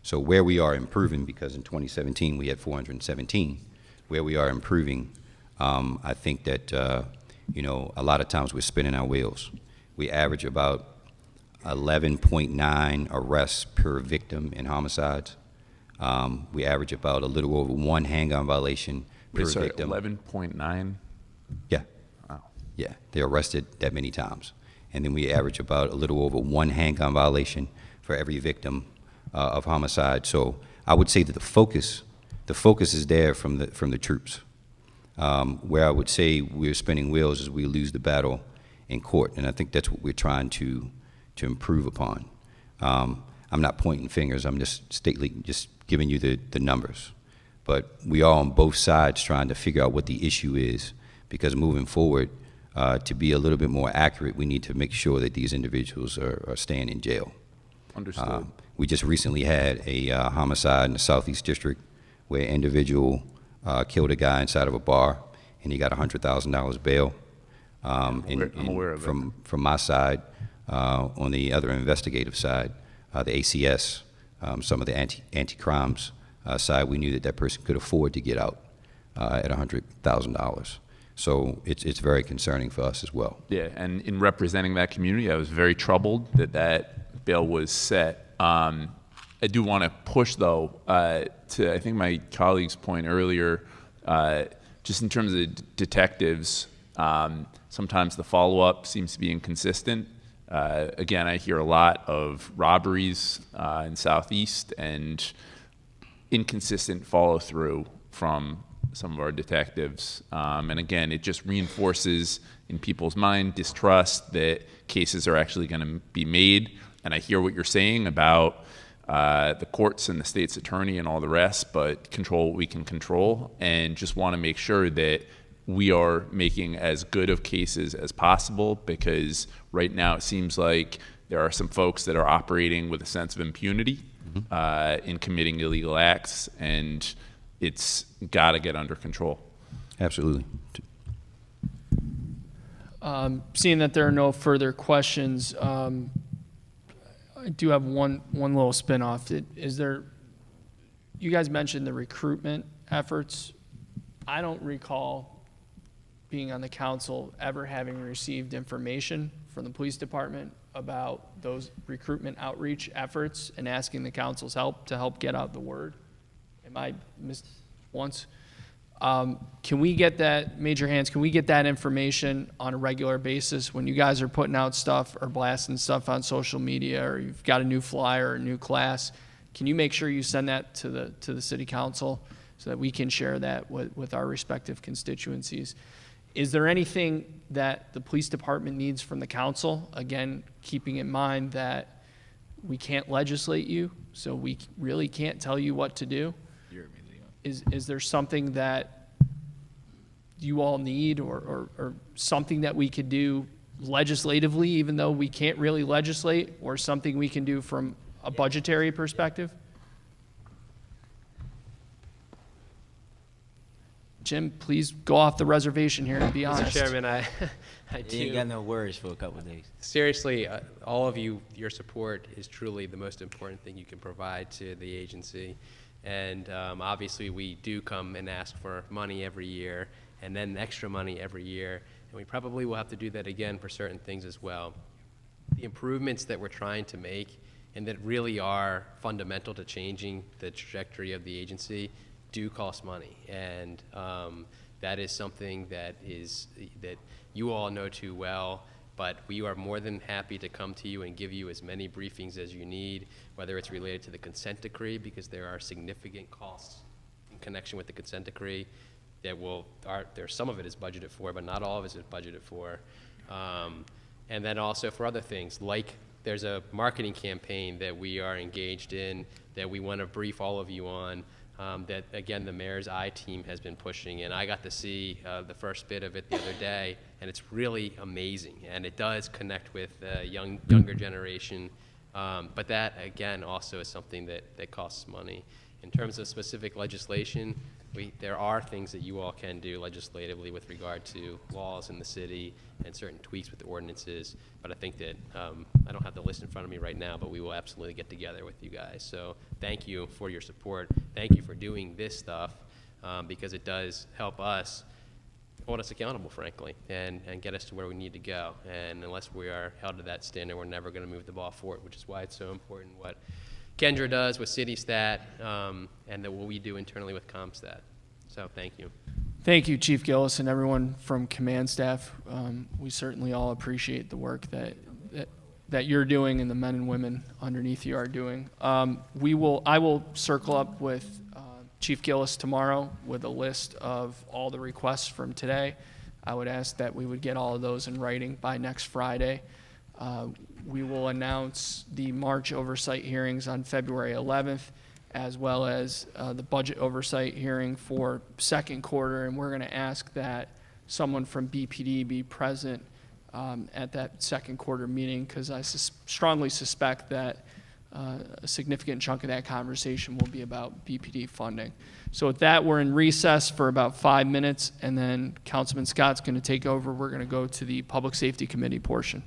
So where we are improving, because in 2017 we had 417, where we are improving, I think that a lot of times we're spinning our wheels. We average about 11.9 arrests per victim in homicides. We average about a little over 1 handgun violation per victim. 11.9? Yeah. Wow. Yeah, they're arrested that many times. And then we average about a little over 1 handgun violation for every victim of homicide. So I would say that the focus is there from the troops. Where I would say we're spinning wheels is we lose the battle in court, and I think that's what we're trying to improve upon. I'm not pointing fingers. I'm just giving you the numbers. But we are on both sides trying to figure out what the issue is, because moving forward, to be a little bit more accurate, we need to make sure that these individuals are staying in jail. Understood. We just recently had a homicide in the Southeast District where an individual killed a guy inside of a bar, and he got $100,000 bail. I'm aware of it. From my side, on the other investigative side, the ACS, some of the anti-crimes side, we knew that person could afford to get out at $100,000. So it's very concerning for us as well. Yeah, and in representing that community, I was very troubled that bail was set. I do want to push, though, to I think my colleague's point earlier, just in terms of detectives, sometimes the follow-up seems to be inconsistent. Again, I hear a lot of robberies in Southeast and inconsistent follow-through from some of our detectives. And again, it just reinforces in people's mind distrust that cases are actually going to be made. And I hear what you're saying about the courts and the state's attorney and all the rest, but control what we can control, and just want to make sure that we are making as good of cases as possible, because right now it seems like there are some folks that are operating with a sense of impunity, in committing illegal acts, and it's got to get under control. Absolutely. Seeing that there are no further questions, I do have one little spin-off. Is there, you guys mentioned the recruitment efforts. I don't recall being on the council ever having received information from the police department about those recruitment outreach efforts and asking the council's help to help get out the word. Am I missed once? Can we get that, Major Hands, can we get that information on a regular basis when you guys are putting out stuff or blasting stuff on social media, or you've got a new flyer or a new class? Can you make sure you send that to the city council so that we can share that with our respective constituencies? Is there anything that the police department needs from the council? Again, keeping in mind that we can't legislate you, so we really can't tell you what to do. Is there something that you all need, or something that we could do legislatively, even though we can't really legislate, or something we can do from a budgetary perspective? Jim, please go off the reservation here and be honest. Mr. Chairman, I do. You ain't got no words for a couple of days. Seriously, all of you, your support is truly the most important thing you can provide to the agency. And obviously, we do come and ask for money every year, and then extra money every year. And we probably will have to do that again for certain things as well. The improvements that we're trying to make, and that really are fundamental to changing the trajectory of the agency, do cost money. And that is something that you all know too well. But we are more than happy to come to you and give you as many briefings as you need, whether it's related to the consent decree, because there are significant costs in connection with the consent decree that some of it is budgeted for, but not all of it is budgeted for. And then also for other things, like there's a marketing campaign that we are engaged in that we want to brief all of you on, that, again, the mayor's I-team has been pushing. And I got to see the first bit of it the other day, and it's really amazing. And it does connect with the younger generation. But that, again, also is something that costs money. In terms of specific legislation, there are things that you all can do legislatively with regard to laws in the city and certain tweaks with the ordinances. But I think that, I don't have the list in front of me right now, but we will absolutely get together with you guys. So thank you for your support. Thank you for doing this stuff, because it does help us, hold us accountable, frankly, and get us to where we need to go. And unless we are held to that standard, we're never going to move the ball forward, which is why it's so important what Kendra does with CityStat, and what we do internally with CompStat. So thank you. Thank you, Chief Gillis, and everyone from command staff. We certainly all appreciate the work that you're doing and the men and women underneath you are doing. I will circle up with Chief Gillis tomorrow with a list of all the requests from today. I would ask that we would get all of those in writing by next Friday. We will announce the March oversight hearings on February 11th, as well as the budget oversight hearing for second quarter, and we're going to ask that someone from BPD be present at that second quarter meeting, because I strongly suspect that a significant chunk of that conversation will be about BPD funding. So with that, we're in recess for about 5 minutes, and then Councilman Scott's going to take over. We're going to go to the Public Safety Committee portion.